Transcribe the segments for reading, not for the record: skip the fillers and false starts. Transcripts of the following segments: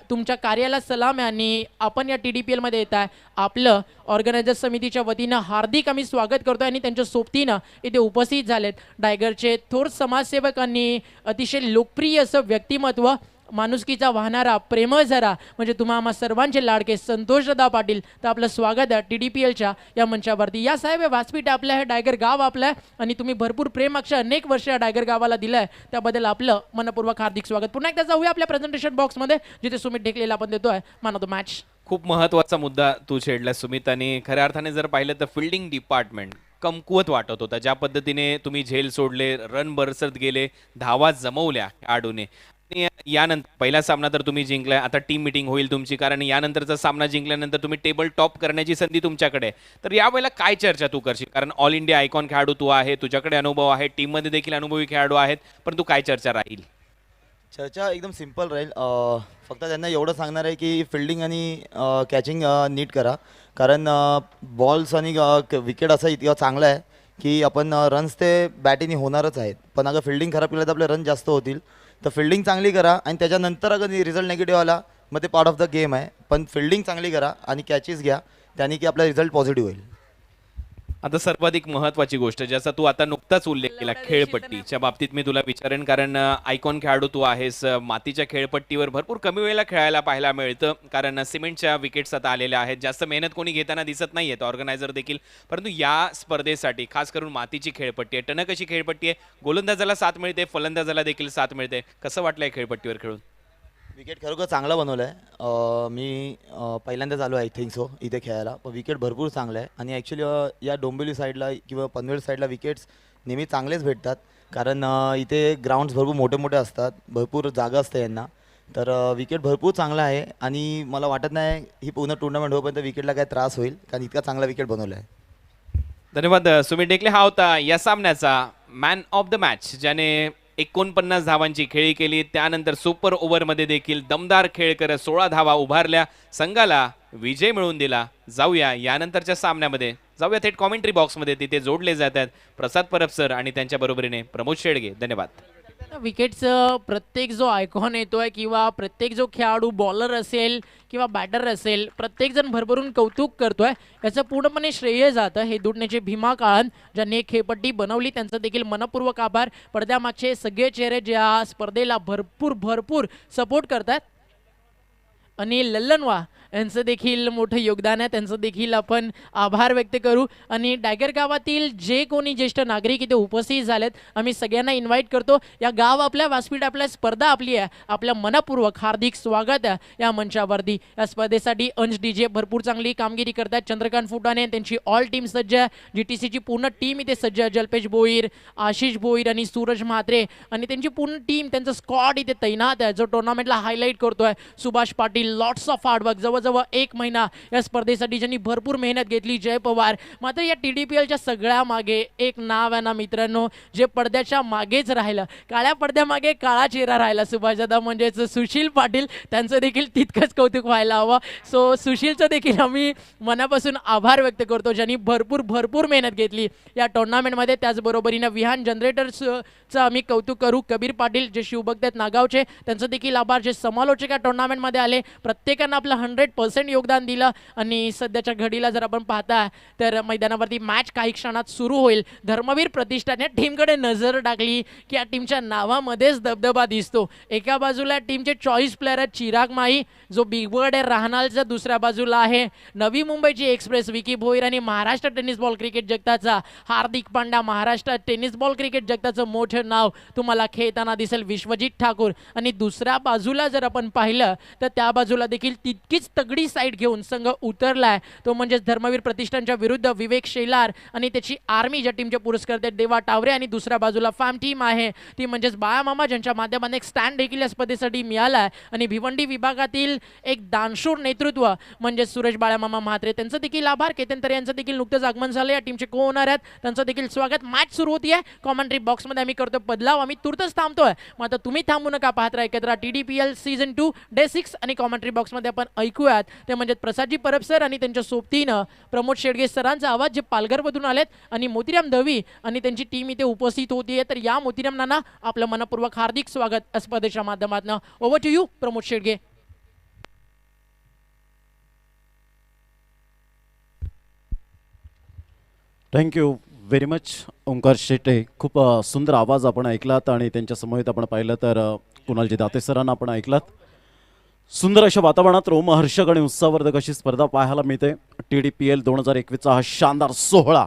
तुमच्या कार्याला सलाम आहे आणि आपण या TDPL मध्ये येत आहे. आपलं ऑर्गनायझर समितीच्या वतीनं हार्दिक आम्ही स्वागत करतोय आणि त्यांच्या सोबतीनं इथे उपस्थित झालेत डायगरचे थोर समाजसेवक आणि अतिशय लोकप्रिय असं व्यक्तिमत्व, माणुसकीचा वाहणारा प्रेमळ जरा म्हणजे तुम्हा आम्हा सर्वांचे लाडके संतोषदा पाटील. तर आपलं स्वागत आहे TDPLच्या या मंचावरती. या साहेब व्यासपीठ आपलं आहे, डायगर गाव आपलं आहे आणि तुम्ही भरपूर प्रेम अक्षर अनेक वर्ष या डायगर गावाला दिलं आहे, त्याबद्दल आपलं मनपूर्वक हार्दिक स्वागत. पुन्हा एकदा जाऊया आपल्या प्रेझेंटेशन बॉक्समध्ये जिथे सुमित ढेकलेला आपण देतोय मॅन ऑफ द मॅच. खूप महत्त्वाचा मुद्दा तू छेडला सुमित, आणि खऱ्या अर्थाने जर पाहिलं तर फिल्डिंग डिपार्टमेंट कमकुवत वाटत होता. ज्या पद्धतीने तुम्ही झेल सोडले, रन बरसत गेले, धावा जमवल्या आडूने. आणि यानंतर पहिला सामना तर तुम्ही जिंकलाय. आता टीम मीटिंग होईल तुमची, कारण यानंतरचा सामना जिंकल्यानंतर तुम्ही टेबल टॉप करण्याची संधी तुमच्याकडे आहे. तर यावेळेला काय चर्चा तू करशील? कारण ऑल इंडिया आयकॉन खेळाडू तू आहे, तुझ्याकडे अनुभव आहे, टीममध्ये देखील अनुभवी खेळाडू आहेत, परंतु काय चर्चा राहील? चर्चा एकदम सिंपल राहील. फक्त त्यांना एवढं सांगणार आहे की फिल्डिंग आणि कॅचिंग नीट करा, कारण बॉल्स आणि विकेट असं इतकं चांगलं आहे की आपण रन्स ते बॅटीने होणारच आहेत, पण अगर फिल्डिंग खराब केलं तर आपले रन जास्त होतील. तर फिल्डिंग चांगली करा आणि त्याच्यानंतर अगर रिझल्ट निगेटिव्ह आला मग ते पार्ट ऑफ द गेम आहे, पण फिल्डिंग चांगली करा आणि कॅचेस घ्या, त्याने की आपला रिझल्ट पॉझिटिव्ह होईल. आता सर्वाधिक महत्त्वाची गोष्ट, ज्याचा तू आता नुकताच उल्लेख केला, खेळपट्टीच्या बाबतीत मी तुला विचारेन, कारण आयकॉन खेळाडू तू आहेस. मातीच्या खेळपट्टीवर भरपूर कमी वेळेला खेळायला पाहायला मिळतं, कारण सिमेंटच्या विकेट्स आता आलेल्या आहेत. जास्त मेहनत कोणी घेताना दिसत नाही आहेत, ऑर्गनायझर देखील. परंतु या स्पर्धेसाठी खास करून मातीची खेळपट्टी आहे, टणक अशी खेळपट्टी आहे, गोलंदाजाला साथ मिळते, फलंदाजाला देखील साथ मिळते. कसं वाटलंय खेळपट्टीवर खेळून? विकेट खरोखर चांगला बनवलं आहे. मी पहिल्यांदाच आलो आय थिंक सो इथे खेळायला, पण विकेट भरपूर चांगलं आहे. आणि ॲक्च्युली या डोंबिवली साईडला किंवा पनवेल साईडला विकेट्स नेहमी चांगलेच भेटतात, कारण इथे ग्राउंड्स भरपूर मोठे मोठे असतात, भरपूर जागा असते यांना. तर विकेट भरपूर चांगला आहे आणि मला वाटत नाही ही पूर्ण टुर्नामेंट होईपर्यंत विकेटला काय त्रास होईल, कारण इतका चांगला विकेट बनवला आहे. धन्यवाद सुमित ढेकले. हा होता या सामन्याचा मॅन ऑफ द मॅच, ज्याने 49 धावांची खेळी केली. त्यानंतर सुपर ओव्हरमध्ये देखील दमदार खेळ करत 16 धावा उभारल्या, संघाला विजय मिळवून दिला. जाऊया यानंतरच्या सामन्यामध्ये, जाऊया थेट कॉमेंट्री बॉक्समध्ये. तिथे जोडले जात आहेत प्रसाद परब सर आणि त्यांच्या बरोबरीने प्रमोद शेडगे. धन्यवाद. विकेटचं प्रत्येक जो आयकॉन येतोय किंवा प्रत्येक जो खेळाडू बॉलर असेल किंवा बॅटर असेल, प्रत्येकजण भरभरून कौतुक करतोय. याचं पूर्णपणे श्रेय जातं हे दुटण्याचे भीमा काळन, ज्यांनी एक खेळपट्टी बनवली, त्यांचं देखील मनपूर्वक आभार. पडद्यामागचे सगळे चेहरे ज्या स्पर्धेला भरपूर भरपूर सपोर्ट करतात. आणि लल्लनवा यांचं देखील मोठं योगदान आहे, त्यांचं देखील आपण आभार व्यक्त करू. आणि डायगर गावातील जे कोणी ज्येष्ठ नागरिक इथे उपस्थित झालेत, आम्ही सगळ्यांना इन्व्हाइट करतो. या गाव आपल्या व्यासपीठ आपल्या स्पर्धा आपली आहे, आपल्या मनपूर्वक हार्दिक स्वागत आहे या मंचावरती. या स्पर्धेसाठी अंश DJ भरपूर चांगली कामगिरी करतात. चंद्रकांत फुटाणे त्यांची ऑल टीम सज्ज आहे, GTCची पूर्ण टीम इथे सज्ज आहे. जल्पेश भोईर, आशिष भोईर आणि सूरज म्हात्रे आणि त्यांची पूर्ण टीम, त्यांचं स्क्वॉड इथे तैनात आहे, जो टुर्नामेंटला हायलाईट करतोय. Subhash Patil, lots of hard work, जवळजवळ 1 महिना या स्पर्धेसाठी ज्यांनी भरपूर मेहनत घेतली. जय पवार. मात्र या TDPLच्या सगळ्या मागे एक नाव आहे ना मित्रांनो, जे पडद्याच्या मागेच राहिलं, काळ्या पडद्यामागे काळा चेहरा राहिला. सुभाषदादा म्हणजेच सुशील पाटील, त्यांचं देखील तितकंच कौतुक व्हायला हवं. सो सुशीलचं देखील आम्ही मनापासून आभार व्यक्त करतो, ज्यांनी भरपूर भरपूर मेहनत घेतली या टुर्नामेंटमध्ये. त्याचबरोबरीनं विहान जनरेटर्सचं आम्ही कौतुक करू. कबीर पाटील जे शिवभक्त आहेत नागावचे, त्यांचं देखील आभार. जे समालोचक या टुर्नामेंटमध्ये आले, प्रत्येकानं आपलं 100% योगदान दिलं. आणि सध्याच्या घडीला जर आपण पाहता तर मैदानावरती मॅच काही क्षणात सुरू होईल. धर्मवीर प्रतिष्ठान या टीमकडे नजर टाकली की या टीमच्या नावामध्येच दबदबा दिसतो. एका बाजूला टीमचे चॉईस प्लेयर आहेत चिराग माई, जो बिग बर्ड आहे राहणालचा. दुसऱ्या बाजूला आहे नवी मुंबईची एक्सप्रेस विकी भोईर आणि महाराष्ट्र टेनिस बॉल क्रिकेट जगताचा Hardik Pandya. Maharashtra tennis ball cricket जगताचं मोठं नाव तुम्हाला खेळताना दिसेल विश्वजित ठाकूर. आणि दुसऱ्या बाजूला जर आपण पाहिलं तर त्या बाजूला देखील तितकीच तगडी साईड घेऊन संघ उतरलाय, तो म्हणजे धर्मवीर प्रतिष्ठानच्या विरुद्ध विवेक शेलार आणि त्याची आर्मी, ज्या टीमचे पुरस्कार आहेत देवा टावरे. आणि दुसऱ्या बाजूला फॅम टीम आहे, ती म्हणजेच बाळामामा, ज्यांच्या माध्यमाने एक स्टँड देखील या स्पर्धेसाठी मिळाला आहे. आणि भिवंडी विभागातील एक दानशूर नेतृत्व म्हणजे सुरेश बाळामामा म्हात्रे, त्यांचं देखील आभार. केतन तरे यांचं देखील नुकतंच आगमन झालं, या टीमचे को ओनर आहेत, त्यांचं देखील स्वागत. मॅच सुरू होती आहे. कॉमेंट्री बॉक्समध्ये आम्ही करतो बदलाव, आम्ही तुर्तच थांबतोय. मग आता तुम्ही थांबू नका, पाहत राहा एकत्र TDPL सीझन 2 डे 6. आणि कॉमेंट्री बॉक्समध्ये आपण ऐकूयात ते म्हणजे प्रसादजी परब सर आणि त्यांच्या सोबतीनं प्रमोद शेडगे सरांचा आवाज, जे पालघरमधून आलेत. आणि मोतीराम दवी आणि त्यांची टीम इथे उपस्थित होती. तर या मोतीराम नाना आपलं मनपूर्वक हार्दिक स्वागत स्पर्धेच्या माध्यमातून. Over to you Pramod Shedge. Thank you very much Omkar Shete. खूप सुंदर आवाज आपण ऐकलात आणि त्यांच्या समवेत आपण पाहिलं तर कुणालजी दाते सरांना आपण ऐकलात. सुंदर अशा वातावरणात रोमहर्षक आणि उत्साहवर्धक अशी स्पर्धा पाहायला मिळते. TDPL 2021चा हा शानदार सोहळा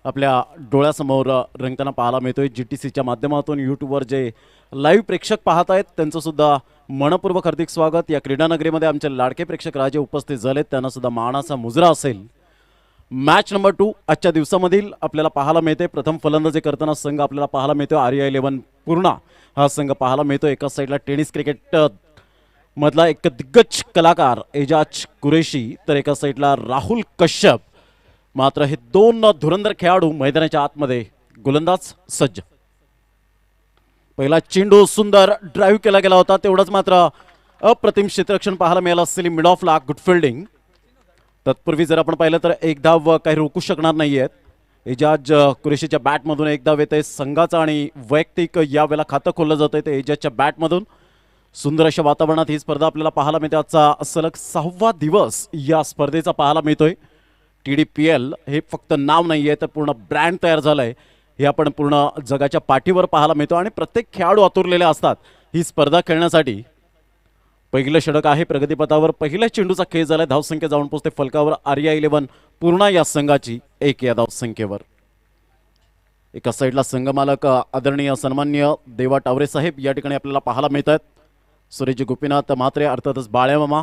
आपल्या डोळ्यासमोर रंगताना पाहायला मिळतोय. GTCच्या माध्यमातून यूट्यूबवर जे लाईव्ह प्रेक्षक पाहत आहेत त्यांचं सुद्धा मनपूर्वक हार्दिक स्वागत. या क्रीडानगरीमध्ये आमचे लाडके प्रेक्षक राजे उपस्थित झालेत, त्यांना सुद्धा मानाचा मुजरा असेल. मॅच नंबर 2 आजच्या दिवसामधील आपल्याला पाहायला मिळते. प्रथम फलंदाजी करताना संघ आपल्याला पाहायला मिळतो REI11 पूर्णा हा संघ पाहायला मिळतो. एका साईडला टेनिस क्रिकेट मधला एक दिग्गज कलाकार एजाज कुरेशी, तर एका साईडला राहुल कश्यप. मात्र हे दोन धुरंधर खेळाडू मैदानाच्या आतमध्ये गोलंदाज सज्ज. पहिला चेंडू सुंदर ड्राईव्ह केला गेला होता, तेवढंच मात्र अप्रतिम क्षेत्ररक्षण पाहायला मिळालं. सिली मिड ऑफला गुड फिल्डिंग. तत्पूर्वी जर आपण पाहिलं तर एक धाव काही रोखू शकणार नाहीयेत. एजाज कुरेशीच्या बॅटमधून एक धाव येते. संघाचा आणि वैयक्तिक यावेळेला खातं खोललं जातंय ते एजाजच्या बॅटमधून. सुंदर अशा वातावरणात ही स्पर्धा आपल्याला पाहायला मिळते. आजचा सलग 6वा दिवस या स्पर्धेचा पाहायला मिळतोय. TDPL हे फक्त नाव नाहीये तर पूर्ण ब्रँड तयार झालंय. हे आपण पूर्ण जगाच्या पाठीवर पाहायला मिळतो आणि प्रत्येक खेळाडू आतुरलेले असतात ही स्पर्धा खेळण्यासाठी. पहिलं षटक आहे प्रगतीपथावर. पहिल्या चेंडूचा खेळ झालाय. धावसंख्या जाऊन पोहोचते फलकावर REI11 पूर्णा या संघाची 1 या धावसंख्येवर. एका साईडला संघमालक आदरणीय सन्मान्य देवा टावरे साहेब या ठिकाणी आपल्याला पाहायला मिळतात. सुरेश गोपीनाथ म्हात्रे अर्थातच बाळ्यामामा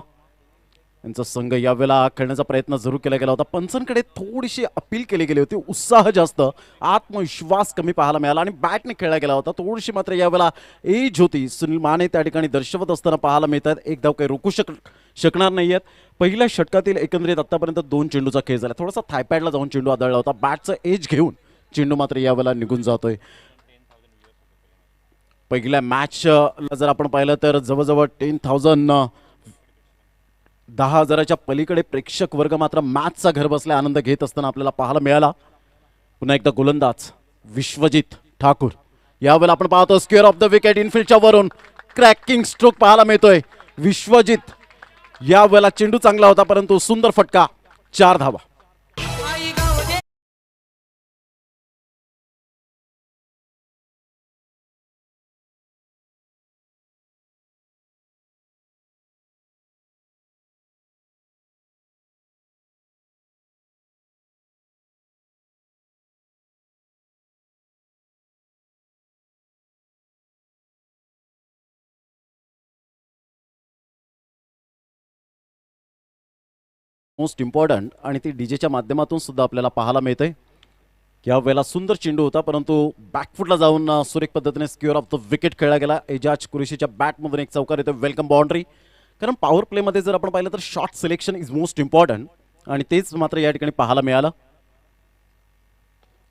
यांचा संघ यावेळेला खेळण्याचा प्रयत्न जरूर केला गेला होता. पंचांकडे थोडीशी अपील केली गेली होती. उत्साह जास्त, आत्मविश्वास कमी पाहायला मिळाला आणि बॅटने खेळला गेला होता. थोडीशी मात्र यावेळेला एज होती. सुनील माने त्या ठिकाणी दर्शवत असताना पाहायला मिळतात. एक धाव काही रोखू शकणार नाहीयेत. पहिल्या षटकातील एकंदरीत आतापर्यंत 2 चेंडूचा खेळ झाला. थोडासा थायपॅडला जाऊन चेंडू आदळला होता. बॅटचं एज घेऊन चेंडू मात्र यावेळेला निघून जातोय. पहिल्या मॅचला जर आपण पाहिलं तर जवळजवळ 10,000च्या पलीकडे प्रेक्षक वर्ग मात्र मॅचचा घर बसल्या आनंद घेत असताना आपल्याला पाहायला मिळाला. पुन्हा एकदा गोलंदाज विश्वजित ठाकूर. यावेळेला आपण पाहतो स्क्वेअर ऑफ द विकेट इनफिल्डच्या वरून क्रॅकिंग स्ट्रोक पाहायला मिळतोय. विश्वजित यावेळेला चेंडू चांगला होता परंतु सुंदर फटका. 4 धावा. मोस्ट इम्पॉर्टंट आणि ती डीजेच्या माध्यमातून सुद्धा आपल्याला पाहायला मिळते. यावेळेला सुंदर चेंडू होता परंतु बॅकफुटला जाऊन सुरेख पद्धतीने स्क्वेअर ऑफ द विकेट खेळला गेला. एजाज कुरेशीच्या बॅटमधून एक चौकार येतो. Welcome boundary. कारण पॉवर प्लेमध्ये जर आपण पाहिलं तर shot selection is most important आणि तेच मात्र या ठिकाणी पाहायला मिळालं.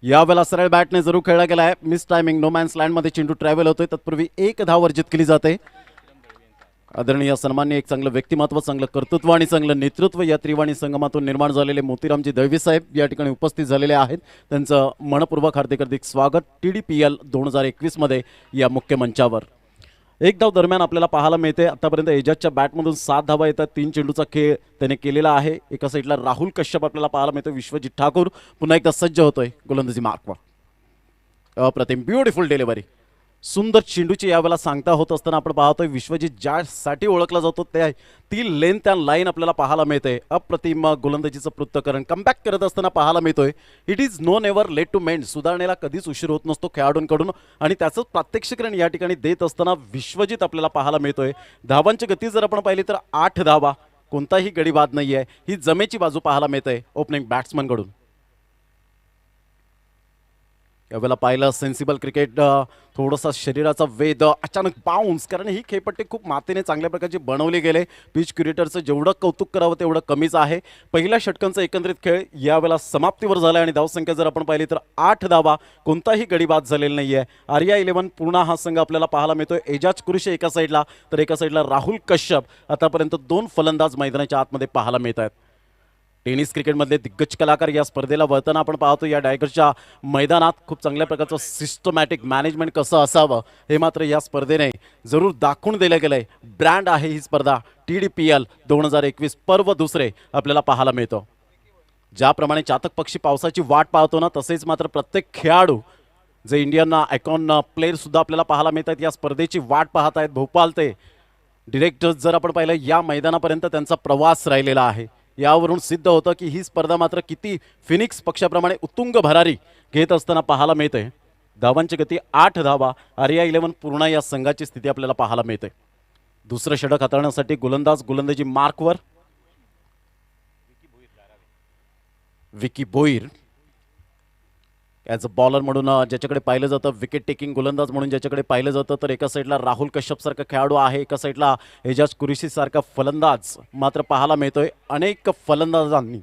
यावेळेला सरळ बॅटने जरूर खेळला गेला आहे. मिस टायमिंग नो मॅन्स लँडमध्ये चेंडू ट्रॅव्हल होतोय. तत्पूर्वी 1 धाव वर्जित केली जाते. आदरणीय सन्मान्य एक चांगलं व्यक्तिमत्व, चांगलं कर्तृत्व आणि चांगलं नेतृत्व या त्रिवाणी संगमातून निर्माण झालेले मोतीरामजी दळवी साहेब या ठिकाणी उपस्थित झालेले आहेत. त्यांचं मनपूर्वक हार्दिक स्वागत TDPL 2021 मध्ये या मुख्य मंचावर. एक धाव दरम्यान आपल्याला पाहायला मिळते. आतापर्यंत एजाजच्या बॅटमधून 7 धावा येतात. 3 चेंडूचा खेळ त्याने केलेला आहे. एका साईडला राहुल कश्यप आपल्याला पाहायला मिळतो. विश्वजित ठाकूर पुन्हा एकदा सज्ज होतोय गोलंदाजी मार्कवर. अप्रतिम ब्युटिफुल डिलिव्हरी. सुंदर चेंडूची यावेळेला सांगता होत असताना आपण पाहतोय विश्वजित ज्यासाठी ओळखला जातो ती लेन त्या लाईन आपल्याला पाहायला मिळते. अप्रतिम गोलंदाजीचं पृथक्करण कमबॅक करत असताना पाहायला मिळतोय. It is no never late to mend. सुधारणेला कधीच उशीर होत नसतो खेळाडूंकडून आणि त्याचं प्रात्यक्षिकरण या ठिकाणी देत असताना विश्वजित आपल्याला पाहायला मिळतोय. धावांची गती जर आपण पाहिली तर 8 धावा. कोणताही गडी बाद नाहीये. ही जमेची बाजू पाहायला मिळते ओपनिंग बॅट्समनकडून. यावेळेला पाहिलं सेन्सिबल क्रिकेट. थोडासा शरीराचा वेध, अचानक बाउन्स, कारण ही खेळपट्टी खूप मातीने चांगल्या प्रकारची बनवली गेले. पिच क्युरेटरचं जेवढं कौतुक करावं तेवढं कमीच आहे. पहिल्या षटकांचा एकंदरीत खेळ यावेळेला समाप्तीवर झाला आणि धावसंख्या जर आपण पाहिली तर 8 धावा. कोणताही गडी बाद झालेला नाहीये. REI11 पूर्णा हा संघ आपल्याला पाहायला मिळतोय. एजाज कुरेशी एका साईडला तर एका साईडला राहुल कश्यप. आतापर्यंत 2 फलंदाज मैदानाच्या आतमध्ये पाहायला मिळत आहेत. टेनिस क्रिकेटमधले दिग्गज कलाकार या स्पर्धेला वळताना आपण पाहतो. या डायगरच्या मैदानात खूप चांगल्या प्रकारचं सिस्टमॅटिक मॅनेजमेंट कसं असावं हे मात्र या स्पर्धेने जरूर दाखवून दिलं गेलं आहे. ब्रँड आहे ही स्पर्धा. TDPL 2021 पर्व दुसरे आपल्याला पाहायला मिळतं. ज्याप्रमाणे चातक पक्षी पावसाची वाट पाहतो ना, तसेच मात्र प्रत्येक खेळाडू जे इंडियन आयकॉन प्लेयर सुद्धा आपल्याला पाहायला मिळतात या स्पर्धेची वाट पाहत आहेत. भोपाळ ते डिरेक्ट जर आपण पाहिलं या मैदानापर्यंत त्यांचा प्रवास राहिलेला आहे. यावरून सिद्ध होतं की ही स्पर्धा मात्र किती फिनिक्स पक्षाप्रमाणे उत्तुंग भरारी घेत असताना पाहायला मिळते. धावांची गती 8 धावा. आर्या 11 पूर्ण या संघाची स्थिती आपल्याला पाहायला मिळते. दुसरं षटक हाताळण्यासाठी गोलंदाजी मार्कवर Vicky Bhoir as a bowler म्हणून ज्याच्याकडे पाहिलं जातं, विकेट टेकिंग गोलंदाज म्हणून ज्याच्याकडे पाहिलं जातं, तर एका साईडला राहुल कश्यप सारखा खेळाडू आहे, एका साईडला एजाज कुरेशी सारखा फलंदाज मात्र पाहायला मिळतोय. अनेक फलंदाजांनी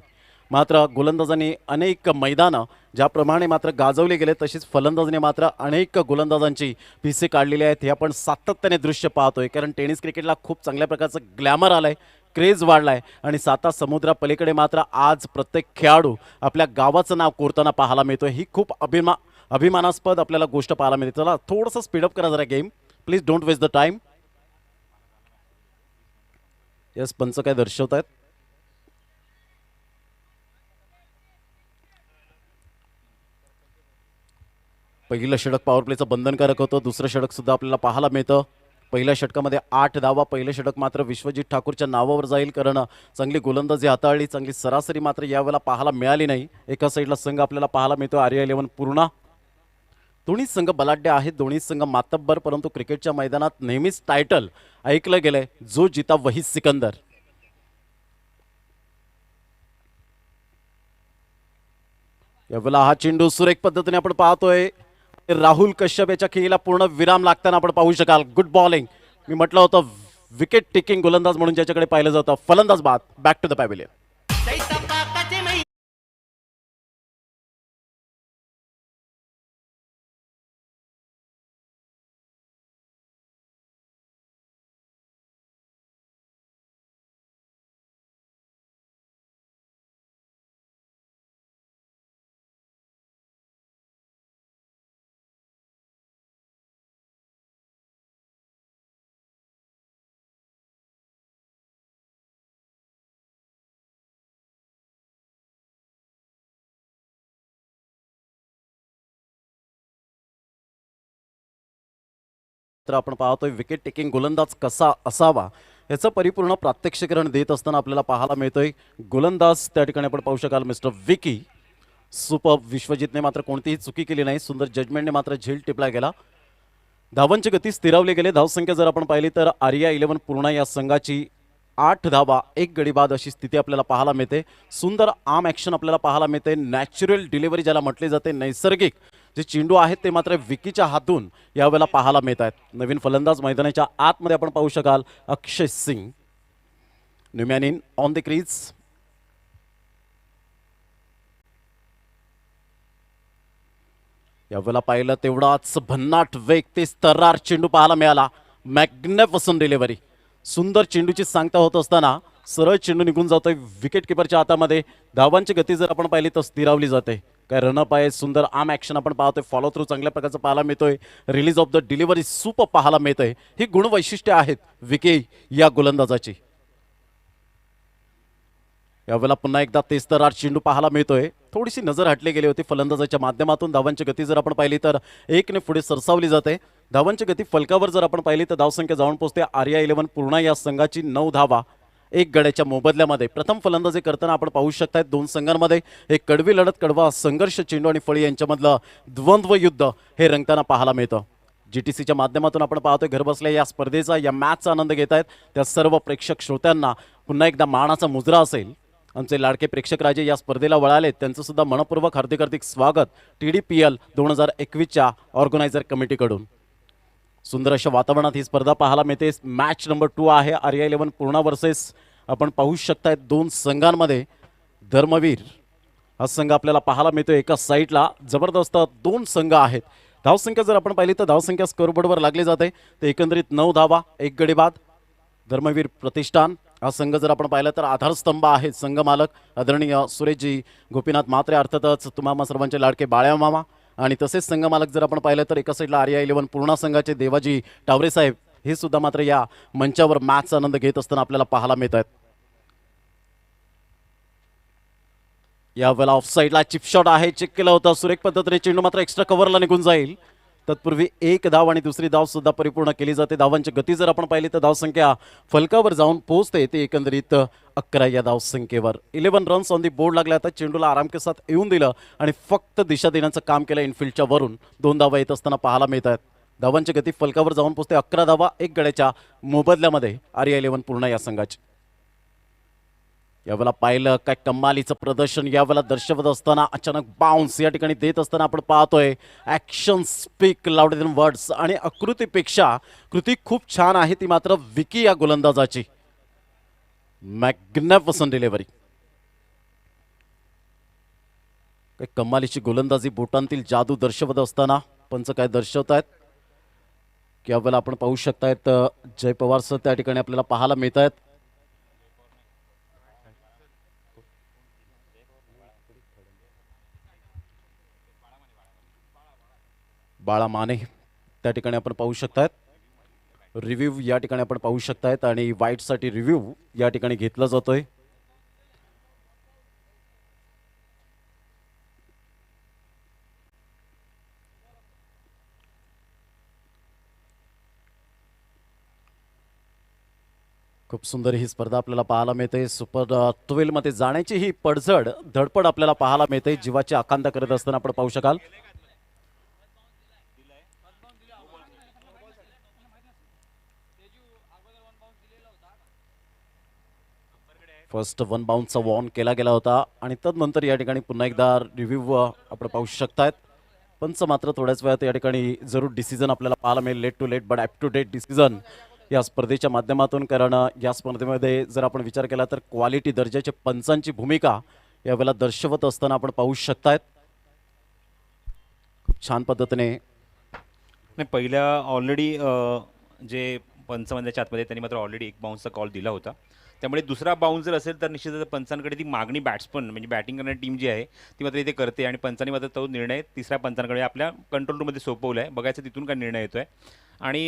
मात्र गोलंदाजांनी अनेक मैदानं ज्याप्रमाणे मात्र गाजवले गेले, तशीच फलंदाजांनी मात्र अनेक गोलंदाजांची पिसे काढलेली आहेत. हे आपण सातत्याने दृश्य पाहतोय, कारण टेनिस क्रिकेटला खूप चांगल्या प्रकारचं ग्लॅमर आलंय, क्रेज वाढलाय आणि साता समुद्रा पलीकडे मात्र आज प्रत्येक खेळाडू आपल्या गावाचं नाव कोरताना पाहायला मिळतोय. ही खूप अभिमानास्पद आपल्याला गोष्ट पाहायला मिळते. चला थोडंसं स्पीडअप करा जरा game, please don't waste the time. Yes, पंच काय दर्शवत आहेत. पहिलं षटक पॉवर प्लेचं बंधनकारक होतं. दुसरं षटक सुद्धा आपल्याला पाहायला मिळतं. पहिल्या षटकामध्ये 8 धावा. पहिलं षटक मात्र विश्वजित ठाकूरच्या नावावर जाईल, कारण चांगली गोलंदाजी हाताळली, चांगली सरासरी मात्र यावेळेला पाहायला मिळाली नाही. एका साईडला संघ आपल्याला पाहायला मिळतो आर्या 11 पूर्ण. दोन्ही संघ बलाढ्य आहेत, दोन्ही संघ मातब्बर, परंतु क्रिकेटच्या मैदानात नेहमीच टायटल ऐकलं गेलंय, जो जिता वही सिकंदर. यावेळेला हा चेंडू सुरेख पद्धतीने आपण पाहतोय. राहुल कश्यप याच्या खेळीला पूर्ण विराम लागताना आपण पाहू शकाल. Good bowling. मी म्हटलं होतं विकेट टेकिंग गोलंदाज म्हणून ज्याच्याकडे पाहिलं जातं. फलंदाज बाद. Back to the pavilion. तर आपण पाहतोय विकेट टेकिंग गोलंदाज कसा असावा याचं परिपूर्ण प्रात्यक्षिकरण देत असताना आपल्याला पाहायला मिळतोय. गोलंदाज त्या ठिकाणी आपण पाहू शकाल मिस्टर विकी. सुपर. विश्वजितने मात्र कोणतीही चुकी केली नाही. सुंदर जजमेंटने मात्र झेल टिपला गेला. धावांची गती स्थिरावली गेली. धावसंख्या जर आपण पाहिली तर आर्या 11 पूर्ण या संघाची 8 धावा 1 गडी बाद अशी स्थिती आपल्याला पाहायला मिळते. सुंदर आर्म ॲक्शन आपल्याला पाहायला मिळते. नॅचरल डिलिव्हरी ज्याला म्हटले जाते, नैसर्गिक जे चेंडू आहेत ते मात्र विकीच्या हातून यावेळेला पाहायला मिळत आहेत. नवीन फलंदाज मैदानाच्या आतमध्ये आपण पाहू शकाल Akshay Singh. New man in on the crease. यावेळेला पाहिलं तेवढाच भन्नाट वेग, ते तर्रार चेंडू पाहायला मिळाला. Magnificent delivery. सुंदर चेंडूची सांगता होत असताना सरळ चेंडू निघून जातोय विकेट किपरच्या हातामध्ये. धावांची गती जर आपण पाहिली तर स्थिरावली जाते. काय रनअप आहे, सुंदर आर्म ॲक्शन आपण पाहतोय, फॉलो थ्रू चांगल्या प्रकारचं पाहायला मिळतोय. Release of the delivery super पाहायला मिळतंय. ही गुणवैशिष्ट्य आहेत विके या गोलंदाजाची. यावेळेला पुन्हा एकदा तेच तर्रार चेंडू पाहायला मिळतोय. थोडीशी नजर हटली गेली होती फलंदाजाच्या माध्यमातून. धावांची गती जर आपण पाहिली तर 1 ने पुढे सरसावली जाते. धावांची गती फलकावर जर आपण पाहिली तर धावसंख्या जाऊन पोहोचते आर्या 11 पूर्ण या संघाची 9 धावा 1 गड्याच्या मोबदल्यामध्ये. प्रथम फलंदाजी करताना आपण पाहू शकताय दोन संघांमध्ये एक कडवी लढत, कडवा संघर्ष, चेंडू आणि फळी यांच्यामधलं द्वंद्व युद्ध हे रंगताना पाहायला मिळतं. GTCच्या माध्यमातून आपण पाहतोय घर बसल्या या स्पर्धेचा, या मॅचचा आनंद घेत आहेत त्या सर्व प्रेक्षक श्रोत्यांना पुन्हा एकदा मानाचा मुजरा असेल. आमचे लाडके प्रेक्षक राजे या स्पर्धेला वळालेत, त्यांचं सुद्धा मनपूर्वक हार्दिक हार्दिक स्वागत TDPL 2021च्या ऑर्गनायझर कमिटीकडून. सुंदर अशा वातावरणात ही स्पर्धा पाहायला मिळते. मॅच नंबर 2 आहे आर्या 11 पूर्णा वर्सेस. आपण पाहू शकताय दोन संघांमध्ये धर्मवीर हा संघ आपल्याला पाहायला मिळतो. एका साईडला जबरदस्त 2 संघ आहेत. धावसंख्या जर आपण पाहिली तर धावसंख्या स्कोरबोर्डवर लागली जाते. ते एकंदरीत 9 धावा 1 गडी बाद. धर्मवीर प्रतिष्ठान हा संघ जर आपण पाहिलं तर आधारस्तंभ आहे संघ मालक आदरणीय सुरेशजी गोपीनाथ म्हात्रे, अर्थातच तुम्हा सर्वांचे लाडके बाळ्या मामा. आणि तसेच संघ मालक जर आपण पाहिलं तर एका साईडला आर्या 11 पूर्णा संघाचे देवाजी टावरे साहेब हे सुद्धा मात्र या मंचावर मॅचचा आनंद घेत असताना आपल्याला पाहायला मिळत आहेत. यावेळेला ऑफ साईडला चिप शॉट आहे, चेक केलं होतं सुरेख पद्धतीने, चेंडू मात्र एक्स्ट्रा कव्हरला निघून जाईल. तत्पूर्वी एक धाव आणि दुसरी धाव सुद्धा परिपूर्ण केली जाते. धावांची गती जर आपण पाहिली तर धावसंख्या फलकावर जाऊन पोहोचते ते एकंदरीत 11 या धावसंख्येवर. 11 रन्स ऑन दी बोर्ड लागल्या. आता चेंडूला आराम के साथ येऊन दिलं आणि फक्त दिशा देण्याचं काम केलं इनफिल्डच्या वरून. 2 धावा येत असताना पाहायला मिळत आहेत. धावांची गती फलकावर जाऊन पोहोचते. 11 धावा 1 गड्याच्या मोबदल्यामध्ये आर्या 11 पूर्ण या संघाची. यावेळेला पाहिलं काय कमालीचं प्रदर्शन यावेळेला दर्शवत असताना अचानक बाउन्स या ठिकाणी देत असताना आपण पाहतोय. Action speak louder than words आणि आकृतीपेक्षा कृती खूप छान आहे ती मात्र विकी या गोलंदाजाची. Magnificent delivery. काय कमालीची गोलंदाजी, बोटांतील जादू दर्शवत असताना पंच काय दर्शवत आहेत यावेळेला आपण पाहू शकतायत. जय पवार सर त्या ठिकाणी आपल्याला पाहायला मिळत आहेत. बाळा माने त्या ठिकाणी आपण पाहू शकतायत. रिव्ह्यू या ठिकाणी आपण पाहू शकतायत आणि वाईटसाठी रिव्ह्यू या ठिकाणी घेतला जातोय. खूप सुंदर ही स्पर्धा आपल्याला पाहायला मिळते. सुपर 12 मध्ये जाण्याची ही पडझड धडपड आपल्याला पाहायला मिळते. जीवाची आकांक्षा करत असताना आपण पाहू शकाल. फर्स्ट 1 बाउन्सचा वॉर्न केला गेला होता आणि तदनंतर या ठिकाणी पुन्हा एकदा रिव्ह्यू आपण पाहू शकतायत. पंच मात्र थोड्याच वेळात या ठिकाणी जरूर डिसिजन आपल्याला पाहायला मिळेल. Late to late but up to date decision या स्पर्धेच्या माध्यमातून. कारण या स्पर्धेमध्ये जर आपण विचार केला तर क्वालिटी दर्जाच्या पंचांची भूमिका यावेळेला दर्शवत असताना आपण पाहू शकतायत. खूप छान पद्धतीने नाही पहिल्या ऑलरेडी जे पंच मंडळाच्या आतमध्ये त्यांनी मात्र ऑलरेडी 1 बाउन्सचा कॉल दिला होता. त्यामुळे दुसरा बाउन्स जर असेल तर निश्चितच पंचांकडे ती मागणी बॅट्समन म्हणजे बॅटिंग करणारी टीम जी आहे ती मात्र इथे करते आणि पंचांनी मात्र तो निर्णय तिसऱ्या पंचांकडे आपल्या कंट्रोल रूममध्ये सोपवला आहे. बघायचं तिथून काय निर्णय येतो आहे. आणि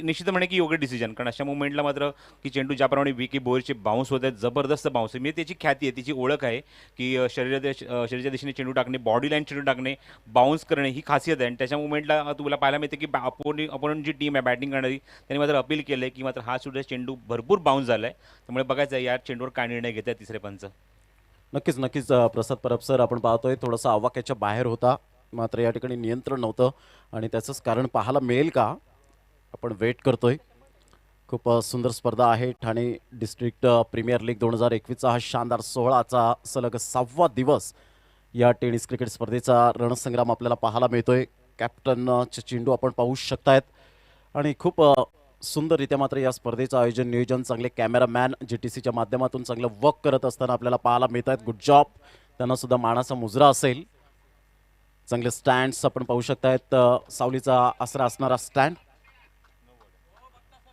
निश्चित म्हणे की योग्य डिसिजन. कारण अशा मुवमेंटला मात्र की चेंडू ज्याप्रमाणे विकी बोरचे बाउन्स होत आहेत जबरदस्त बाउन्स आहे. म्हणजे त्याची ख्याती आहे, तिची ओळख आहे की शरीराच्या दिशेने चेंडू टाकणे, बॉडी लाईन चेंडू टाकणे, बाउन्स करणे ही खासियत आहे. आणि त्याच्या मुवमेंटला तुम्हाला पाहायला मिळते की अपोनंट जी टीम आहे बॅटिंग करणारी त्यांनी मात्र अपील केलं आहे की मात्र हा सुद्धा चेंडू भरपूर बाउन्स झाला आहे. त्यामुळे बघायचं आहे या चेंडूवर काय निर्णय घेत आहे तिसरे पंच. नक्कीच नक्कीच प्रसाद परब सर आपण पाहतोय थोडासा आवाक्याच्या बाहेर होता मात्र या ठिकाणी नियंत्रण नव्हतं आणि त्याचंच कारण पाहायला मिळेल का आपण वेट करतोय. खूप सुंदर स्पर्धा आहे. ठाणे डिस्ट्रिक्ट प्रीमियर लीग 2021चा हा शानदार 16चा सलग 6वा दिवस या टेनिस क्रिकेट स्पर्धेचा रणसंग्राम आपल्याला पाहायला मिळतोय. कॅप्टनचे चेंडू आपण पाहू शकतायत आणि खूप सुंदररित्या मात्र या स्पर्धेचं आयोजन नियोजन चांगले कॅमेरामॅन GTCच्या माध्यमातून चांगलं वर्क करत असताना आपल्याला पाहायला मिळत आहेत. Good job. त्यांना सुद्धा मानाचा मुजरा असेल. चांगले स्टँड्स आपण पाहू शकतायत. सावलीचा आसरा असणारा स्टँड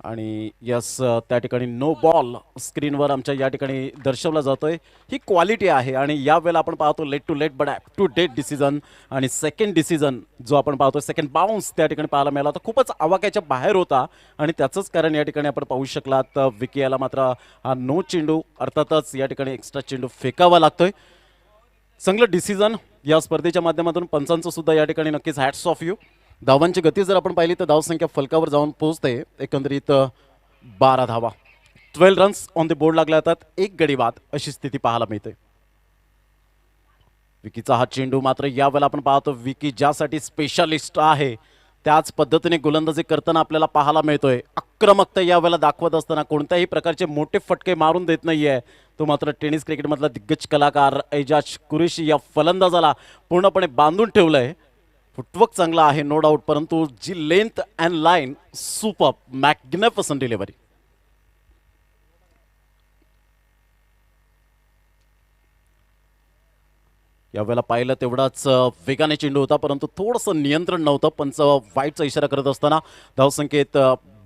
आणि यस त्या ठिकाणी नो बॉल स्क्रीनवर आमच्या या ठिकाणी दर्शवला जातोय. ही क्वालिटी आहे आणि यावेळेला आपण पाहतो late to late but up to date decision आणि सेकंड डिसिजन जो आपण पाहतो सेकंड बाउन्स त्या ठिकाणी पाहायला मिळाला तर खूपच आवाक्याच्या बाहेर होता आणि त्याचंच कारण या ठिकाणी आपण पाहू शकलात. विकी याला मात्र हा नो चेंडू अर्थातच या ठिकाणी एक्स्ट्रा चेंडू फेकावा लागतोय. चांगलं डिसिजन या स्पर्धेच्या माध्यमातून पंचांचं सुद्धा या ठिकाणी नक्कीच हॅट्स ऑफ यू. धावांची गती जर आपण पाहिली तर धावसंख्या फलकावर जाऊन पोहोचते एकंदरीत 12 धावा. 12 रन्स ऑन द बोर्ड लागल्या जातात. 1 गडी बाद अशी स्थिती पाहायला मिळते. विकीचा हा चेंडू मात्र यावेळेला आपण पाहतो विकी ज्यासाठी स्पेशालिस्ट आहे त्याच पद्धतीने गोलंदाजी करताना आपल्याला पाहायला मिळतोय. आक्रमकता यावेळेला दाखवत असताना कोणत्याही प्रकारचे मोठे फटके मारून देत नाहीये. तो मात्र टेनिस क्रिकेटमधला दिग्गज कलाकार एजाज कुरेशी या फलंदाजाला पूर्णपणे बांधून ठेवलंय. फुटवर्क चांगला आहे नो डाऊट परंतु जी length and line super magnificent delivery. यावेळेला पाहिलं तेवढाच वेगाने चेंडू होता परंतु थोडंसं नियंत्रण नव्हतं. पंच वाईटचा इशारा करत असताना धावसंख्येत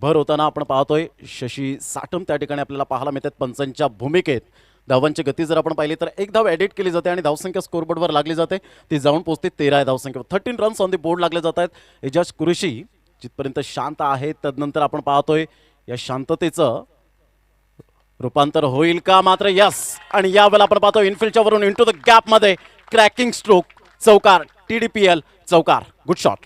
भर होताना आपण पाहतोय. शशी साठम त्या ठिकाणी आपल्याला पाहायला मिळतात पंचांच्या भूमिकेत. धावांची गती जर आपण पाहिली तर 1 धाव एडिट केली जाते आणि धावसंख्या स्कोरबोर्डवर लागली जाते. ती जाऊन पोहोचते 13 धावसंख्या. 13 रन्स ऑन दी बोर्ड लागले जात आहेत. एजाज कुरेशी जिथपर्यंत शांत आहे तदनंतर आपण पाहतोय या शांततेचं रूपांतर होईल का मात्र यस. आणि यावेळेला आपण पाहतो इनफिल्डच्या वरून इंटू द गॅप मध्ये क्रॅकिंग स्ट्रोक, चौकार, TDPL चौकार, गुड शॉट.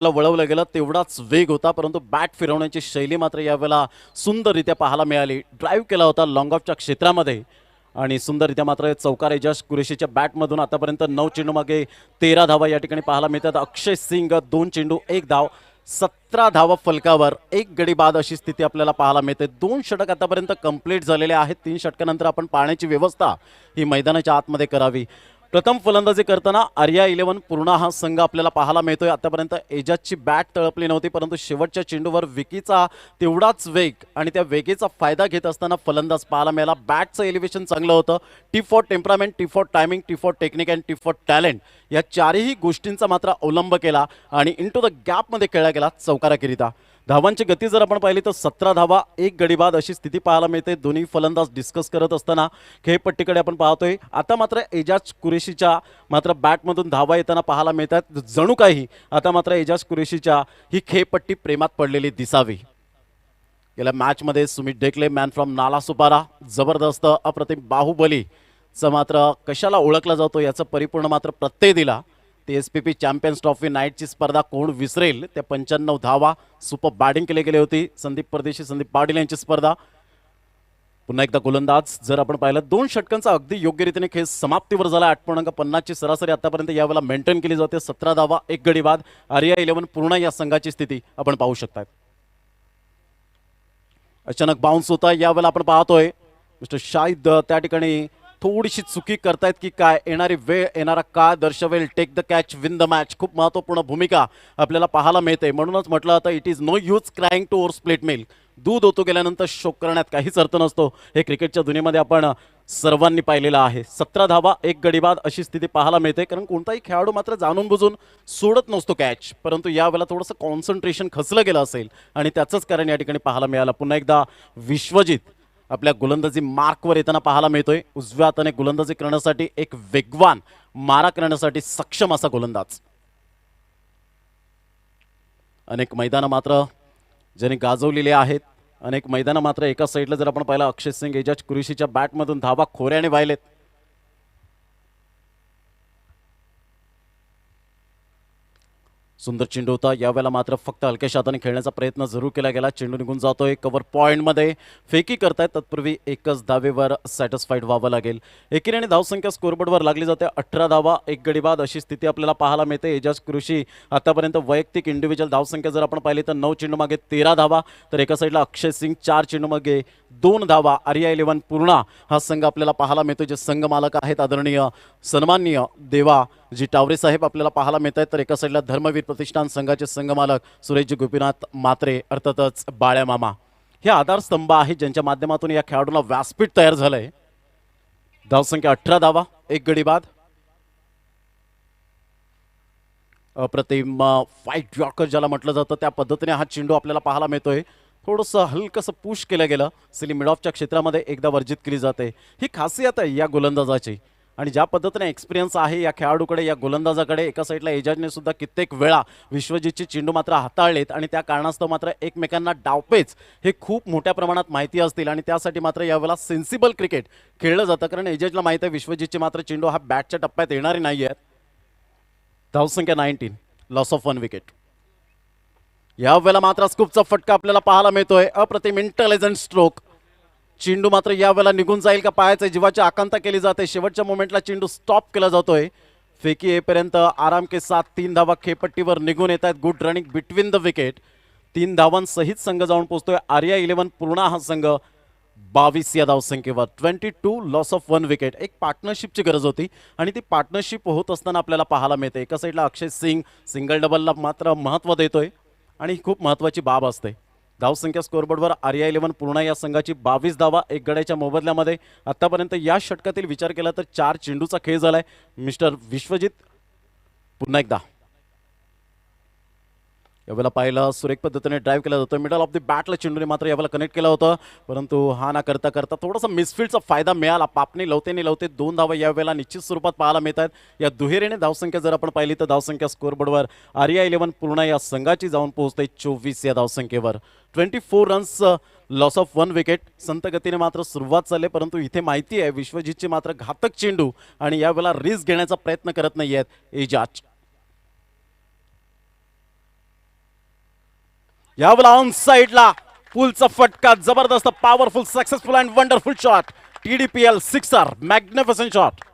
वळवलं गेलं तेवढाच वेग होता, परंतु बॅट फिरवण्याची शैली मात्र यावेळेला सुंदररित्या पाहायला मिळाली. ड्राईव्ह केला होता लॉंग ऑफच्या क्षेत्रामध्ये आणि सुंदररित्या मात्र चौकार एजाज कुरेशीच्या बॅटमधून आतापर्यंत 9 चेंडू मागे 13 धावा या ठिकाणी पाहायला मिळतात. अक्षय सिंग 2 चेंडू 1 धाव, 17 धावा फलकावर, 1 गडी बाद अशी स्थिती आपल्याला पाहायला मिळते. 2 षटक आतापर्यंत कंप्लीट झालेले आहेत. 3 षटकानंतर आपण पाण्याची व्यवस्था ही मैदानाच्या आतमध्ये करावी. प्रथम फलंदाजी करताना आर्या 11 पूर्ण हा संघ आपल्याला पाहायला मिळतोय. आतापर्यंत एजाजची बॅट तळपली नव्हती, परंतु शेवटच्या चेंडूवर विकीचा तेवढाच वेग आणि त्या वेगेचा फायदा घेत असताना फलंदाज पाहायला मिळाला. बॅटचं एलिव्हेशन चांगलं होतं. T for temperament, T for timing, T for technique and T for talent या चारही गोष्टींचा मात्र अवलंब केला आणि इंटू द गॅपमध्ये खेळला गेला चौकाराकरिता. धावांची गती जर आपण पाहिली तर 17 धावा 1 गडी बाद अशी स्थिती पाहायला मिळते. दोन्ही फलंदाज डिस्कस करत असताना खेळपट्टीकडे आपण पाहतोय. आता मात्र एजाज कुरेशीच्या मात्र बॅटमधून धावा येताना पाहायला मिळतात. जणू काही आता मात्र एजाज कुरेशीच्या ही खेळपट्टी प्रेमात पडलेली दिसावी. गेल्या मॅचमध्ये सुमित ढेकले मॅन फ्रॉम नालासोपारा जबरदस्त अप्रतिम बाहुबलीचं मात्र कशाला ओळखला जातो याचं परिपूर्ण मात्र प्रत्यय दिला. ते SPP चॅम्पियन्स ट्रॉफी नाईटची स्पर्धा कोण विसरेल. त्या 95 धावा सुपर बॅटिंग केली गेली होती. संदीप परदेशी, संदीप पाटील यांची स्पर्धा. पुन्हा एकदा गोलंदाज जर आपण पाहिलं 2 षटकांचा अगदी योग्य रीतीने खेळ समाप्तीवर झाला. 8.50 ची सरासरी आतापर्यंत यावेळेला मेंटेन केली जाते. 17 धावा 1 गडी बाद. आर्या 11 पूर्ण या संघाची स्थिती आपण पाहू शकतात. अचानक बाउन्स होता यावेळेला आपण पाहतोय मिस्टर शाहिद त्या ठिकाणी थोडीशी चुकी करतायत की काय. येणारी वेळ येणारा काळ दर्शवेल. Take the catch, win the match. खूप महत्त्वपूर्ण भूमिका आपल्याला पाहायला मिळते. म्हणूनच म्हटलं जातं it is no use crying to over split milk. दूध ओतू गेल्यानंतर शोक करण्यात काहीच अर्थ नसतो. हे क्रिकेटच्या दुनियेमध्ये आपण सर्वांनी पाहिलेलं आहे. 17 धावा 1 गडी बाद अशी स्थिती पाहायला मिळते. कारण कोणताही खेळाडू मात्र जाणून बुजून सोडत नसतो कॅच, परंतु यावेळेला थोडंसं कॉन्सन्ट्रेशन खचलं गेलं असेल आणि त्याचंच कारण या ठिकाणी पाहायला मिळालं. पुन्हा एकदा विश्वजित आपल्या गोलंदाजी मार्कवर येताना पाहायला मिळतोय. उजव्या हाताने गोलंदाजी करण्यासाठी एक वेगवान, मारा करण्यासाठी सक्षम असा गोलंदाज. अनेक मैदानं मात्र ज्यांनी गाजवलेले आहेत. अनेक मैदानं मात्र एका साईडला जर आपण पाहिलं अक्षय सिंग एजाज कुरेशीच्या बॅटमधून धावा खोऱ्याने वाहिलेत. सुंदर चेंडू होता यावेळेला मात्र फक्त हलक्याशा हाताने खेळण्याचा प्रयत्न जरूर केला गेला. चेंडू निघून जातोय कव्हर पॉइंटमध्ये. फेकी करतायत तत्पूर्वी एकच धावेवर सॅटिस्फाईड व्हावं लागेल. एकेरीने धावसंख्या स्कोरबोर्डवर लागली जाते. 18 धावा 1 गडी बाद अशी स्थिती आपल्याला पाहायला मिळते. एजाज कुरेशी आतापर्यंत वैयक्तिक इंडिव्हिज्युअल धावसंख्या जर आपण पाहिली तर 9 चेंडू मागे 13 धावा, तर एका साईडला अक्षय सिंग 4 चेंडू मागे 2 धावा. आर्या 11 पूर्ण हा संघ आपल्याला पाहायला मिळतो. जे संघ मालक आहेत आदरणीय सन्माननीय देवा जी टावरे साहेब आपल्याला पाहायला मिळत आहेत. तर एका साईडला धर्मवीर प्रतिष्ठान संघाचे संघ मालक सुरेशजी गोपीनाथ मात्रे, अर्थातच बाळ्या मामा. हे आधारस्तंभ आहेत ज्यांच्या माध्यमातून या खेळाडूला व्यासपीठ तयार झालंय. धावसंख्या 18 धावा 1 गडी बाद. अप्रतिम फाईट यॉर्कर ज्याला म्हटलं जातं त्या पद्धतीने हा चेंडू आपल्याला पाहायला मिळतोय. थोडंसं हलकंसं पुश केलं गेलं. सिली मिड ऑफच्या क्षेत्रामध्ये एकदा वर्जित केली जाते. ही खासियत आहे या गोलंदाजाची. आणि ज्या पद्धतीने एक्सपिरियन्स आहे या खेळाडूकडे, या गोलंदाजाकडे. एका साईडला एजाजने सुद्धा कित्येक वेळा विश्वजितची चेंडू मात्र हाताळलेत आणि त्या कारणास्तव मात्र एकमेकांना डावपेच हे खूप मोठ्या प्रमाणात माहिती असतील आणि त्यासाठी मात्र यावेळेला सेन्सिबल क्रिकेट खेळलं जातं. कारण एजाजला माहिती आहे विश्वजितची मात्र चेंडू हा बॅटच्या टप्प्यात येणारी नाही आहेत. धावसंख्या 19, लॉस ऑफ 1 विकेट. यावेळेला मात्र स्कूपचा फटका आपल्याला पाहायला मिळतोय. अप्रतिम इंटेलिजंट स्ट्रोक. चेंडू मात्र यावेळेला निघून जाईल का पायाच्या जीवाची आकांक्षा केली जाते. शेवटच्या मोमेंटला चेंडू स्टॉप केला जातोय. फेकी येईपर्यंत आराम के साथ 3 धावा खेळपट्टीवर निघून येत आहेत. Good running between the wicket. 3 धावांसहित संघ जाऊन पोहोचतोय. आर्या 11 पूर्ण हा संघ 22 या धावसंख्येवर. 22 लॉस ऑफ 1 विकेट. एक पार्टनरशिपची गरज होती आणि ती पार्टनरशिप होत असताना आपल्याला पाहायला मिळते. एका साईडला अक्षय सिंग सिंगल डबलला मात्र महत्त्व देतोय आणि खूप महत्त्वाची बाब असते. धावसंख्या स्कोरबोर्डवर आर्या 11 पूर्ण या संघाची 22 धावा 1 गड्याच्या मोबदल्यामध्ये. आतापर्यंत या षटकातील विचार केला तर 4 चेंडूचा खेळ झालाय. मिस्टर विश्वजित पुन्हा एकदा यावेळेला पाहिलं सुरेख पद्धतीने ड्राईव्ह केला जातो. मिडल ऑफ द बॅटला चेंडूने मात्र यावेळेला कनेक्ट केलं होतं, परंतु हा ना करता करता थोडासा मिसफील्डचा फायदा मिळाला. पापणी लवते 2 धावा यावेळेला निश्चित स्वरूपात पाहायला मिळतात. या दुहेरीने धावसंख्या जर आपण पाहिली तर धावसंख्या स्कोअरबोर्डवर आर्या 11 पूर्ण या संघाची जाऊन पोहोचते 24 या धावसंख्येवर. 24 रन्स, लॉस ऑफ 1 विकेट. संत गतीने मात्र सुरुवात चालली, परंतु इथे माहिती आहे विश्वजितची मात्र घातक चेंडू आणि यावेळेला रिस्क घेण्याचा प्रयत्न करत नाही आहेत एजाज. यावेळेला ऑन साइडला पुलचा फटका, जबरदस्त powerful successful and wonderful shot. TDPL sixer, magnificent shot.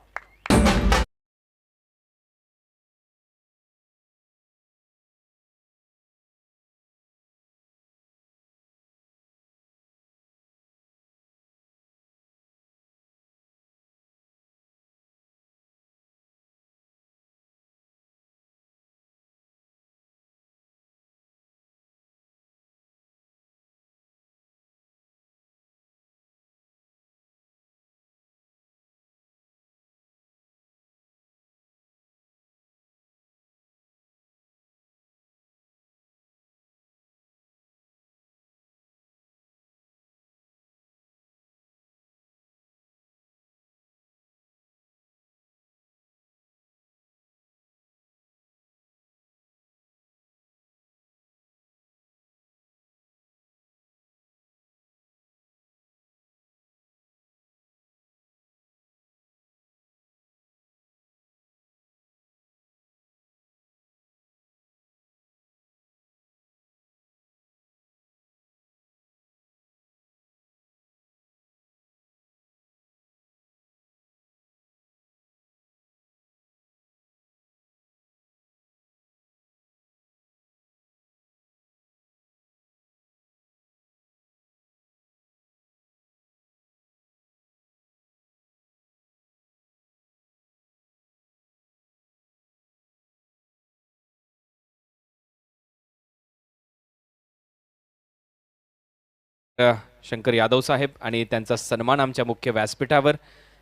Shankar Yadav साहेब आणि त्यांचा सन्मान आमच्या मुख्य व्यासपीठावर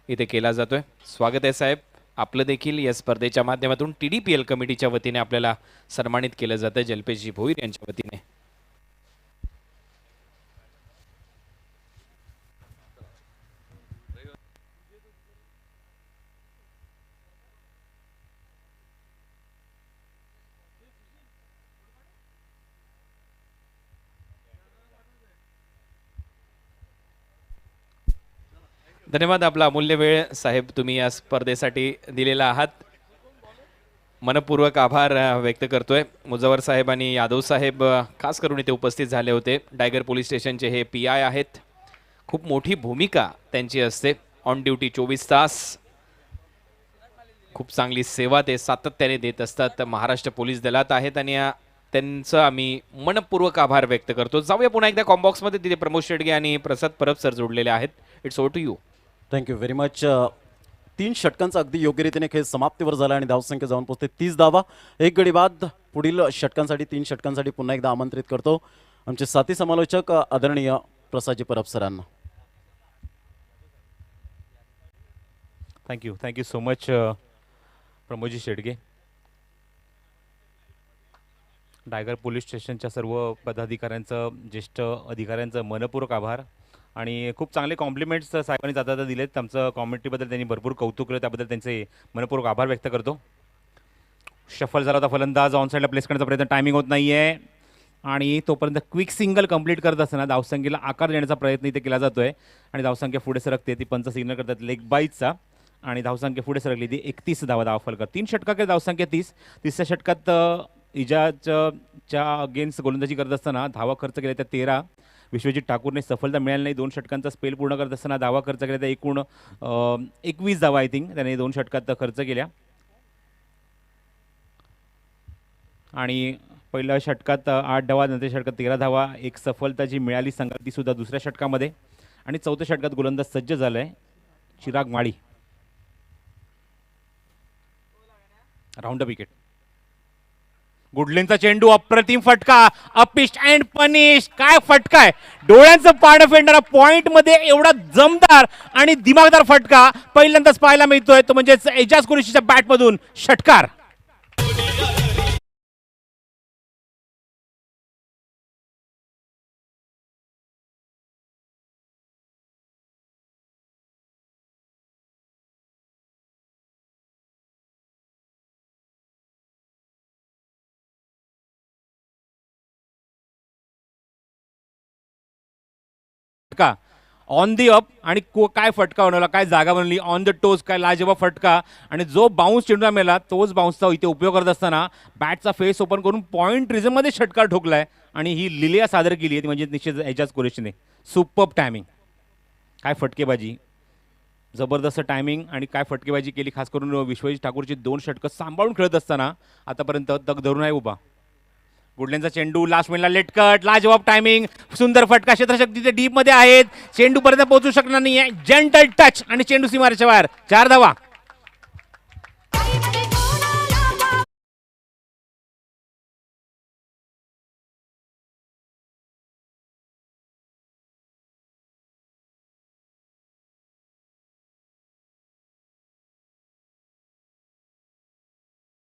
इथे केला जातोय. स्वागत आहे साहेब. आपलं देखील या स्पर्धेच्या माध्यमातून TDPL कमिटीच्या वतीने आपल्याला सन्मानित केलं जातं जल्पेशजी भोईर यांच्या वतीने. धन्यवाद. आपला अमूल्य वेळ साहेब तुम्ही या स्पर्धेसाठी दिलेला आहात. मनपूर्वक आभार व्यक्त करतोय. मुजवर साहेब आणि यादव साहेब खास करून इथे उपस्थित झाले होते. डायगर पोलीस स्टेशनचे हे PI आहेत. खूप मोठी भूमिका त्यांची असते ऑन ड्युटी 24 तास. खूप चांगली सेवा ते सातत्याने देत असतात. महाराष्ट्र पोलीस दलात आहेत आणि त्यांचं आम्ही मनपूर्वक आभार व्यक्त करतो. जाऊया पुन्हा एकदा कॉम्बॉक्समध्ये. तिथे प्रमोद शेडगे आणि प्रसाद परब सर जोडलेले आहेत. It's over to you. Thank you very much. 3 षटकांचा अगदी योग्य रीतीने खेळ समाप्तीवर झाला आणि धावसंख्या जाऊन पोहोचते 30 धावा. 1 गडी बाद. पुढील षटकांसाठी 3 षटकांसाठी पुन्हा एकदा आमंत्रित करतो आमचे साथी समालोचक आदरणीय प्रसादजी परब सरांना. Thank you so much Pramod ji Shedge. डायगर police स्टेशनच्या सर्व पदाधिकाऱ्यांचं, ज्येष्ठ अधिकाऱ्यांचं मनपूर्वक आभार आणि खूप चांगले कॉम्प्लिमेंट्स साहेबांनी जाता दिलेत. आमचं कॉमेंट्रीबद्दल त्यांनी भरपूर कौतुक केलं, त्याबद्दल त्यांचे मनपूर्वक आभार व्यक्त करतो. शफल झाला होता फलंदाज, ऑन साईडला प्लेस करण्याचा प्रयत्न, टायमिंग होत नाही आहे आणि तोपर्यंत क्विक सिंगल कंप्लीट करत असताना धावसंख्येला आकार देण्याचा प्रयत्न इथे केला जातो आहे आणि धावसंख्या पुढे सरकते. ती पंच सिग्नल करतात लेग बाईजचा आणि धावसंख्या पुढे सरकली ती 31 धावा धावफलक. 3 षटकाकडे धावसंख्या 30. तिसऱ्या षटकात इजाजच्या अगेन्स्ट गोलंदाजी करत असताना धावा खर्च केल्या त्या 13. विश्वजित ठाकूरने सफलता मिळाली नाही. 2 षटकांचा स्पेल पूर्ण करत असताना धावा खर्च केल्या त्या एकूण 21 धावा आय थिंक त्याने 2 षटकात खर्च केल्या. आणि पहिल्या षटकात 8 धावा, नंतर षटकात 13 धावा. एक सफलता जी मिळाली संघाला ती सुद्धा दुसऱ्या षटकामध्ये. आणि चौथ्या षटकात गोलंदाज सज्ज झालाय चिराग माळी. Round wicket. गुडलिनचा चेंडू, अप्रतिम फटका, अपिश अँड पनिश. काय फटका आहे, डोळ्यांचं पाणी फेडणारा पॉइंट मध्ये एवढा जमदार आणि दिमागदार फटका पहिल्यांदाच पाहायला मिळतोय. तो म्हणजे एजाज कुरेशीच्या बॅट मधून षटकार. फटका ऑन दी अप आणि काय फटका बनवला, काय जागा बनवली, ऑन द टोज काय लाजवाब फटका. आणि जो बाउन्स चेंडूला मिळाला तोच बाउन्सचा इथे उपयोग करत असताना बॅटचा फेस ओपन करून पॉईंट रिझनमध्ये षटकार ठोकलाय आणि ही लिलिया सादर केली आहे ती म्हणजे निश्चित एजाज कुरेशीने. सुपर्ब टायमिंग, काय फटकेबाजी, जबरदस्त टायमिंग आणि काय फटकेबाजी केली. खास करून विश्वजित ठाकूरची 2 षटकं सांभाळून खेळत असताना आतापर्यंत तग धरून आहे उभा. गुडल्यांचा चेंडू लास्ट मिनिटला लेट कट, लाजवाब टायमिंग, सुंदर फटका, क्षेत्रशक्तीचे डीप मध्ये आहेत, चेंडू पर्यंत पोहोचू शकणार नाहीये, जेंटल टच आणि चेंडू सीमारेच्या बाहेर. 4 धावा.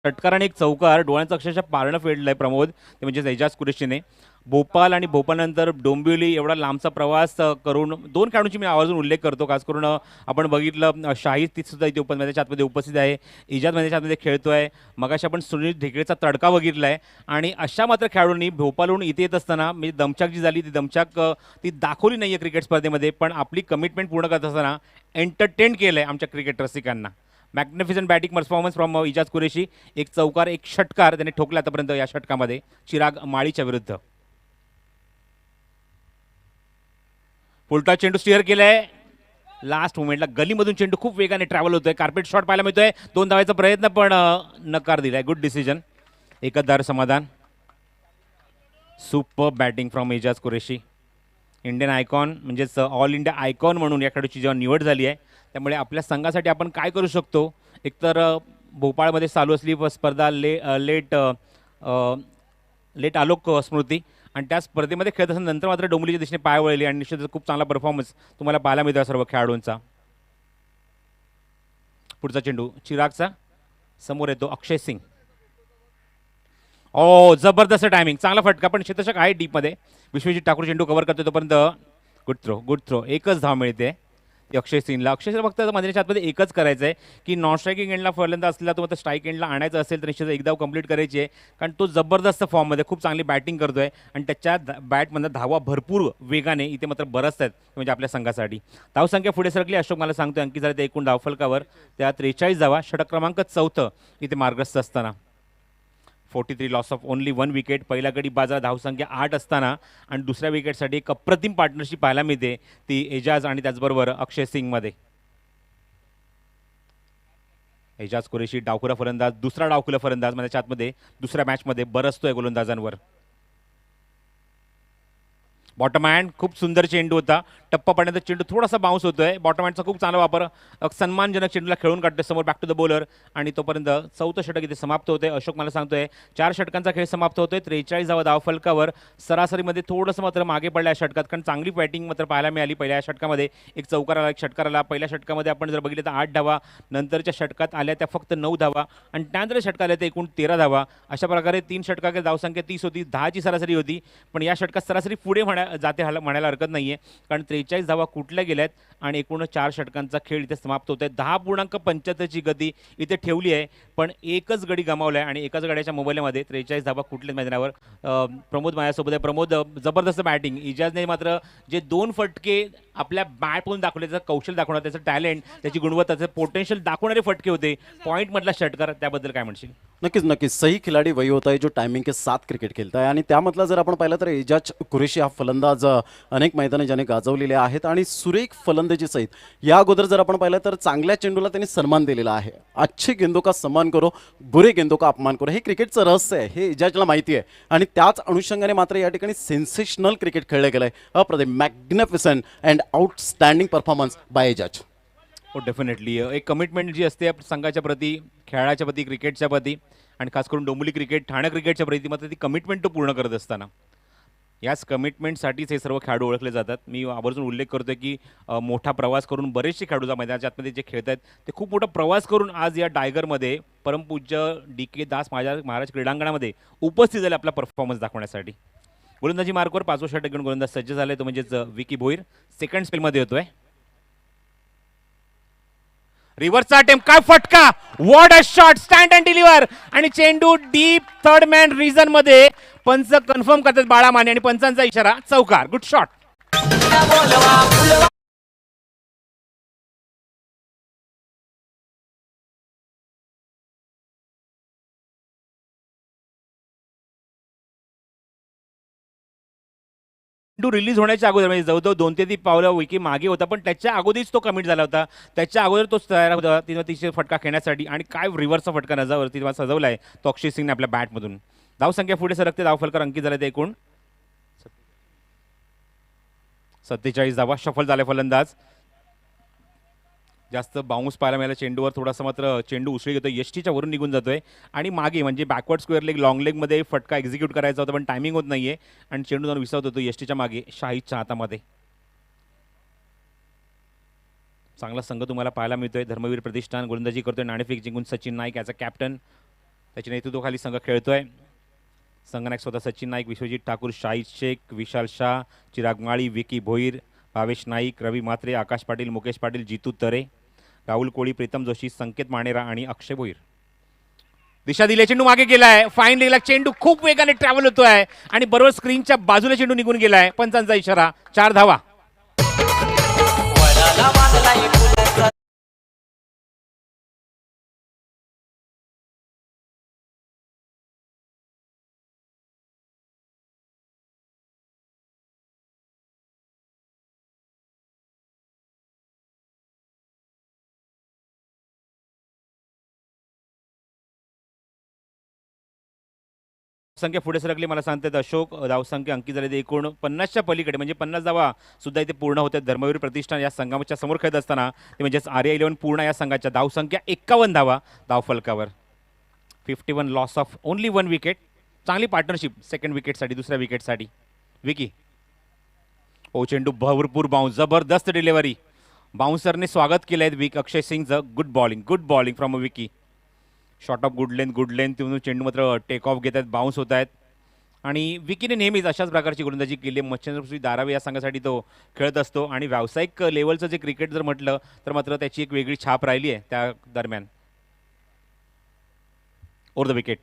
षटकार एक चौकार डोळ्यांचं अक्षरशः पारणं फेडलंय प्रमोद ते म्हणजे एजाज कुरेशीने. भोपाल आणि भोपालनंतर डोंबिवली एवढा लांबचा प्रवास करून 2 खेळाडूंची मी आवर्जून उल्लेख करतो. खास करून आपण बघितलं शाहीद ती सुद्धा इथे मैदानाच्या आतमध्ये उपस्थित आहे, इजाज मैदानाच्या आतमध्ये खेळतोय. मगाशी आपण सुनील ढेकळेचा तडका बघितलाय आणि अशा मात्र खेळाडूंनी भोपालहून इथे येत असताना म्हणजे दमछाक जी झाली ती दमछाक ती दाखवली नाहीये क्रिकेट स्पर्धेमध्ये, पण आपली कमिटमेंट पूर्ण करत असताना एंटरटेन केलंय आमच्या क्रिकेट रसिकांना. Magnificent batting performance from Ijaz Qureshi. एक चौकार एक षटकार त्याने ठोकला आतापर्यंत या षटकामध्ये चिराग माळीच्या विरुद्ध. पुलटा चेंडू स्टिअर केलाय लास्ट मोमेंटला, गलीमधून चेंडू खूप वेगाने ट्रॅव्हल होतोय, कार्पेट शॉट पाहायला मिळतोय, 2 धावायचा प्रयत्न पण नकार दिलाय. गुड डिसिजन, एकच समाधान. Super batting from Ijaz Qureshi. Indian icon म्हणजेच ऑल इंडिया आयकॉन म्हणून या खेळाडूची जेव्हा निवड झाली आहे त्यामुळे आपल्या संघासाठी आपण काय करू शकतो. एकतर भोपाळमध्ये चालू असली स्पर्धा लेट आलोक स्मृती आणि त्या स्पर्धेमध्ये खेळत असताना नंतर मात्र डोंबिवलीच्या दिशेने पाय वळली आणि निश्चितच खूप चांगला परफॉर्मन्स तुम्हाला पाहायला मिळतो सर्व खेळाडूंचा. पुढचा चेंडू चिरागचा, समोर येतो अक्षय सिंग. ओ जबरदस्त टायमिंग, चांगला फटका पण क्षेत्ररक्षक आहे डीपमध्ये. विश्वजित ठाकूर चेंडू कव्हर करतो तोपर्यंत गुड थ्रो, एकच धाव मिळते अक्षय सिंगला. अक्षय सिंगला फक्त मैदानाच्या आतमध्ये एकच करायचं आहे की नॉन स्ट्रायकिंग एंडला फलंदाज असला तो आता स्ट्राईक एंडला आणायचं असेल तर निश्चित एक धाव कंप्लीट करायची आहे, कारण तो जबरदस्त फॉर्ममध्ये खूप चांगली बॅटिंग करतोय आणि त्याच्या बॅटमधनं धावा भरपूर वेगाने इथे मात्र बरंच आहेत म्हणजे आपल्या संघासाठी. धावसंख्या पुढे सरकली, अशोक मला सांगतोय अंकित झाले त्या एकूण धावफलकावर त्या 43 धावा. षटक क्रमांक 4 इथे मार्गस्थ असताना 43 लॉस ऑफ ओनली 1 विकेट. पहिल्या गडी बाजार धावसंख्या 8 असताना आणि दुसऱ्या विकेटसाठी एक अप्रतिम पार्टनरशिप पाहायला मिळते ती एजाज आणि त्याचबरोबर अक्षय सिंगमध्ये. एजाज कुरेशी डावखुरा फलंदाज, दुसरा डावखुरा फलंदाज म्हणजे आतमध्ये दुसऱ्या मॅचमध्ये बरसतोय गोलंदाजांवर. बॉटम हँड, खूप सुंदर चेंडू होता, टप्पा पडण्याचा चेंडू थोडासा बाउन्स होतोय. बॉटम हँडचा खूप चांगला वापर, सन्मानजनक चेंडूला खेळून काढतोय समोर बॅक टू द बॉलर आणि तोपर्यंत 4थं षटक इथे समाप्त होतंय. अशोक मला सांगतोय 4 षटकांचा खेळ समाप्त होतोय. 43 धावा धावफलकावर, सरासरीमध्ये थोडंसं मात्र मागे पडल्या षटकात, कारण चांगली बॅटिंग मात्र पाहायला मिळाली. पहिल्या षटकामध्ये एक चौकार आला, एक षटकार आला. पहिल्या षटकामध्ये आपण जर बघितलं तर 8 धावा, नंतरच्या षटकात आल्या त्या फक्त 9 धावा आणि त्यानंतर षटकात आल्या त्या एकूण 13 धावा. अशा प्रकारे 3 षटकात धावसंख्या 30 होती, 10ची सरासरी होती, पण या षटकात सरासरी पुढे म्हणायला हरकत नाहीये, कारण 43 धावा कुठल्या गेल्यात आणि एकूण 4 षटकांचा खेळ इथे समाप्त होत आहे. 10.75ची गती इथे ठेवली आहे, पण एकच गडी गमावलाय आणि एकाच गड्याच्या मोबाईलमध्ये 43 धावा कुठल्याच मैदानावर. प्रमोद माझ्यासोबत आहे. प्रमोद, जबरदस्त बॅटिंग. इजाजने मात्र जे 2 फटके आपल्या बॅटमधून दाखवले, त्याचं कौशल दाखवणार, त्याचं टॅलेंट, त्याची गुणवत्ता, त्याचं पोटेन्शियल दाखवणारे फटके होते. पॉईंटमधला षटकार, त्याबद्दल काय म्हणशील? नक्कीच सही खिलाडी वही होता है जो टाइमिंग के साथ क्रिकेट खेळता आहे आणि त्यामधला जर आपण पाहिलं तर एजाज कुरेशी हा फलंदाज अनेक मैदाने ज्याने गाजवलेले आहेत आणि सुरेख फलंदाजी सहित या अगोदर जर आपण पाहिलं तर चांगल्या चेंडूला त्यांनी सन्मान दिलेला आहे. अच्छे गेंदों का सम्मान करो, बुरे गेंदों का अपमान करो, हे क्रिकेटचं रहस्य आहे, हे एजाजला माहिती आहे आणि त्याच अनुषंगाने मात्र या ठिकाणी सेन्सेशनल क्रिकेट खेळलं गेलंय. अप्रतिम, magnificent and outstanding performance by Ejaz. हो, डेफिनेटली एक कमिटमेंट जी असते संघाच्या प्रती, खेळाच्या प्रती, क्रिकेटच्या प्रती आणि खास करून डोंबिवली क्रिकेट, ठाणे क्रिकेटच्या प्रती मात्र ती कमिटमेंट तो पूर्ण करत असताना याच कमिटमेंटसाठीच हे सर्व खेळाडू ओळखले जातात. मी आवर्जून उल्लेख करतोय की मोठा प्रवास करून बरेचसे खेळाडू ज्या मैदानाच्या आतमध्ये जे खेळत आहेत ते खूप मोठा प्रवास करून आज या टायगरमध्ये परमपूज्य DK दास महाराज क्रीडांगणामध्ये उपस्थित झाले आपला परफॉर्मन्स दाखवण्यासाठी. गोलंदाजी मार्कवर 5वं षटक घेऊन गोलंदाज सज्ज झाले, तो म्हणजेच विकी भोईर. सेकंड स्पेलमध्ये होतोय. रिव्हर्सचा अटेम्प्ट, काय फटका, what a shot, stand and deliver आणि चेंडू डीप थर्ड मॅन रिजन मध्ये. पंच कन्फर्म करतात बाळा माने आणि पंचांचा इशारा चौकार. Good shot. चेंडू रिलीज होण्याच्या अगोदर म्हणजे जवळजवळ 2 ते 3 पावलं विकी मागे होता, पण त्याच्या अगोदरच तो कमिट झाला होता. त्याच्या अगोदर तोच तयार होता तिथं तिचे फटका खेळण्यासाठी आणि काय रिव्हर्सचा फटका नजावरती सजवला आहे तो अक्षय सिंगने आपल्या बॅटमधून. धावसंख्या पुढे सरकते, धावफलकर अंकित झाले ते एकूण 47 धावा. शफल झाले फलंदाज. जास्त बाउन्स पाहायला मिळाला चेंडूवर, थोडासा मात्र चेंडू उसळी घेतो, यष्टीच्या वरून निघून जातोय आणि मागे म्हणजे बॅकवर्ड स्क्वेअर लेग लॉंग लेगमध्ये फटका एक्झिक्यूट करायचा होता, पण टायमिंग होत नाहीये आणि चेंडू जाऊन विसावत होतो यष्टीच्या मागे शाहिदच्या हातामध्ये. चांगला संघ तुम्हाला पाहायला मिळतोय. धर्मवीर प्रतिष्ठान गोलंदाजी करतोय, नाणेफेक जिंकून सचिन नाईक याचा कॅप्टन, त्याच्या नेतृत्वाखाली संघ खेळतोय. संघनायक स्वतः सचिन नाईक, विश्वजित ठाकूर, शाहिद शेख, विशाल शाह, चिराग माळी, विकी भोईर, भावेश नाईक, रवी म्हात्रे, आकाश पाटील, मुकेश पाटील, जितू तरे, राहुल कोळी, प्रीतम जोशी, संकेत मानेरा आणि अक्षय भोईर. दिशा दिली, चेंडू मागे गेलाय, फाईन लेगला चेंडू खूप वेगाने ट्रॅव्हल होतोय आणि बरोबर स्क्रीनच्या बाजूला चेंडू निघून गेलाय. पंचांचा इशारा, 4 धावा. संख्या पुढे सरकली, मला सांगतात अशोक. धावसंख्या अंकित झाले एकूण 50च्या पलीकडे, म्हणजे 50 धावा सुद्धा इथे पूर्ण होत्या. धर्मवीर प्रतिष्ठान या संघाच्या समोर खेळत असताना ते म्हणजेच RA11 पूर्ण या संघाच्या धावसंख्या 51 धावा धावफलकावर. 51 लॉस ऑफ ओनली 1 विकेट. चांगली पार्टनरशिप सेकंड विकेटसाठी, दुसऱ्या विकेटसाठी. विकी ओ चेंडू भरपूर बाउन्स, जबरदस्त डिलिव्हरी, बाउन्सरने स्वागत केलं आहे अक्षय सिंगचं. Good bowling from a Vicky. Short of good length तिथून चेंडू मात्र टेक ऑफ घेत आहेत, बाउन्स होत आहेत आणि विकीने नेहमीच अशाच प्रकारची गोलंदाजी केली आहे. मच्छिंद्रपृथ्वी धारावी या संघासाठी तो खेळत असतो आणि व्यावसायिक लेवलचं जे क्रिकेट जर म्हटलं तर मात्र त्याची एक वेगळी छाप राहिली आहे त्या दरम्यान. Over the wicket.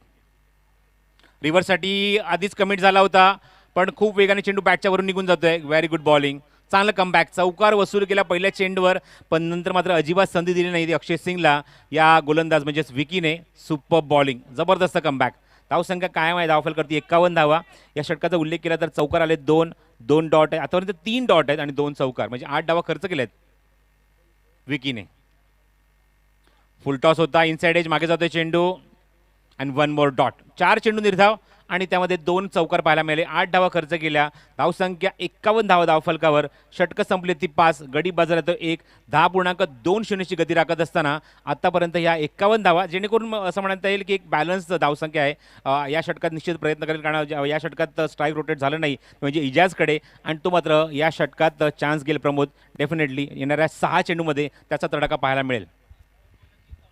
रिव्हर्ससाठी आधीच कमिट झाला होता, पण खूप वेगाने चेंडू बॅटच्या वरून निघून जातोय. व्हेरी गुड बॉलिंग, चांगलं कमबॅक. चौकार वसूल केला पहिल्या चेंडूवर, पण नंतर मात्र अजिबात संधी दिली नाही अक्षय सिंगला या गोलंदाज म्हणजेच विकीने. सुपर बॉलिंग, जबरदस्त कमबॅक. धावसंख्या कायम आहे, धावफल करते 51 धावा. या षटकाचा उल्लेख केला तर चौकार आले 2 डॉट आहे, आतापर्यंत 3 डॉट आहेत आणि 2 चौकार, म्हणजे 8 धावा खर्च केलेत विकीने. फुलटॉस होता, इनसाइड एज मागे जातोय चेंडू आणि 1 मोर डॉट. 4 चेंडू निर्धाव आणि त्यामध्ये 2 चौकार पाहायला मिळाले. 8 धावा खर्च केल्या. धावसंख्या 51 धावा धावफलकावर. षटकं संपली ती 5, गडी बाजारात 1, 10.20ची गती राखत असताना आतापर्यंत ह्या 51 धावा, जेणेकरून असं म्हणता येईल की एक बॅलन्स धावसंख्या आहे. या षटकात निश्चित प्रयत्न करेल, कारण या षटकात स्ट्राईक रोटेट झालं नाही म्हणजे इजाजकडे, आणि तो मात्र या षटकात चान्स घेईल प्रमोद. डेफिनेटली येणाऱ्या 6 चेंडूमध्ये त्याचा तडाखा पाहायला मिळेल.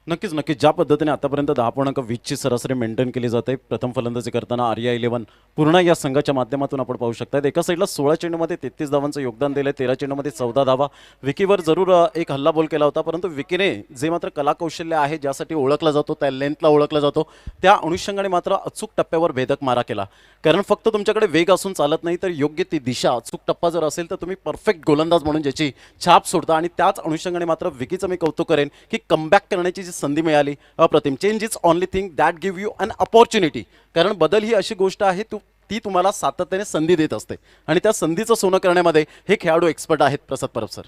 नक्कीच ज्या पद्धतीने आतापर्यंत 10.20ची सरासरी मेंटेन केली जाते प्रथम फलंदाजी करताना RA11 पूर्ण या संघाच्या माध्यमातून आपण पाहू शकता. एका साईडला 16 चेंडूमध्ये 33 धावांचं योगदान दिलं, 13 चेंडूमध्ये 14 धावा. विकीवर जरूर एक हल्ला बॉल केला होता, परंतु विकीने जे मात्र कलाकौशल्य आहे, ज्यासाठी ओळखला जातो, त्या लेंथला ओळखला जातो, त्या अनुषंगाने मात्र अचूक टप्प्यावर भेदक मारा केला. कारण फक्त तुमच्याकडे वेग असून चालत नाही, तर योग्य ती दिशा, अचूक टप्पा जर असेल तर तुम्ही परफेक्ट गोलंदाज म्हणून ज्याची छाप सोडता. आणि त्याच अनुषंगाने मात्र विकीचं मी कौतुक करेन की कमबॅक करण्याची जी संधी मिळाली अप्रतिम. Change is only thing that give you an opportunity. कारण बदल ही अशी गोष्ट आहे ती तुम्हाला सातत्याने संधी देत असते आणि त्या संधीचं सोनं करण्यामध्ये हे खेळाडू एक्सपर्ट आहेत. प्रसाद परब सर.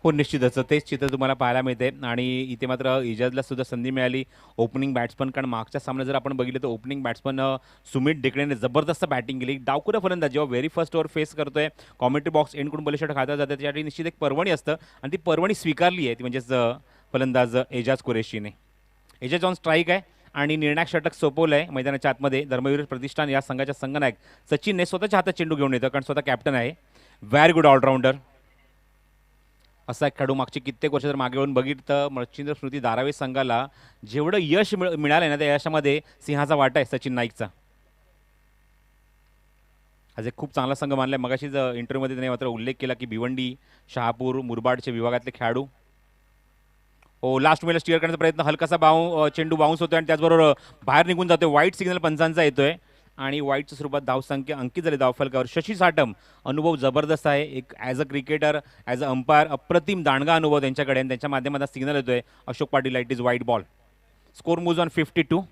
हो, निश्चितच तेच चित्र तुम्हाला पाहायला मिळते आणि इथे मात्र इजाजला सुद्धा संधी मिळाली ओपनिंग बॅट्समन. कारण मागच्या सामन्यात जर आपण बघितलं तर ओपनिंग बॅट्समन सुमित डेकडेने जबरदस्त बॅटिंग केली. डावखुरा फलंदाज जेव्हा व्हेरी फर्स्ट ओव्हर फेस करतोय, कॉमेंट्री बॉक्स एंडकडून बॉलिशॉट खाता जाते, त्यासाठी निश्चित एक पर्वणी असतं आणि ती पर्वणी स्वीकारली आहे ती म्हणजेच फलंदाज एजाज कुरेशीने. एजाज ऑन स्ट्राईक आहे आणि निर्णायक षटक सोपवलं आहे मैदानाच्या आतमध्ये. धर्मवीर प्रतिष्ठान या संघाच्या संघनायक सचिनने स्वतःच्या हातात चेंडू घेऊन येतं, कारण स्वतः कॅप्टन आहे. Very good allrounder. असा एक खेळाडू मागची कित्येक वर्ष जर मागे येऊन बघितलं तर मच्छिंद्र स्मृती धारावी संघाला जेवढं यश मिळालं ना, त्या यशामध्ये सिंहाचा वाटा आहे सचिन नाईकचा. आज एक खूप चांगला संघ मानलाय. मगाशीच इंटरव्ह्यूमध्ये त्याने मात्र उल्लेख केला की भिवंडी, शहापूर, मुरबाडचे विभागातले खेळाडू. हो, लास्ट वेळेला स्टिअर करण्याचा प्रयत्न, हलकासा चेंडू बाउन्स होतोय आणि त्याचबरोबर बाहेर निघून जातोय. वाईट सिग्नल पंचांचा येतोय आणि वाईटच्या स्वरूपात धावसंख्या अंकित झाली धावफलकावर. शशी साटम अनुभव जबरदस्त आहे, एक as a cricketer as a umpire अप्रतिम दांडगा अनुभव त्यांच्याकडे, आणि त्यांच्या माध्यमातून सिग्नल येतोय Ashok Patil it is wide ball. Score moves on 52.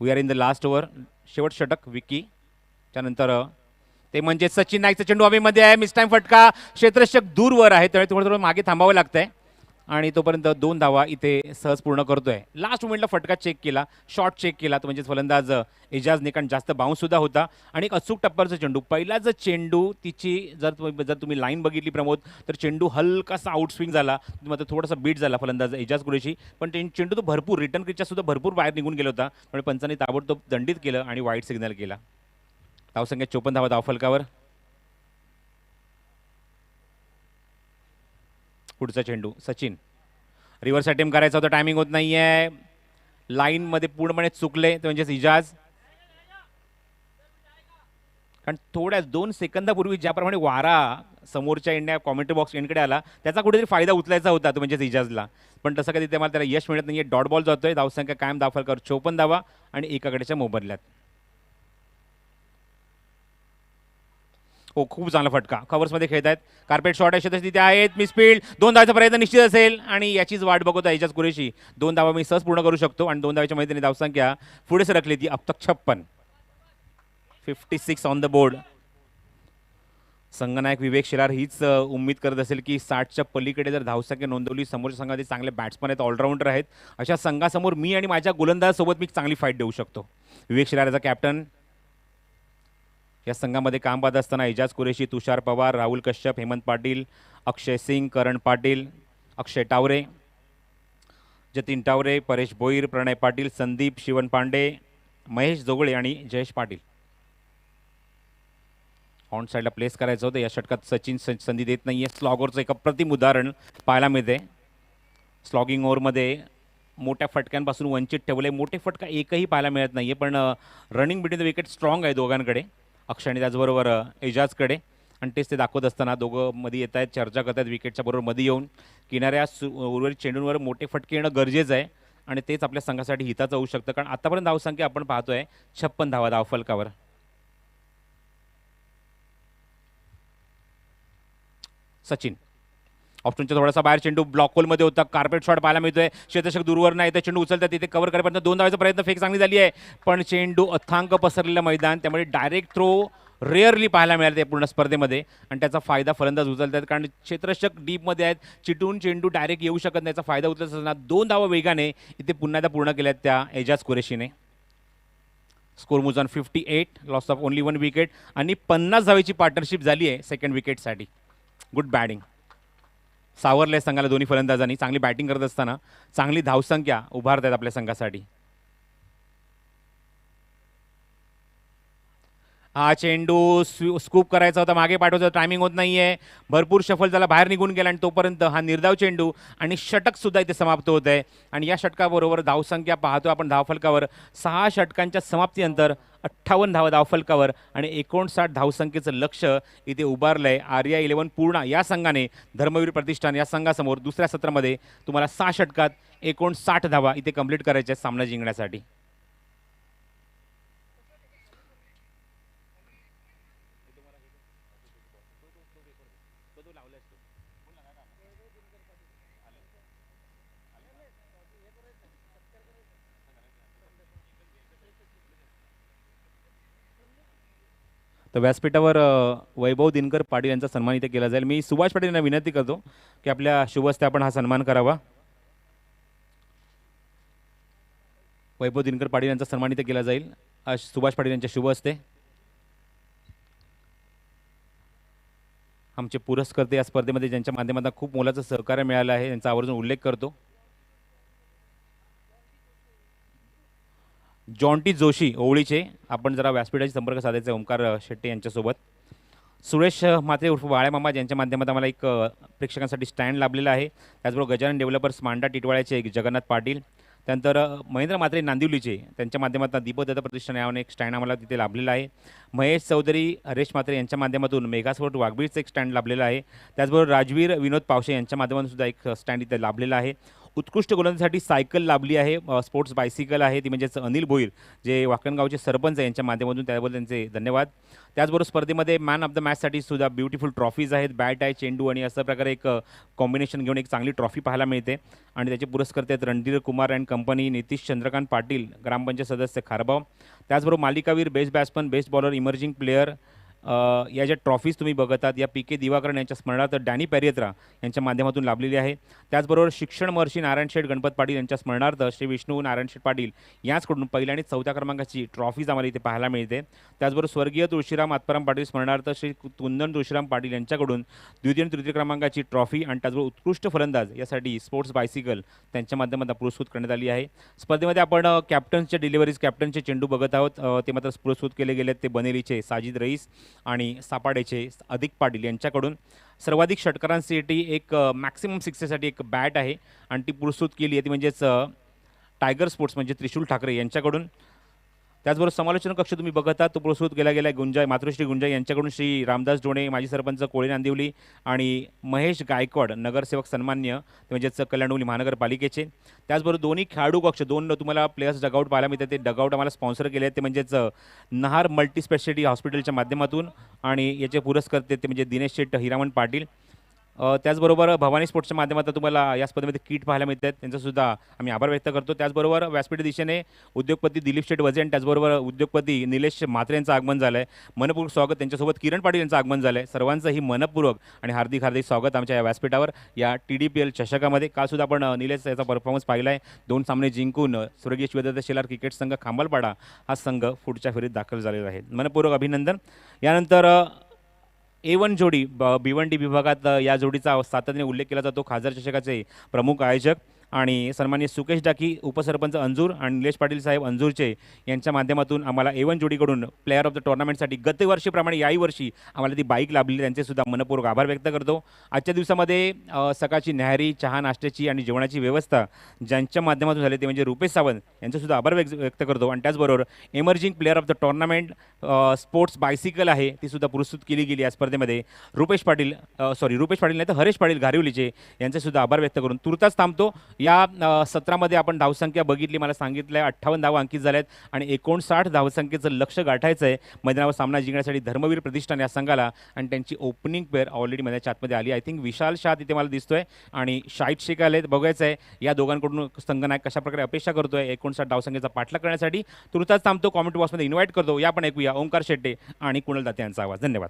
We are in the last over. शेवट षटक विकी. त्यानंतर ते म्हणजे सचिन नाईकचा चेंडू हवेमध्ये आहे, मिस टाईम फटका, क्षेत्ररक्षक दूरवर आहे, त्यामुळे थोडं थोडं मागे थांबावं लागतंय आणि तोपर्यंत 2 धावा इथे सहज पूर्ण करतोय. लास्ट मोमेंटला फटका चेक केला, शॉट चेक केला, तो म्हणजे फलंदाज एजाजने, कारण जास्त बाउन्स सुद्धा होता. आणि एक अचूक टप्प्याचा चेंडू, पहिलाच चेंडू तिची जर तुम्ही लाईन बघितली प्रमोद, तर चेंडू हलकासा आउट स्विंग झाला, मात्र थोडासा बीट झाला फलंदाज एजाज कुरेशी, पण चेंडू तो भरपूर रिटर्न क्रिचच्या सुद्धा भरपूर बाहेर निघून गेला होता, त्यामुळे पंचांनी ताबडतोब दंडित केलं आणि वाईट सिग्नल केला. धावसंख्या 54 धावा धावफलकावर. पुढचा चेंडू सचिन, रिव्हर्स अटेम्प्ट करायचा होता, टायमिंग होत नाहीये, लाईनमध्ये पूर्णपणे चुकले ते म्हणजेच इजाज, कारण थोड्या 2 सेकंदापूर्वी ज्याप्रमाणे वारा समोरच्या इंडिया कॉमेंट्री बॉक्स एंडकडे आला त्याचा कुठेतरी फायदा उचलायचा होता तो म्हणजेच इजाजला, पण तसं कधी मला त्याला यश मिळत नाहीये. डॉट बॉल जातोय. धावसंख्या कायम धावफलकावर 54 धावा आणि एकाकडेच्या मोबदल्यात. हो, खूप चांगला फटका, कव्हर्समध्ये खेळत आहेत, कार्पेट शॉट आहे, तिथे आहेत, मिसफील्ड, 2 धावाचा प्रयत्न निश्चित असेल आणि याचीच वाट बघत आहे एजाज कुरेशी. 2 धावा मी सहज पूर्ण करू शकतो आणि 2 धावाच्या मैदानी धावसंख्या पुढे सरकली ती अब तक 56. 56 ऑन द बोर्ड. संघनायक विवेक शिरार हीच उम्मीद करत असेल की 60च्या पलीकडे जर धावसंख्या नोंदवली, समोरच्या संघातील चांगले बॅट्समन आहेत, ऑलराऊंडर आहेत, अशा संघासमोर मी आणि माझ्या गोलंदाजासोबत मी चांगली फाईट देऊ शकतो. विवेक शिरार याचा कॅप्टन. या संघामध्ये काम पाहत असताना एजाज कुरेशी, तुषार पवार, राहुल कश्यप, हेमंत पाटील, अक्षय सिंग, करण पाटील, अक्षय टावरे, जतीन टावरे, परेश भोईर, प्रणय पाटील, संदीप शिवन पांडे, महेश जोगळे आणि जयेश पाटील. ऑन साईडला प्लेस करायचं होतं. या षटकात सचिन संधी देत नाहीये. स्लॉगरचं एक अप्रतिम उदाहरण पाहायला मिळते. स्लॉगिंग ओव्हरमध्ये मोठ्या फटक्यांपासून वंचित ठेवले, मोठे फटका एकही पाहायला मिळत नाहीये, पण running between the wicket strong आहे दोघांकडे, अक्षय आणि त्याचबरोबर एजाजकडे, आणि तेच ते दाखवत असताना दोघं मध्ये येत आहेत, चर्चा करत आहेत, विकेटच्या बरोबर मध्ये येऊन किनाऱ्या उर्वरित चेंडूंवर मोठे फटके येणं गरजेचं आहे आणि तेच आपल्या संघासाठी हिताचं होऊ शकतं, कारण आतापर्यंत धावसंख्या आपण पाहतोय 56 धावा धावफलकावर. सचिन ऑप्शनच्या थोडासा बाहेर चेंडू ब्लॉक होलमध्ये होता, कार्पेट शॉट पाहायला मिळतोय, क्षेत्ररक्षक दूरवर नाही, ते चेंडू उचलतात, तिथे कव्हर करेपर्यंत 2 धावाचा प्रयत्न, फेक चांगली झाली आहे, पण चेंडू अथांग पसरलेलं मैदान, त्यामुळे डायरेक्ट थ्रो रेअरली पाहायला मिळाले पूर्ण स्पर्धेमध्ये आणि त्याचा फायदा फलंदाज उचलतात, कारण क्षेत्ररक्षक डीपमध्ये आहेत, चिटून चेंडू डायरेक्ट येऊ शकत नाही, त्याचा फायदा उचलत असताना 2 धावा वेगाने इथे पुन्हा एकदा पूर्ण केल्यात त्या एजाज कुरेशीने. Score moves on 58, loss of only 1 wicket आणि 50 धावेची पार्टनरशिप झाली आहे सेकंड विकेटसाठी. गुड बॅटिंग, सावरले संघाला दोन्ही फलंदाजांनी, चांगली बॅटिंग करत असताना चांगली धावसंख्या उभारत आहेत आपल्या संघासाठी. हा चेंडू स्कूप करायचा होता, मागे पाठवायचा, टायमिंग होत नाहीये, भरपूर शफल झाला, बाहेर निघून गेला आणि तोपर्यंत हा निर्धाव चेंडू आणि षटक सुद्धा इथे समाप्त होत आहे आणि या षटकाबरोबर धावसंख्या पाहतो आपण धावफलकावर 6 षटकांच्या समाप्तीनंतर 58 धावा धावफलकावर आणि 59 धावसंख्येचं लक्ष इथे उभारलंय आर्या 11 पूर्णा या संघाने. धर्मवीर प्रतिष्ठान या संघासमोर दुसऱ्या सत्रामध्ये तुम्हाला 6 षटकात 59 धावा इथे कंप्लीट करायच्या सामना जिंकण्यासाठी. तर व्यासपीठावर वैभव दिनकर पाटील यांचा सन्मान इथे केला जाईल. मी सुभाष पाटील यांना विनंती करतो की आपल्या शुभ हस्ते आपण हा सन्मान करावा. वैभव दिनकर पाटील यांचा सन्मान इथे केला जाईल सुभाष पाटील यांच्या शुभ हस्ते. आमचे पुरस्कर्ते या स्पर्धेमध्ये ज्यांच्या माध्यमातून खूप मोलाचं सहकार्य मिळालं आहे त्यांचा आवर्जून उल्लेख करतो. जॉन्टी जोशी ओवळीचे, आपण जरा व्यासपीठाशी संपर्क साधायचा ओंकार शेट्टे यांच्यासोबत. सुरेश मात्रे उर्फ बाळ्यामामा ज्यांच्या माध्यमातून आम्हाला एक प्रेक्षकांसाठी स्टँड लाभलेला आहे. त्याचबरोबर गजानन डेव्हलपर्स मांडा टिटवाळ्याचे एक जगन्नाथ पाटील, त्यानंतर महेंद्र मात्रे नांदिवलीचे त्यांच्या माध्यमातून दीपदत्त प्रतिष्ठान यावर एक स्टँड आम्हाला तिथे लाभलेला आहे. महेश चौधरी हरेश मात्रे यांच्या माध्यमातून मेगास्पोर्ट वाघबीरचं एक स्टँड लाभलेला आहे. त्याचबरोबर राजवीर विनोद पावशे यांच्या माध्यमातून सुद्धा एक स्टँड इथे लाभलेला आहे. उत्कृष्ट गोलंदाजीसाठी सायकल लाभली आहे, स्पोर्ट्स बायसिकल आहे ती, म्हणजेच अनिल भोईर जे वाकणगावचे सरपंच आहे यांच्या माध्यमातून, त्याबद्दल त्यांचे धन्यवाद. त्याचबरोबर स्पर्धेमध्ये मॅन ऑफ द मॅचसाठी सुद्धा ब्युटिफुल ट्रॉफीज आहेत, बॅट आहे, चेंडू आणि अशा प्रकारे एक कॉम्बिनेशन घेऊन एक चांगली ट्रॉफी पाहायला मिळते. आणि त्याचे पुरस्कर्ते आहेत रणधीर कुमार अँड कंपनी, नितीश चंद्रकांत पाटील, ग्रामपंचायत सदस्य खारबाव. त्याचबरोबर मालिकावीर, best batsman, best bowler, emerging player या ज्या ट्रॉफीज तुम्ही बघत आहात या पी.के. दिवाकरन यांच्या स्मरणार्थ डॅनी पेरियत्रा यांच्या माध्यमातून लाभलेली आहे. त्याचबरोबर शिक्षण महर्षी नारायण शेठ गणपत पाटील यांच्या स्मरणार्थ श्री विष्णू नारायण शेठ पाटील यांचकडून पहिल्या आणि 4थ्या क्रमांकाची ट्रॉफीज आम्हाला इथे पाहायला मिळते. त्याचबरोबर स्वर्गीय तुळशीराम आत्माराम पाटील स्मरणार्थ श्री कुंदन तुळशीराम पाटील यांच्याकडून 2य आणि 3य क्रमांकाची ट्रॉफी आणि त्याचबरोबर उत्कृष्ट फलंदाज यासाठी स्पोर्ट्स बायसिकल त्यांच्या माध्यमातून पुरस्कृत करण्यात आली आहे. स्पर्धेमध्ये आपण कॅप्टन्सच्या डिलिव्हरीज, कॅप्टनचे चेंडू बघत आहोत. ते मात्र पुरस्कृत केले गेले ते बनेलीचे साजिद रईस आणि सापाडेचे अधिक पाटील यांच्याकडून. सर्वाधिक षटकारांसाठी एक मॅक्सिमम सिक्सेससाठी एक बॅट आहे आणि ती पुरस्कृत केली आहे ती म्हणजेच टायगर स्पोर्ट्स म्हणजे त्रिशूल ठाकरे यांच्याकडून. त्याचबरोबर समालोचन कक्ष तुम्ही बघता तो पुरस्कृत केला गेला गुंजाई, मातृश्री गुंजाई यांच्याकडून श्री रामदास डोणे माजी सरपंच कोळी नांदिवली आणि महेश गायकवाड नगरसेवक सन्मान्य ते म्हणजेच कल्याणवली महानगरपालिकेचे. त्याचबरोबर दोन्ही खेळाडू कक्ष, 2 तुम्हाला प्लेयर्स डगआउट पाहायला मिळतात. ते डगआउट आम्हाला स्पॉन्सर केले आहेत ते म्हणजेच नहार मल्टी स्पेशालिटी हॉस्पिटलच्या माध्यमातून आणि याचे पुरस्कर्ते ते म्हणजे दिनेश शेठ हिरामण पाटील. त्याचबरोबर भवानी स्पोर्ट्सच्या माध्यमातून तुम्हाला या स्पर्धेमध्ये किट पाहायला मिळतात, त्यांचासुद्धा आम्ही आभार व्यक्त करतो. त्याचबरोबर व्यासपीठ दिशेने उद्योगपती दिलीप शेठ वजे आणि त्याचबरोबर उद्योगपती निलेश म्हात्रे यांचं आगमन झालं आहे. मनपूर्वक स्वागत. त्यांच्यासोबत किरण पाटील यांचं आगमन झालं आहे. सर्वांचंही मनपूर्वक आणि हार्दिक हार्दिक स्वागत आमच्या या व्यासपीठावर या TDPL चषकामध्ये. कालसुद्धा आपण निलेश याचा परफॉर्मन्स पाहिला आहे. 2 सामने जिंकून स्वर्गीय शिवदत्त शेलार क्रिकेट संघ खांबालपाडा हा संघ पुढच्या फेरीत दाखल झालेला आहे. मनपूर्वक अभिनंदन. यानंतर A1 जोडी भिवंडी विभागात या जोडीचा सातत्याने उल्लेख केला जातो. खासदार चषकाचे प्रमुख आयोजक आणि सन्माननीय सुकेश डाकी, उपसरपंच अंजूर आणि निलेश पाटील साहेब अंजूरचे यांच्या माध्यमातून आम्हाला A1 जोडीकडून प्लेअर ऑफ द टुर्नामेंटसाठी गतवर्षीप्रमाणे याही वर्षी आम्हाला ती बाईक लाभली, त्यांचेसुद्धा मनपूर्वक आभार व्यक्त करतो. आजच्या दिवसामध्ये सकाळची न्याहारी, चहा, नाश्त्याची आणि जेवणाची व्यवस्था ज्यांच्या माध्यमातून झाली ते म्हणजे रुपेश सावंत यांचेसुद्धा आभार व्यक्त करतो. आणि त्याचबरोबर emerging player of the tournament sports bicycle आहे ती सुद्धा पुरस्कृत केली गेली या स्पर्धेमध्ये. रुपेश पाटील नाही तर हरेश पाटील घारिवलीचे यांचेसुद्धा आभार व्यक्त करून तुर्तास थांबतो. या सत्रामध्ये आपण धावसंख्या बघितली, मला सांगितलं आहे 58 धावा अंकित झाल्यात आणि 59 धावसंख्येचं लक्ष गाठायचं आहे मैदानावर सामना जिंकण्यासाठी धर्मवीर प्रतिष्ठान या संघाला. आणि त्यांची ओपनिंग पेअर ऑलरेडी मैदानाच्या आतमध्ये आली. आय थिंक विशाल शाह तिथे मला दिसतोय आणि शाहिद शेख आले. बघायचं आहे या दोघांकडून संघनायक कशाप्रकारे अपेक्षा करतोय 59 धावसंख्येचा पाठलाग करण्यासाठी. तुर्तास थांबतो. कॉमेंट बॉक्समध्ये इन्व्हाइट करतो. या पण ऐकूया ओंकार शेट्टे आणि कुणाल दाते यांचा आवाज. धन्यवाद.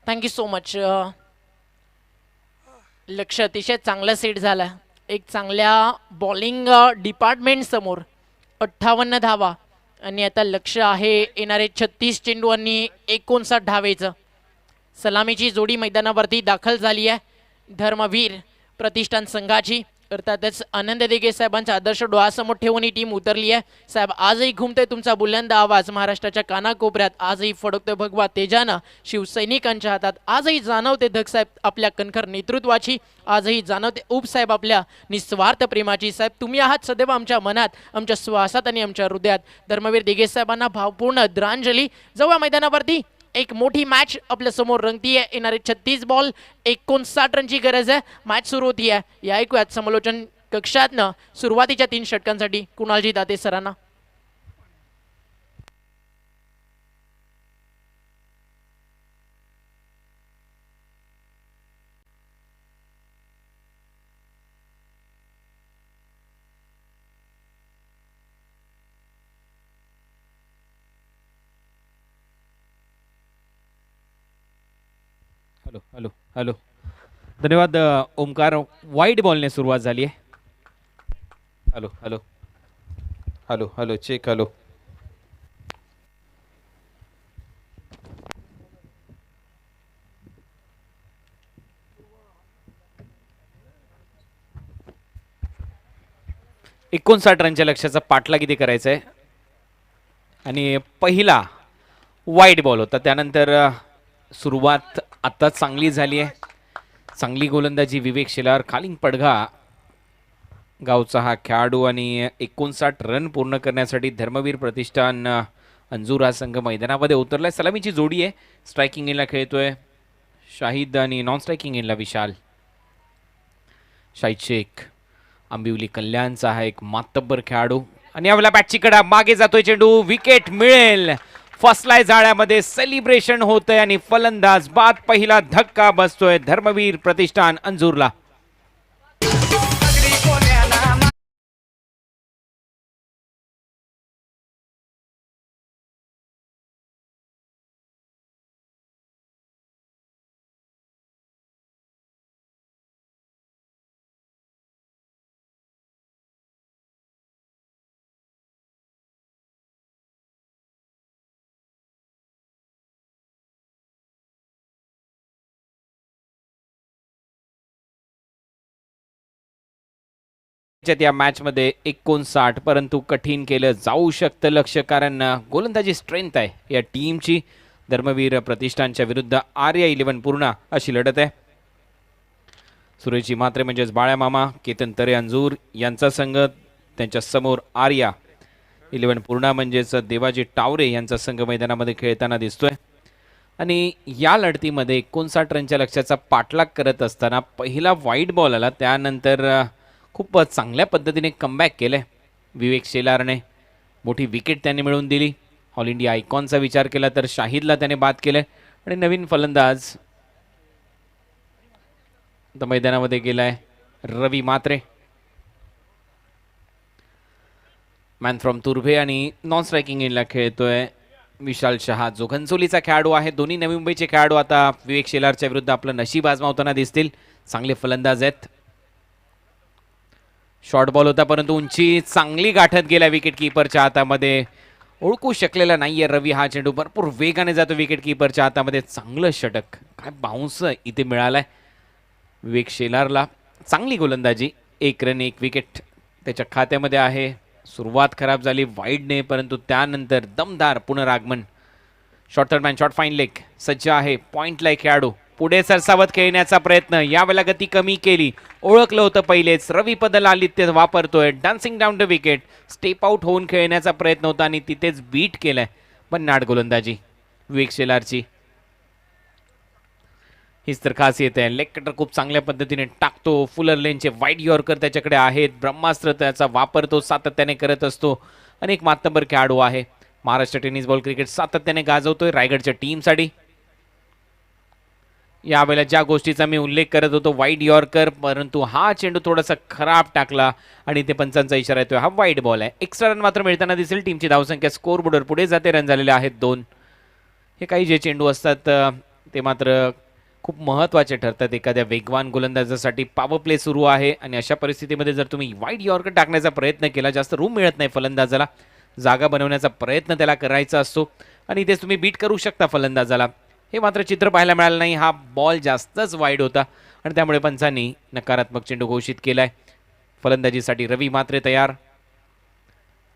Thank you so much. लक्ष अतिशय चांगला सेट झाला. एक चांगल्या बॉलिंग डिपार्टमेंट समोर 58 धावा आणि आता लक्ष आहे येणारे 36 चेंडू आणि 59 धावेचं. सलामीची जोडी मैदानावरती दाखल झाली आहे. धर्मवीर प्रतिष्ठान संघाची, अर्थातच आनंद दिघे साहेबांचा आदर्श डोळ्यासमोर ठेवून ही टीम उतरली आहे. साहेब आजही घुमतोय तुमचा बुलंद आवाज महाराष्ट्राच्या कानाकोपऱ्यात, आजही फडकतोय भगवा तेजानं शिवसैनिकांच्या हातात. आजही जाणवते धग साहेब आपल्या कणखर नेतृत्वाची, आजही जाणवते उप साहेब आपल्या निस्वार्थ प्रेमाची. साहेब तुम्ही आहात सदैव आमच्या मनात, आमच्या श्वासात आणि आमच्या हृदयात. धर्मवीर दिघे साहेबांना भावपूर्ण आदरांजली. जाऊया मैदानावरती. एक मोठी मॅच आपल्या समोर रंगतीये. येणारे 36 बॉल 59 रनची गरज आहे. मॅच सुरू होतीये. या ऐकूयात समालोचन कक्षातनं सुरुवातीच्या 3 षटकांसाठी कुणालजी दाते सरांना. Hello hello hello. धन्यवाद ओमकार. वाईट बॉलने सुरुवात झाली आहे. Hello hello hello hello check. Hello एकोणसाठ रनच्या लक्ष्याचा पाठलाग किती करायचा आहे आणि पहिला वाईट बॉल होता. त्यानंतर सुरुवात आता चांगली झाली आहे. चांगली गोलंदाजी विवेक शेलार, खालीन पडघा गावचा हा खेळाडू आणि 59 रन पूर्ण करण्यासाठी धर्मवीर प्रतिष्ठान अंजूर हा संघ मैदानामध्ये उतरलाय. सलामीची जोडी आहे. स्ट्रायकिंग एंडला खेळतोय शाहिद आणि नॉन स्ट्रायकिंग एंडला विशाल. शाहिद शेख आंबिवली कल्याणचा हा एक मातब्बर खेळाडू आणि यावेळेला बॅटची कडा मागे जातोय चेंडू. विकेट मिळेल. फसलाय जाळ्यामध्ये. सेलिब्रेशन होतंय आणि फलंदाज बाद. पहिला धक्का बसतोय धर्मवीर प्रतिष्ठान अंजूरला. या मॅच मध्ये 59 परंतु कठीण केलं जाऊ शकतं लक्ष्य, कारण गोलंदाजी स्ट्रेंथ आहे या टीमची. धर्मवीर प्रतिष्ठानच्या विरुद्ध आर्या 11 पूर्णा अशी लढत आहे. सुरेशजी म्हात्रे म्हणजेच बाळ्या मामा, केतन तरे अंजूर यांचा संघ, त्यांच्या समोर आर्या 11 पूर्णा म्हणजेच देवाजी टावरे यांचा संघ मैदानामध्ये खेळताना दिसतोय. आणि या लढतीमध्ये 59 रनच्या लक्ष्याचा पाठलाग करत असताना पहिला वाईट बॉल आला. त्यानंतर खूप चांगल्या पद्धतीने कमबॅक केलंय विवेक शेलारने. मोठी विकेट त्यांनी मिळवून दिली. ऑल इंडिया आयकॉनचा विचार केला तर शाहिदला त्याने बाद केलंय आणि नवीन फलंदाज मैदानामध्ये गेलाय रवी म्हात्रे. मॅन फ्रॉम तुर्भे आणि नॉन स्ट्रायकिंग एंडला खेळतोय विशाल शहा, जो घनसोलीचा खेळाडू आहे. दोन्ही नवी मुंबईचे खेळाडू आता विवेक शेलारच्या विरुद्ध आपलं नशीब आजमावताना दिसतील. चांगले फलंदाज आहेत. शॉर्ट बॉल होता परंतु उंची चांगली गाठत गेल्या विकेट कीपरच्या हातामध्ये. ओळखू शकलेला नाहीये रवी हा चेंडू. भरपूर वेगाने जातो विकेट कीपरच्या हातामध्ये. चांगलं षटक, काय बाउन्स इथे मिळालाय विवेक शेलारला. चांगली गोलंदाजी. 1 रन 1 विकेट त्याच्या खात्यामध्ये आहे. सुरुवात खराब झाली वाईडने परंतु त्यानंतर दमदार पुनरागमन. Short third man, short fine leg सज्ज आहे. पॉइंटला खेळाडू पुढे सरसावत खेळण्याचा प्रयत्न. यावेळेला गती कमी केली. ओळखलं होतं पहिलेच. रवी पदल आदित्य वापरतोय. Dancing down the wicket. Step out होऊन खेळण्याचा प्रयत्न होता आणि तिथेच बीट केलाय. पण नाट गोलंदाजी विवेक शेलारची. हीच तर खासियत आहे. लेग कटर खूप चांगल्या पद्धतीने टाकतो. फुलर लेनचे वाईड यॉर्कर त्याच्याकडे आहेत. ब्रह्मास्त्र त्याचा वापर तो सातत्याने करत असतो. अनेक मातब्बर खेळाडू आहे. महाराष्ट्र टेनिस बॉल क्रिकेट सातत्याने गाजवतोय रायगडच्या टीमसाठी. यावेळेला ज्या गोष्टीचा मी उल्लेख करत होतो वाईड यॉर्कर, परंतु हा चेंडू थोडासा खराब टाकला आणि ते पंचांचा इशारा येतोय. हा वाईड बॉल आहे. एक्स्ट्रा रन मात्र मिळताना दिसेल. टीमची धावसंख्या स्कोर बोर्डवर पुढे जाते. रन झालेले आहेत 2. हे काही जे चेंडू असतात ते मात्र खूप महत्त्वाचे ठरतात एखाद्या वेगवान गोलंदाजासाठी. पॉवर प्ले सुरू आहे आणि अशा परिस्थितीमध्ये जर तुम्ही वाईड यॉर्कर टाकण्याचा प्रयत्न केला, जास्त रूम मिळत नाही फलंदाजाला. जागा बनवण्याचा प्रयत्न त्याला करायचा असतो आणि इथेच तुम्ही बीट करू शकता फलंदाजाला. हे मात्र चित्र पाहायला मिळालं नाही. हा बॉल जास्तच वाईड होता आणि त्यामुळे पंचांनी नकारात्मक चेंडू घोषित केलाय. फलंदाजीसाठी रवी म्हात्रे तयार.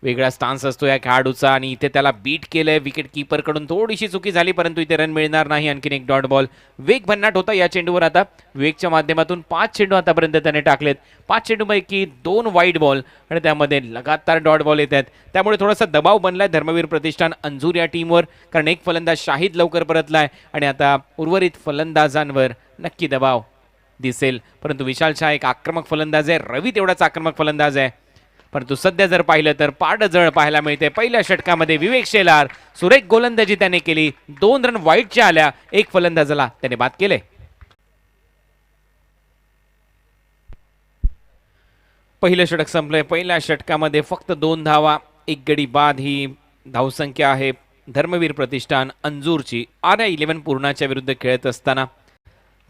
वेगळा स्टान्स असतो या खेळाडूचा आणि इथे त्याला बीट केलंय. विकेट कीपरकडून थोडीशी चुकी झाली परंतु इथे रन मिळणार नाही. आणखीन एक डॉट बॉल. वेग भन्नाट होता या चेंडूवर. आता विवेकच्या माध्यमातून 5 चेंडू आतापर्यंत त्याने टाकलेत. 5 चेंडूपैकी 2 वाईड बॉल आणि त्यामध्ये लगातार डॉट बॉल येत आहेत. त्यामुळे थोडासा दबाव बनलाय धर्मवीर प्रतिष्ठान अंजूर या टीमवर, कारण एक फलंदाज शाहिद लवकर परतलाय आणि आता उर्वरित फलंदाजांवर नक्की दबाव दिसेल. परंतु विशाल शहा एक आक्रमक फलंदाज आहे. रवी तेवढाच आक्रमक फलंदाज आहे. परंतु सध्या जर पाहिलं तर पाडजळ पाहायला मिळते. पहिल्या षटकामध्ये विवेक शेलार सुरेख गोलंदाजी त्याने केली. 2 रन वाईटच्या आल्या. 1 फलंदाजाला त्याने बाद केले. पहिलं षटक संपलंय. पहिल्या षटकामध्ये फक्त 2 धावा, 1 गडी बाद ही धावसंख्या आहे धर्मवीर प्रतिष्ठान अंजूरची. आर्या 11 पूर्णाच्या विरुद्ध खेळत असताना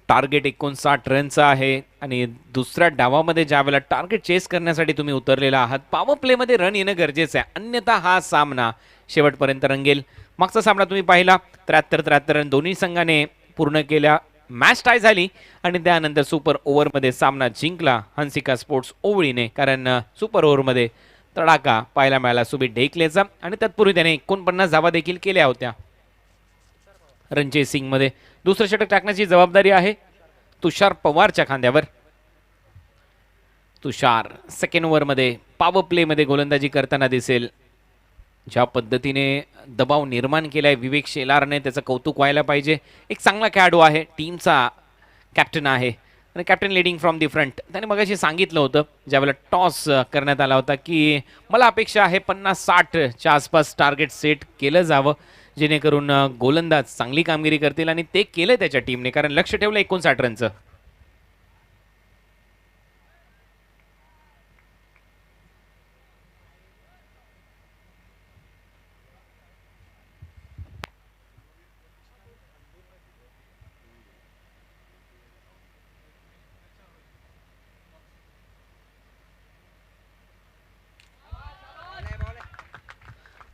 टार्गेट 59 रनचा आहे आणि दुसऱ्या डावामध्ये ज्या वेळेला टार्गेट चेस करण्यासाठी तुम्ही उतरलेला आहात, पॉवर प्लेमध्ये रन येणं गरजेचं आहे. अन्यथा हा सामना शेवटपर्यंत रंगेल. मागचा सामना तुम्ही पाहिला 73 रन दोन्ही संघाने पूर्ण केल्या. मॅच टाय झाली आणि त्यानंतर सुपर ओव्हरमध्ये सामना जिंकला हंसिका स्पोर्ट्स ओवळीने, कारण सुपर ओव्हरमध्ये तडाखा पाहायला मिळाला सुबीर ढेकलेचा आणि तत्पूर्वी त्याने 49 धावा देखील केल्या होत्या. रणजीत सिंगमध्ये दुसरं षटक टाकण्याची जबाबदारी आहे तुषार पवारच्या खांद्यावर. तुषार सेकंड ओव्हरमध्ये पॉवर प्लेमध्ये गोलंदाजी करताना दिसेल. ज्या पद्धतीने दबाव निर्माण केलाय विवेक शेलारने त्याचं कौतुक व्हायला पाहिजे. एक चांगला खेळाडू आहे, टीमचा कॅप्टन आहे आणि captain leading from the front. त्याने मगाशी सांगितलं होतं ज्यावेळेला टॉस करण्यात आला होता की मला अपेक्षा आहे 50-60च्या आसपास टार्गेट सेट केलं जावं जेणेकरून गोलंदाज चांगली कामगिरी करतील आणि ते केलं त्याच्या टीमने, कारण लक्ष ठेवलं 59 रनचं.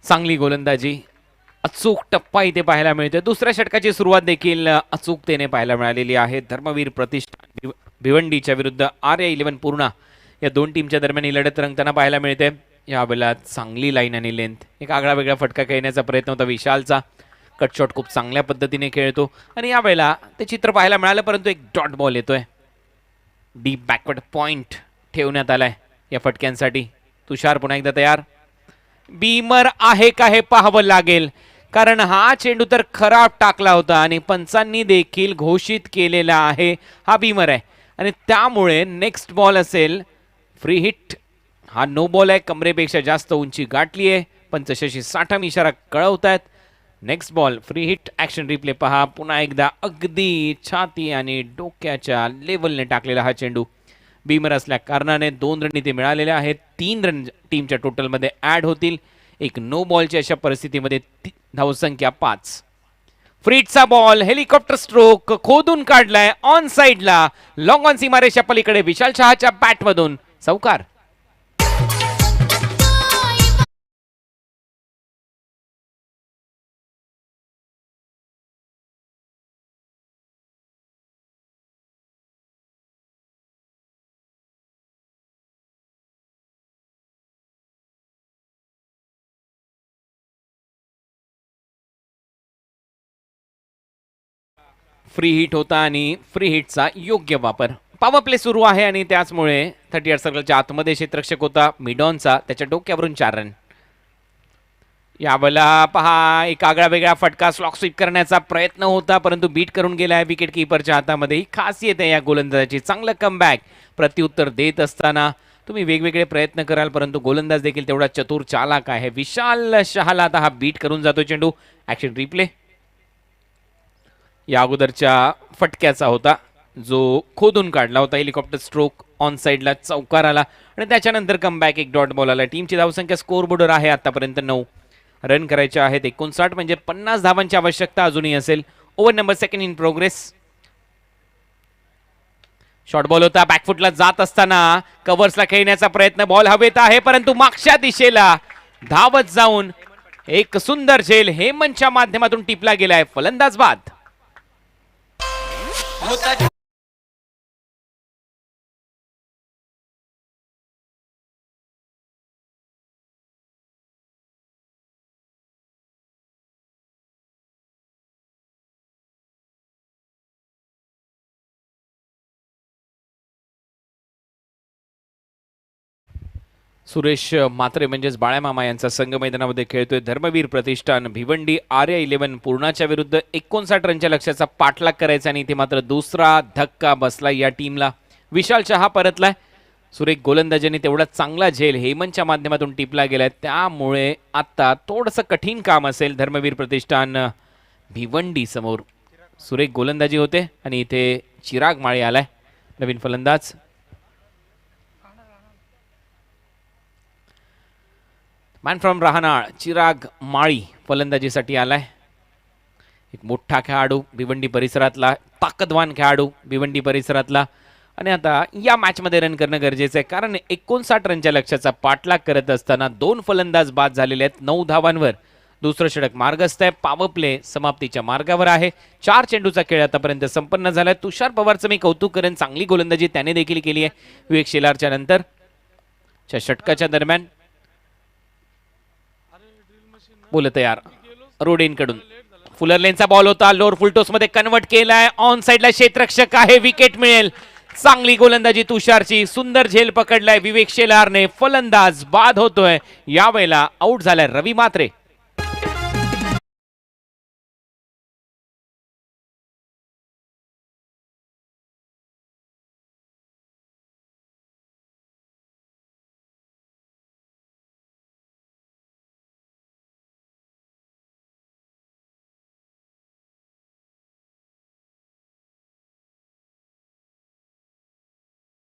चांगली गोलंदाजी, अचूक टप्पा इथे पाहायला मिळतोय. दुसऱ्या षटकाची सुरुवात देखील अचूकतेने पाहायला मिळालेली आहे. धर्मवीर प्रतिष्ठान भिवंडीच्या विरुद्ध RA11 पूर्णा या दोन टीमच्या दरम्यान ही लढत रंगताना पाहायला मिळते. यावेळेला चांगली लाईन आणि लेंथ, एक आगळा वेगळा फटका खेळण्याचा प्रयत्न होता विशालचा. कटशॉट खूप चांगल्या पद्धतीने खेळतो आणि यावेळेला ते चित्र पाहायला मिळालं, परंतु एक डॉट बॉल येतोय. डीप बॅकवर्ड पॉइंट ठेवण्यात आलाय या फटक्यांसाठी. तुषार पुन्हा एकदा तयार. बीमर आहे का हे पाहावं लागेल, कारण हा चेंडू तर खराब टाकला होता आणि पंचांनी देखील घोषित केलेला आहे हा बीमर आहे आणि त्यामुळे नेक्स्ट बॉल असेल फ्री हिट. हा नो बॉल आहे, कमरेपेक्षा जास्त उंची गाठली आहे. पंच शशी साठम इशारा कळवतायत. Next ball free hit. Action replay पहा पुन्हा एकदा. अगदी छाती आणि डोक्याच्या लेवलने टाकलेला हा चेंडू. बीमर असल्या कारणाने 2 रन इथे मिळालेले आहेत. 3 रन टीमच्या टोटलमध्ये ऍड होतील. एक नो बॉलच्या अशा परिस्थितीमध्ये धावसंख्या 5. फ्रीटचा बॉल, हेलिकॉप्टर स्ट्रोक खोदून काढलाय ऑन साइडला, लॉंग ऑन सीमारेषा पलीकडे. विशाल शहाच्या बॅटमधून चौकार. फ्री हिट होता आणि फ्री हिटचा योग्य वापर. पॉवर प्ले सुरू आहे आणि त्याचमुळे 38 सर्कलच्या आतमध्ये क्षेत्ररक्षक होता मिडॉनचा, त्याच्या डोक्यावरून 4 रन. यावेळेला पहा एक आगळा वेगळा फटका, स्लॉक स्वीप करण्याचा प्रयत्न होता परंतु बीट करून गेलाय विकेट किपरच्या हातामध्ये. ही खासियत आहे या गोलंदाजाची. चांगलं कमबॅक. प्रत्युत्तर देत असताना तुम्ही वेगवेगळे प्रयत्न कराल परंतु गोलंदाज देखील तेवढा चतुर चालाक आहे. विशाल शहाला आता हा बीट करून जातो चेंडू. ऍक्शन रिप्ले या अगोदरच्या फटक्याचा होता जो खोदून काढला होता. हेलिकॉप्टर स्ट्रोक ऑन साइडला चौकार आला आणि त्याच्यानंतर कमबॅक एक डॉट बॉल आला. टीमची धावसंख्या स्कोर बोर्डवर आहे आतापर्यंत 9 रन करायचे आहेत. 59 म्हणजे 50 धावांची आवश्यकता अजूनही असेल. Over number second in progress. Short ball होता, बॅकफुटला जात असताना कव्हर्सला खेळण्याचा प्रयत्न. बॉल हवेत आहे परंतु मागच्या दिशेला धावत जाऊन एक सुंदर झेल हेमंतच्या माध्यमातून टिपला गेलाय. फलंदाज बाद. सुरेश मात्रे म्हणजेच बाळ्यामामा यांचा संघ मैदानामध्ये खेळतोय. धर्मवीर प्रतिष्ठान भिवंडी RA11 पूर्णाच्या विरुद्ध 59 रनच्या लक्ष्याचा पाठलाग करायचा आणि इथे मात्र दुसरा धक्का बसला या टीमला. विशाल शहा परतलाय. सुरेख गोलंदाजांनी तेवढा चांगला झेल हेमंतच्या माध्यमातून टिपला गेलाय. त्यामुळे आता थोडंसं कठीण काम असेल धर्मवीर प्रतिष्ठान भिवंडी समोर. सुरेख गोलंदाजी होते आणि इथे चिराग माळी आलाय नवीन फलंदाज. मॅन फ्रॉम राहनाळ चिराग माळी फलंदाजीसाठी आलाय. एक मोठा खेळाडू भिवंडी परिसरातला, ताकदवान खेळाडू भिवंडी परिसरातला आणि आता या मॅचमध्ये रन करणं गरजेचं आहे कारण 59 रनच्या लक्ष्याचा पाठलाग करत असताना 2 फलंदाज बाद झालेले आहेत 9 धावांवर. दुसरं षटक मार्गस्थ आहे. पॉवर प्ले समाप्तीच्या मार्गावर आहे. 4 चेंडूचा खेळ आतापर्यंत संपन्न झालाय. तुषार पवारचं मी कौतुक करेन, चांगली गोलंदाजी त्याने देखील केली आहे विवेक शेलारच्या नंतर. षटकाच्या दरम्यान बोल तयार रोडेन कडून फुलर लेनचा बॉल होता. लोअर फुलटोस मध्ये कन्वर्ट केलाय. ऑन साइडला क्षेत्ररक्षक आहे. विकेट मिळेल. चांगली गोलंदाजी तुषारची, सुंदर झेल पकडलाय विवेक शेलारने, फलंदाज बाद होतोय. यावेळेला आउट झालाय रवी मात्रे.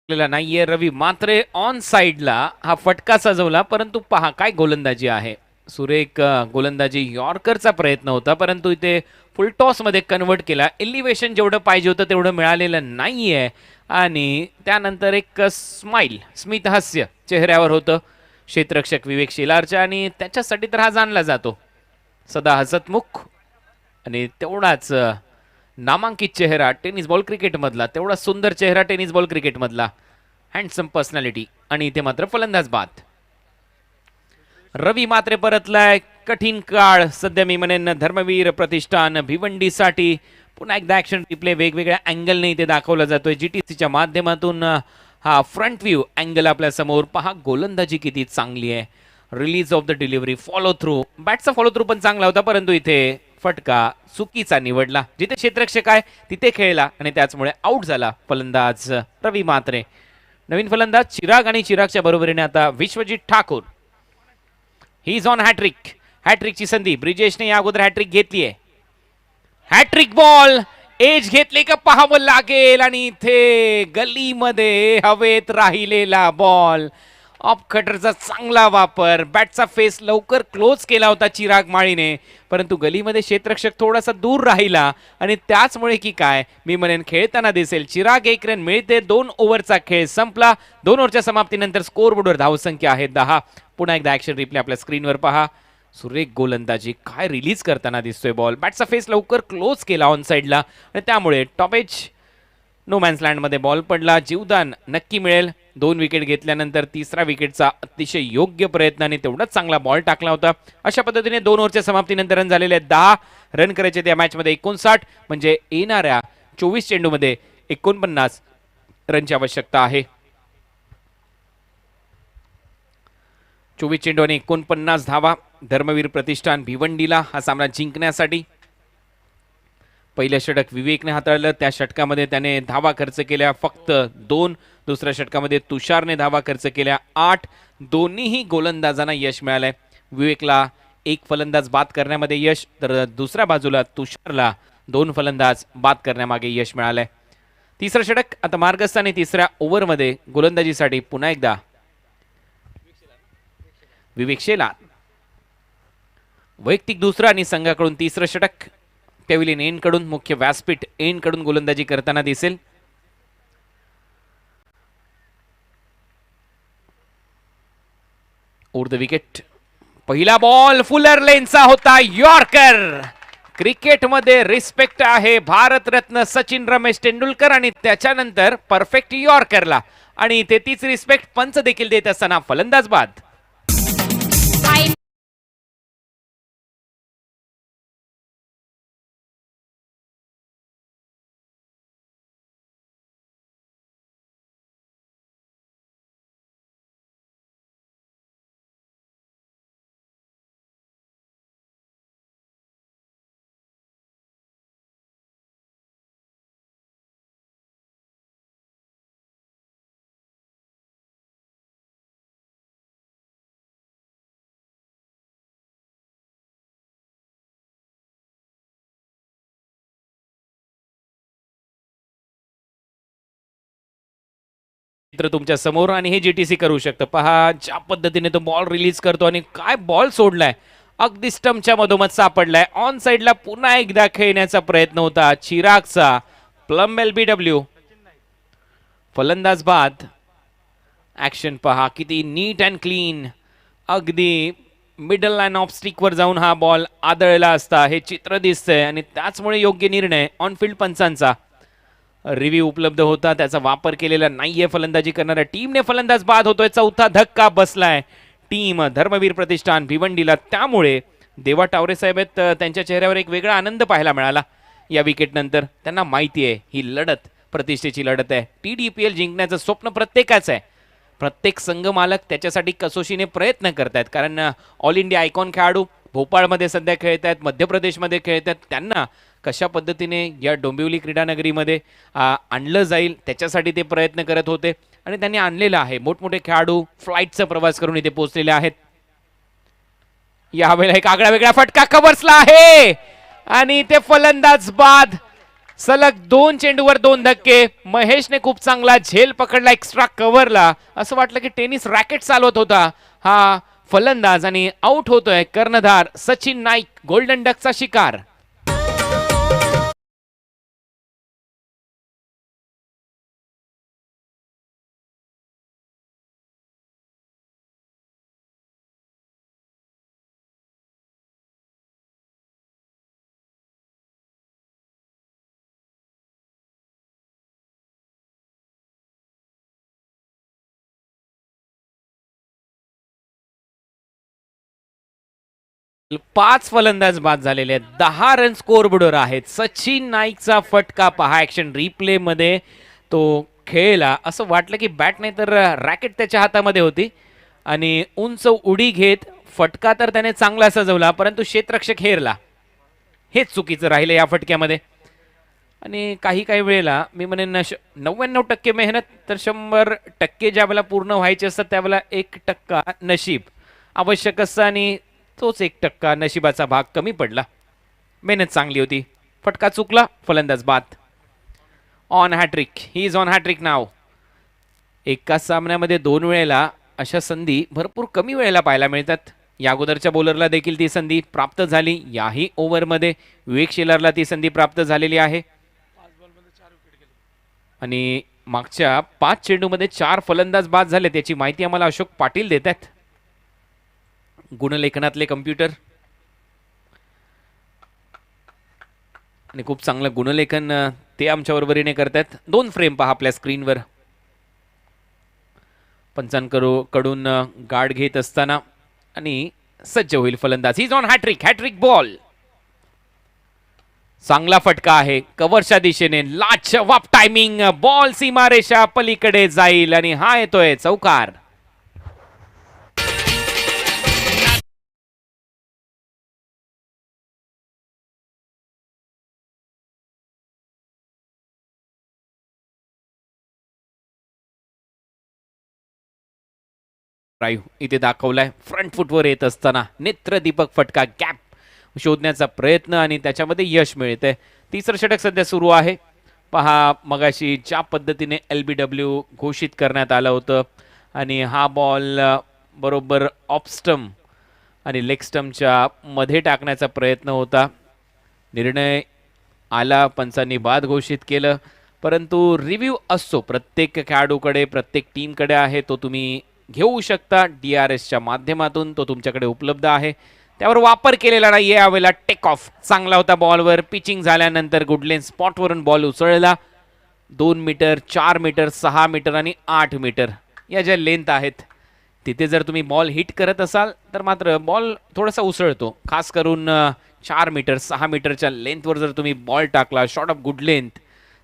नाहीये रवी मात्रे ऑन साइडला हा फटका सजवला, परंतु पहा काय गोलंदाजी आहे. सुरेख गोलंदाजी, यॉर्करचा प्रयत्न होता परंतु इथे फुल टॉस मध्ये कन्वर्ट केला. एलिव्हेशन जेवढं पाहिजे होतं तेवढं मिळालेलं नाहीये आणि त्यानंतर एक स्माइल, स्मित हास्य चेहऱ्यावर होतं क्षेत्ररक्षक विवेक शेलारच्या आणि त्याच्यासाठी तर हा जाणला जातो, सदा हसतमुख आणि तेवढाच नामांकित चेहरा टेनिस बॉल क्रिकेटमधला, तेवढा सुंदर चेहरा टेनिस बॉल क्रिकेटमधला, हँडसम पर्सनॅलिटी. आणि इथे मात्र फलंदाज बाद. रवी मात्रे परतलाय. कठीण काळ सध्या मी म्हणेन धर्मवीर प्रतिष्ठान भिवंडीसाठी. पुन्हा एकदा ऍक्शन रिप्ले वेगवेगळ्या अँगलने इथे दाखवला जातोय जीटीसीच्या माध्यमातून. हा फ्रंट व्ह्यू अँगल आपल्या समोर पहा. गोलंदाजी किती चांगली आहे. Release of the delivery, follow through, बॅटचा फॉलो थ्रू पण चांगला होता परंतु इथे फटका चुकीचा निवडला. जिथे क्षेत्ररक्षक आहे तिथे खेळला आणि त्याचमुळे आउट झाला फलंदाज रवी मात्रे. नवीन फलंदाज चिराग आणि चिरागच्या बरोबरीने आता Vishwajit Thakur. He is on hattrick. हॅट्रिकची संधी ब्रिजेशने या अगोदर हॅट्रिक घेतली आहे. हॅट्रिक बॉल एज घेतले का पाहावं लागेल आणि इथे गलीमध्ये हवेत राहिलेला बॉल. ऑफ कटरचा चांगला वापर. बॅटचा फेस लवकर क्लोज केला होता चिराग माळीने परंतु गलीमध्ये क्षेत्ररक्षक थोडासा दूर राहिला आणि त्याचमुळे की काय मी म्हणेन खेळताना दिसेल. चिराग 1 रन मिळते. 2 ओव्हरचा खेळ संपला. 2 ओव्हरच्या समाप्तीनंतर स्कोरबोर्डवर धावसंख्या आहे 10. पुन्हा एकदा ऍक्शन रिप्ले आपल्या स्क्रीनवर पहा. सुरेख गोलंदाजी, काय रिलीज करताना दिसतोय बॉल. बॅटचा फेस लवकर क्लोज केला ऑन साइडला आणि त्यामुळे टॉपेज नो मॅन्स लँडमध्ये बॉल पडला. जीवदान नक्की मिळेल. 2 विकेट घेतल्यानंतर 3रा विकेटचा अतिशय योग्य प्रयत्नाने तेवढाच चांगला बॉल टाकला होता. अशा पद्धतीने 2 ओव्हरच्या समाप्तीनंतर रन झालेले 10 रन करायचे त्या मॅचमध्ये 59 म्हणजे येणाऱ्या 24 चेंडूमध्ये 49 रनची आवश्यकता आहे. 24 चेंडू आणि 49 धावा. धर्मवीर प्रतिष्ठान भिवंडीला हा सामना जिंकण्यासाठी. पहिल्या षटक विवेकने हाताळलं. त्या षटकामध्ये त्याने धावा खर्च केल्या फक्त 2. दुसऱ्या षटकामध्ये तुषारने धावा खर्च केल्या 8. दोन्हीही गोलंदाजांना यश मिळालंय. विवेकला 1 फलंदाज बाद करण्यामध्ये यश, तर दुसऱ्या बाजूला तुषारला 2 फलंदाज बाद करण्यामागे यश मिळालंय. 3रं षटक आता मार्गस्थ आणि 3ऱ्या ओव्हरमध्ये गोलंदाजीसाठी पुन्हा एकदा विवेक शेलार. वैयक्तिक 2रं आणि संघाकडून 3रं षटक. पेव्हिलियन एंड कडून, मुख्य व्यासपीठ एंड कडून गोलंदाजी करताना दिसेल. Over the wicket. पहिला बॉल फुलर लेनचा होता. यॉर्कर. क्रिकेटमध्ये रिस्पेक्ट आहे भारतरत्न सचिन रमेश तेंडुलकर आणि त्याच्यानंतर परफेक्ट यॉर्करला आणि इथे तीच रिस्पेक्ट पंच देखील देत असताना फलंदाज बाद. चित्र तुमच्या समोर आणि हे जीटीसी करू शकतं. पहा ज्या पद्धतीने तो बॉल रिलीज करतो आणि काय बॉल सोडलाय. अगदी स्टंपच्या मधोमध सापडलाय. ऑन साइडला पुन्हा एकदा खेळण्याचा प्रयत्न होता चिरागचा. Plum LBW. फलंदाज बाद. ऍक्शन पहा किती नीट अँड क्लीन. अगदी मिडल लाईन ऑफ स्टिकवर जाऊन हा बॉल आदळला असता हे चित्र दिसतंय आणि त्याचमुळे योग्य निर्णय ऑन फील्ड पंचांचा. रिव्ह्यू उपलब्ध होता, त्याचा वापर केलेला नाहीये फलंदाजी करणाऱ्या टीमने. फलंदाज बाद होतोय. 4था धक्का बसलाय टीम धर्मवीर प्रतिष्ठान भिवंडीला. त्यामुळे देवा टावरे साहेब आहेत, त्यांच्या चेहऱ्यावर एक वेगळा आनंद पाहायला मिळाला या विकेट नंतर. त्यांना माहिती आहे ही लढत प्रतिष्ठेची लढत आहे. TDPL जिंकण्याचं स्वप्न प्रत्येकाचं आहे. प्रत्येक संघ मालक त्याच्यासाठी कसोशीने प्रयत्न करतायत, कारण ऑल इंडिया आयकॉन खेळाडू भोपाळमध्ये सध्या खेळत आहेत, मध्य प्रदेशमध्ये खेळत आहेत. त्यांना कशा पद्धतीने या डोंबिवली क्रीडानगरीमध्ये आणलं जाईल त्याच्यासाठी ते प्रयत्न करत होते आणि त्यांनी आणलेलं आहे. मोठमोठे खेळाडू फ्लाईटचा प्रवास करून इथे पोहोचलेले आहेत. यावेळेला एक आगळा वेगळा फटका कव्हर्सला आहे आणि ते फलंदाज बाद. सलग 2 चेंडूवर 2 धक्के. महेशने खूप चांगला झेल पकडला एक्स्ट्रा कव्हरला. असं वाटलं की टेनिस रॅकेट चालवत होता हा फलंदाज आणि आउट होतोय कर्णधार सचिन नाईक, गोल्डन डकचा शिकार. पाच फलंदाज बाद झालेले आहेत. 10 रन स्कोर बोर्डवर आहेत. सचिन नाईकचा फटका पहा ऍक्शन रिप्ले मध्ये. तो खेळला असं वाटलं की बॅट नाही तर रॅकेट त्याच्या हातामध्ये होती आणि उंच उडी घेत फटका तर त्याने चांगला सजवला, परंतु क्षेत्ररक्षक हेरला. हेच चुकीचं राहिलं या फटक्यामध्ये. आणि काही वेळेला मी म्हणेन 99% मेहनत तर 100% ज्या वेळेला पूर्ण व्हायचे असतात त्यावेळेला 1% नशीब आवश्यक असतं आणि तोच 1% नशिबाचा भाग कमी पडला. मेहनत चांगली होती, फटका चुकला, फलंदाज बाद. On hattrick, he is on hattrick नाव. एकाच सामन्यामध्ये 2 वेळेला अशा संधी भरपूर कमी वेळेला पाहायला मिळतात. या अगोदरच्या बॉलरला देखील ती संधी प्राप्त झाली. याही ओव्हरमध्ये विवेक शेलारला ती संधी प्राप्त झालेली आहे आणि मागच्या 5 चेंडूमध्ये 4 फलंदाज बाद झाले. त्याची माहिती आम्हाला अशोक पाटील देत आहेत, गुणलेखनातले कम्प्युटर. आणि खूप चांगलं गुणलेखन ते आमच्या बरोबरीने करतात. 2 फ्रेम पहा आपल्या स्क्रीनवर. पंचांकडून गार्ड घेत असताना आणि सज्ज होईल फलंदाज. ही ऑन हॅट्रिक, हॅट्रिक बॉल. चांगला फटका आहे कव्हरच्या दिशेने. लाजवाब टायमिंग. बॉल सीमारेषा पलीकडे जाईल आणि हा येतोय चौकार. इथे दाखवलाय फ्रंट फुटवर येत असताना नेत्रदीपक फटका. गॅप शोधण्याचा प्रयत्न आणि त्याच्यामध्ये यश मिळते. तिसरं षटक सध्या सुरू आहे. पहा मगाशी ज्या पद्धतीने LBW घोषित करण्यात आलं होतं आणि हा बॉल बरोबर ऑफ स्टंप आणि लेग स्टंपच्या मध्ये टाकण्याचा प्रयत्न होता. निर्णय आला, पंचांनी बाद घोषित केलं, परंतु रिव्ह्यू असतो प्रत्येक खेळाडूकडे, प्रत्येक टीमकडे आहे. तो तुम्ही घेऊ शकता DRSच्या माध्यमातून. तो तुमच्याकडे उपलब्ध आहे. त्यावर वापर केलेला नाही यावेळेला. टेक ऑफ चांगला होता बॉलवर. पिचिंग झाल्यानंतर गुडलेन स्पॉटवरून बॉल उसळला. 2 मीटर, 4 मीटर, 6 मीटर आणि 8 मीटर या ज्या लेंथ आहेत तिथे जर तुम्ही बॉल हिट करत असाल तर मात्र बॉल थोडासा उसळतो. खास करून 4 मीटर 6 मीटरच्या लेंथवर जर तुम्ही बॉल टाकला, शॉर्ट ऑफ गुड लेंथ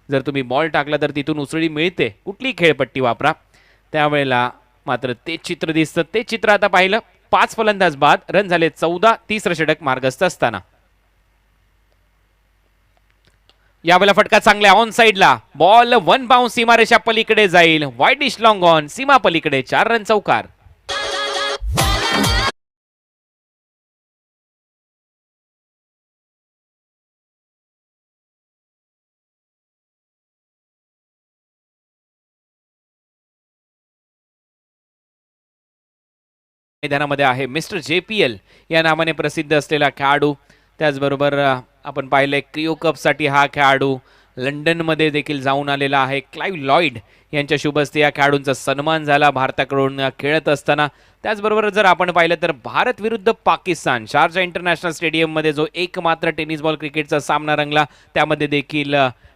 जर तुम्ही बॉल टाकला तर तिथून उसळी मिळते. कुठलीही खेळपट्टी वापरा. त्यावेळेला मात्र ते चित्र दिसतं. ते चित्र आता पाहिलं. 5 फलंदाज बाद, रन झाले 14. तिसरं षटक मार्गस्थ असताना यावेळेला फटका चांगला ऑन साइडला. बॉल 1 बाउन्स सीमारेषा पलीकडे जाईल. वाईड डिश लॉंग ऑन, सीमा पलीकडे 4 रन चौकार. मैदानामध्ये आहे मिस्टर JPL या नावाने प्रसिद्ध असलेला खेळाडू. त्याचबरोबर आपण पाहिलंय क्रिओ कपसाठी हा खेळाडू लंडनमध्ये देखील जाऊन आलेला आहे. क्लाइव्ह लॉइड यांच्या शुभ हस्ते या खेळाडूंचा सन्मान झाला भारताकडून खेळत असताना. त्याचबरोबर जर आपण पाहिलं तर भारत विरुद्ध पाकिस्तान शारजा इंटरनॅशनल स्टेडियममध्ये जो एकमात्र टेनिस बॉल क्रिकेटचा सामना रंगला त्यामध्ये देखील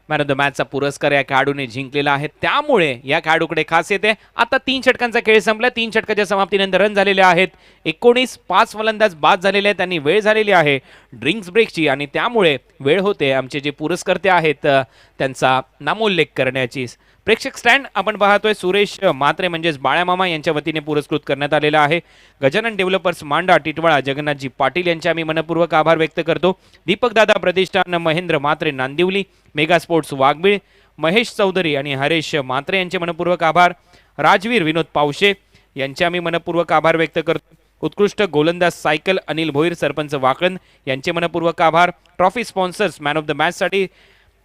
मॅन ऑफ द मॅचचा पुरस्कार या खेळाडूने जिंकलेला आहे. त्यामुळे या खेळाडूकडे खासियत आहे, आता 3 षटकांचा खेळ संपला. 3 षटकाच्या समाप्तीनंतर रन झालेले आहेत 19. 5 फलंदाज बाद झालेले आहेत, त्यांनी वेळ झालेली आहे ड्रिंक्स ब्रेकची आणि त्यामुळे वेळ होते आमचे जे पुरस्कर्ते आहेत त्यांचा नामोल्लेख करण्याची. प्रेक्षक स्टँड आपण पाहतोय सुरेश म्हात्रे म्हणजेच बाळ्यामामा यांच्या वतीने पुरस्कृत करण्यात आलेला आहे. गजानन डेव्हलपर्स मांडा टिटवाळा जगन्नाथजी पाटील यांचे आम्ही मनपूर्वक आभार व्यक्त करतो. दीपक दादा प्रतिष्ठान महेंद्र म्हात्रे नांदिवली, मेगा स्पोर्ट्स वाघबीळ, महेश चौधरी आणि हरेश म्हात्रे यांचे मनपूर्वक आभार. राजवीर विनोद पावशे यांचे आम्ही मनपूर्वक आभार व्यक्त करतो. उत्कृष्ट गोलंदाज सायकल अनिल भोईर सरपंच वाकण यांचे मनपूर्वक आभार. Trophy sponsors man of the मॅचसाठी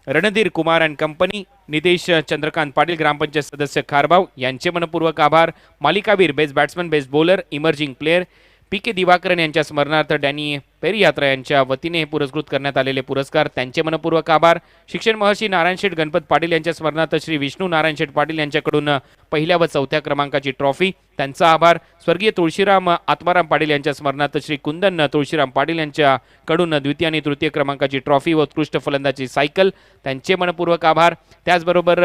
रणधीर कुमार अँड कंपनी, नितेश चंद्रकांत पाटील ग्रामपंचायत सदस्य खारबाव यांचे मनपूर्वक आभार. मालिकावीर best batsman best bowler emerging player PK. Diwakaran यांच्या स्मरणार्थ डॅनी पेरियात्रा यांच्या वतीने हे पुरस्कृत करण्यात आलेले पुरस्कार त्यांचे मनपूर्वक आभार. शिक्षण महर्षी नारायण शेठ गणपत पाटील यांच्या स्मरणार्थ श्री विष्णू नारायण शेठ पाटील यांच्याकडून 1ल्या व 4थ्या क्रमांकाची ट्रॉफी त्यांचा आभार. स्वर्गीय तुळशीराम आत्माराम पाटील यांच्या स्मरणार्थ श्री कुंदन तुळशीराम पाटील यांच्याकडून 2य आणि 3य क्रमांकाची ट्रॉफी व उत्कृष्ट फलंदाजी सायकल त्यांचे मनपूर्वक आभार. त्याचबरोबर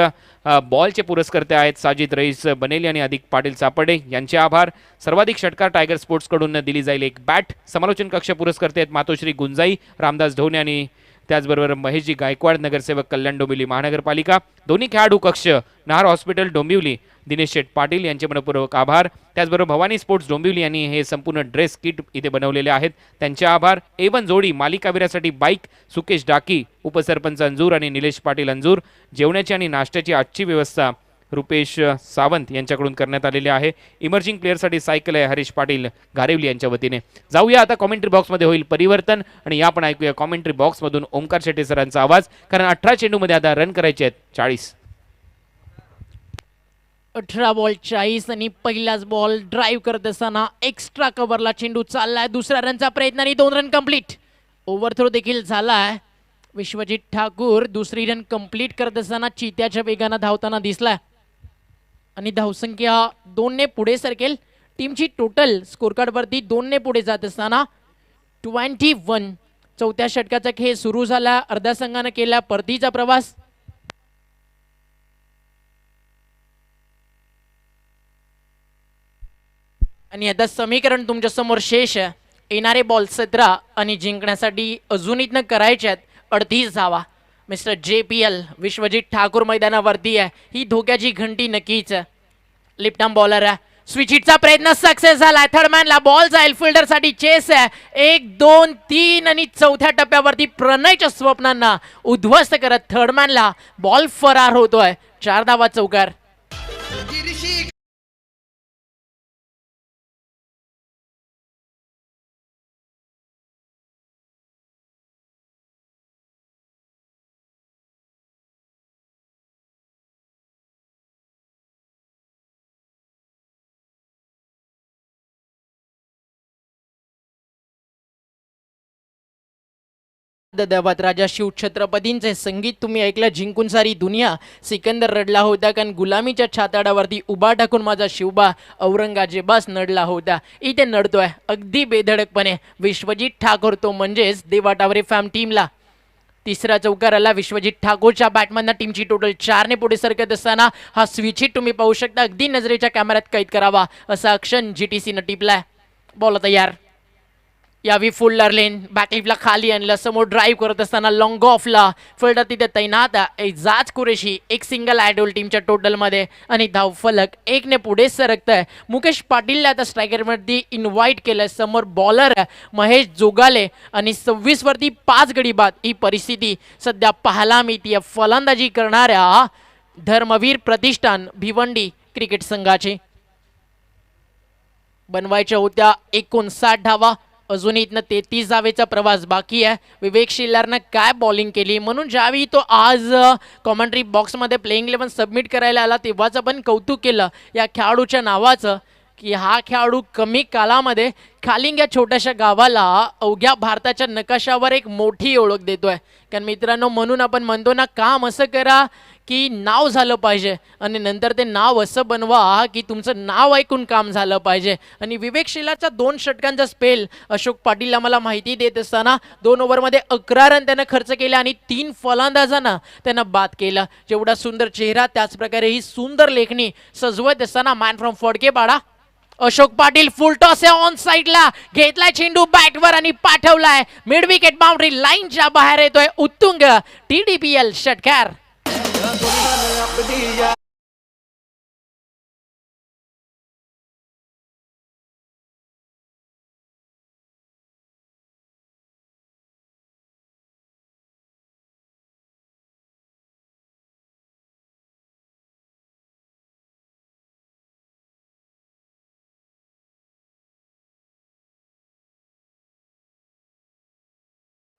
बॉलचे पुरस्कर्ते आहेत साजिद रईस बनेली आणि अधिक पाटील सापडे यांचे आभार. सर्वाधिक षटकार टायगर स्पोर्ट्सकडून दिली जाईल एक बॅट. समालोचन कक्ष पुरस्कर्ते आहेत मातोश्री गुंजाई रामदास ढोणे आणि त्याचबरोबर महेशजी गायकवाड नगरसेवक कल्याण डोंबिवली महानगरपालिका. दोन्ही खेळाडू कक्ष नहार हॉस्पिटल डोंबिवली दिनेश शेठ पाटील यांचे मनपूर्वक आभार. त्याचबरोबर भवानी स्पोर्ट्स डोंबिवली यांनी हे संपूर्ण ड्रेस किट इथे बनवलेले आहेत त्यांचे आभार. A1 जोडी मालिकावीरासाठी बाईक सुकेश डाकी उपसरपंच अंजूर आणि निलेश पाटील अंजूर. जेवणाची आणि नाश्त्याची आजची व्यवस्था रुपेश सावंत यांच्याकडून करण्यात आलेले आहे. इमर्जिंग प्लेअरसाठी सायकल आहे हरीश पाटील घारेवली यांच्या वतीने. जाऊया आता कॉमेंट्री बॉक्समध्ये होईल परिवर्तन आणि या आपण ऐकूया कॉमेंट्री बॉक्समधून ओमकार शेट्टी सरांचा आवाज, कारण 18 चेंडूमध्ये आता रन करायचे आहेत 40. 18 बॉल 40 आणि पहिलाच बॉल ड्राईव्ह करत असताना एक्स्ट्रा कव्हरला चेंडू चाललाय. दुसऱ्या रनचा प्रयत्न आणि 2 रन कंप्लीट. ओव्हरथ्रो देखील झालाय. विश्वजित ठाकूर दुसरी रन कंप्लीट करत असताना चित्याच्या वेगानं धावताना दिसलाय आणि धावसंख्या 2ने पुढे सरकेल. टीमची टोटल स्कोर कार्डवरती 2ने पुढे जात असताना 21. 4थ्या षटकाचा खेळ सुरू झाला. अर्ध्या संघानं केला परतीचा प्रवास. आणि आता समीकरण तुमच्या समोर शेष आहे. येणारे बॉल 17 आणि जिंकण्यासाठी अजून इथनं करायचे आहेत 38 धावा. मिस्टर JPL विश्वजित ठाकूर मैदानावरती आहे. ही धोक्याची घंटी नक्कीच. लिफ्टम बॉलर आहे. स्विच हिटचा प्रयत्न सक्सेस झालाय. थर्डमॅनला बॉल जाईल. फिल्डरसाठी चेस आहे. 1 2 3 आणि 4थ्या टप्प्यावरती प्रणयच्या स्वप्नांना उद्ध्वस्त करत थर्डमॅनला बॉल फरार होतोय. 4 धावा चौकार. देवात राजा शिव छत्रपतींचे संगीत तुम्ही ऐकलं. जिंकून सारी दुनिया सिकंदर रडला होता, कारण गुलामीच्या छाताडावरती उभा टाकून माझा शिवबा औरंगजेबास नडला होता. इथे नडतोय अगदी बेधडकपणे विश्वजित ठाकूर, तो म्हणजेच देवा टावरे फॅम टीमला. तिसरा चौकार आला विश्वजित ठाकूरच्या बॅटमधनं. टीमची टोटल 4ने पुढे सरकत असताना हा स्विच हिट तुम्ही पाहू शकता. अगदी नजरेच्या कॅमेऱ्यात कैद करावा असा क्षण GTCनं टिपलाय. बॉल तयार. यावी फुल्लर लेन बॅकलिपला खाली आणलं. समोर ड्राईव्ह करत असताना लॉंग ऑफला फिल्डर तिथे तैनात. एजाज कुरेशी एक सिंगल ॲडोल टीमच्या टोटलमध्ये आणि धावफलक 1ने पुढे सरकत आहे. मुकेश पाटीलला आता स्ट्रायकरमध्ये इन्व्हाइट केलंय. समोर बॉलर महेश जोगाले आणि 26 वरती 5 गडी बाद. ही परिस्थिती सध्या पाहायला मिळते फलंदाजी करणाऱ्या धर्मवीर प्रतिष्ठान भिवंडी क्रिकेट संघाची. बनवायच्या होत्या 59 धावा. अजूनही इथनं 33 धावेचा प्रवास बाकी आहे. विवेक शिल्लारनं काय बॉलिंग केली, म्हणून ज्यावेळी तो आज कॉमेंट्री बॉक्समध्ये प्लेइंग 11 सबमिट करायला आला तेव्हाच आपण कौतुक केलं या खेळाडूच्या नावाचं, की हा खेळाडू कमी कालामध्ये खालिंग या छोट्याशा गावाला अवघ्या भारताच्या नकाशावर एक मोठी ओळख देतोय. कारण मित्रांनो, म्हणून आपण म्हणतो ना, काम असं करा की नाव झालं पाहिजे आणि नंतर ते नाव असं बनवा की तुमचं नाव ऐकून काम झालं पाहिजे. आणि विवेक शिलाचा 2 षटकांचा स्पेल अशोक पाटील आम्हाला माहिती देत असताना 2 ओव्हरमध्ये 11 रन त्यानं खर्च केले आणि 3 फलंदाजांना त्यानं बाद केलं. जेवढा सुंदर चेहरा त्याच प्रकारे ही सुंदर लेखणी सजवत असताना man from Phadkepada Ashok Patil full toss आहे ऑन साइडला, घेतलाय चेंडू बॅटवर आणि पाठवलाय मिड विकेट बाउंड्री लाईनच्या बाहेर येतोय उत्तुंग TDPL षटकार.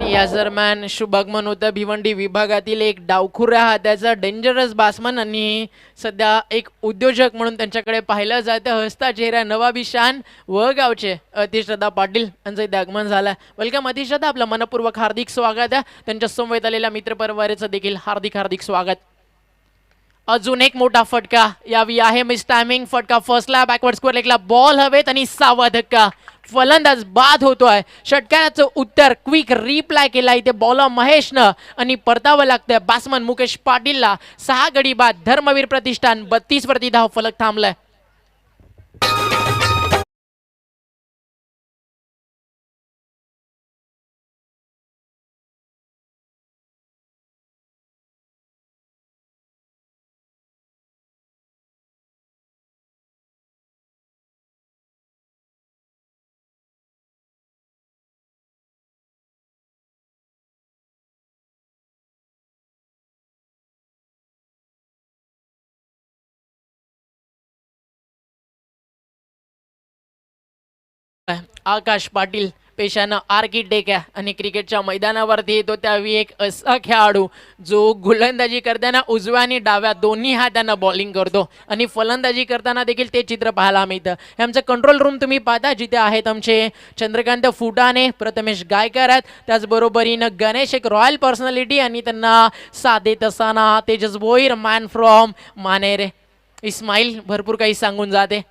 या दरम्यान शुभगमन होतं भिवंडी विभागातील एक डावखुऱ्या हाताचा डेंजरस बॅट्समन आणि सध्या एक उद्योजक म्हणून त्यांच्याकडे पाहिलं जातं. हसता चेहरा नवाबी शान व गावचे अतिश्रद्धा पाटील यांचं इथे आगमन झालं. वेलकम अतिश्रद्धा, आपलं मनपूर्वक हार्दिक स्वागत आहे. त्यांच्या समवेत आलेल्या मित्रपरिवाराचं देखील हार्दिक हार्दिक स्वागत. अजून एक मोठा फटका यावी आहे मिस टायमिंग. फटका फर्स्टला बॅकवर्ड स्क्वेअर लेगला बॉल हवेत आणि 6वा धक्का. फलंदाज बाद होतोय. षटकाराचं उत्तर क्विक रिप्लाय केला इथे बॉलर महेशनं आणि परतावं लागतंय बॅट्समन मुकेश पाटीलला. 6 गडी बाद. धर्मवीर प्रतिष्ठान 32 वरती धाव फलक थांबलाय. आकाश पाटील पेशानं आर्किटेक्ट आहे आणि क्रिकेटच्या मैदानावरती येतो त्यावेळी एक असा खेळाडू जो गोलंदाजी करताना उजव्या आणि डाव्या दोन्ही हातांना बॉलिंग करतो आणि फलंदाजी करताना देखील ते चित्र पाहायला मिळतं. हे आमचं कंट्रोल रूम तुम्ही पाहता, जिथे आहेत आमचे चंद्रकांत फुटाणे, प्रथमेश गायकर आहेत, त्याचबरोबरीनं गणेश एक रॉयल पर्सनॅलिटी आणि त्यांना साथ देत असताना तेजस भोईर मॅन फ्रॉम मानेरे. इस्माईल भरपूर काही सांगून जाते.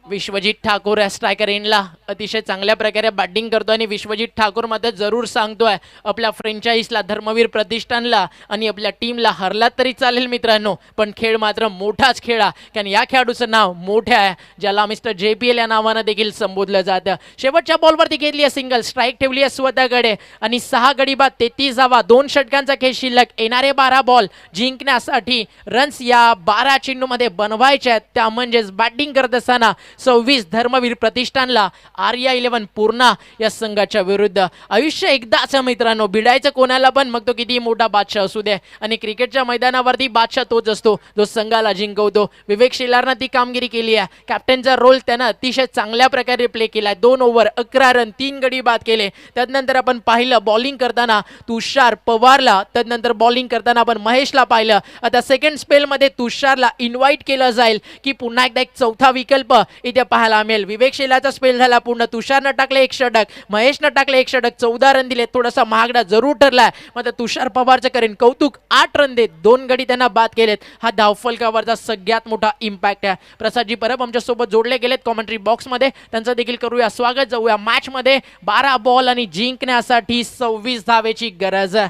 विश्वजित ठाकूर स्ट्रायकर एंडला अतिशय चांगल्या प्रकारे बॅटिंग करतो आणि विश्वजित ठाकूर मात्र जरूर सांगतोय आपल्या फ्रँचाईजला धर्मवीर प्रतिष्ठानला आणि आपल्या टीमला हरलात तरी चालेल मित्रांनो, पण खेळ मात्र मोठाच खेळा. कारण या खेळाडूचं नाव मोठे आहे, ज्याला मिस्टर JPL या नावानं देखील संबोधलं जातं. शेवटच्या बॉलवरती घेतली आहे सिंगल, स्ट्राईक ठेवली आहे स्वतःकडे आणि 6 गडी बाद 33 धावा. 2 षटकांचा खेळ शिल्लक. येणारे 12 बॉल जिंकण्यासाठी रन्स या 12 चेंडूमध्ये बनवायचे आहेत. त्या म्हणजेच बॅटिंग करत असताना 26 धर्मवीर प्रतिष्ठानला, आर्या 11 पूर्णा या संघाच्या विरुद्ध. आयुष्य एकदाच मित्रांनो, भिडायचं कोणाला पण, मग तो किती मोठा बादशाह असू दे. आणि क्रिकेटच्या मैदानावरती बादशाह तोच असतो जो संघाला जिंकवतो. विवेक शिलारनं ती कामगिरी केली आहे. कॅप्टनचा रोल त्यानं अतिशय चांगल्या प्रकारे प्ले केला. 2 ओव्हर 11 रन 3 गडी बाद केले. त्यानंतर आपण पाहिलं बॉलिंग करताना तुषार पवारला, त्यानंतर बॉलिंग करताना आपण महेशला पाहिलं. आता सेकंड स्पेलमध्ये तुषारला इन्व्हाइट केलं जाईल की पुन्हा एकदा एक चौथा विकल्प इथे पाहायला मिळेल. विवेक शिलाचा स्पेल झाला पूर्ण. तुषारनं टाकले 1 षटक, महेशनं टाकले 1 षटक, 14 रन दिले. थोडासा महागडा जरूर ठरलाय, मात्र तुषार पवारचं करेन कौतुक. 8 रन देत 2 गडी त्यांना बाद केलेत. हा धावफलकावरचा सगळ्यात मोठा इम्पॅक्ट आहे. प्रसादजी परब आमच्यासोबत जोडले गेलेत कॉमेंट्री बॉक्समध्ये, त्यांचं देखील करूया स्वागत. जाऊया मॅच मध्ये. 12 बॉल आणि जिंकण्यासाठी 26 धावेची गरज आहे.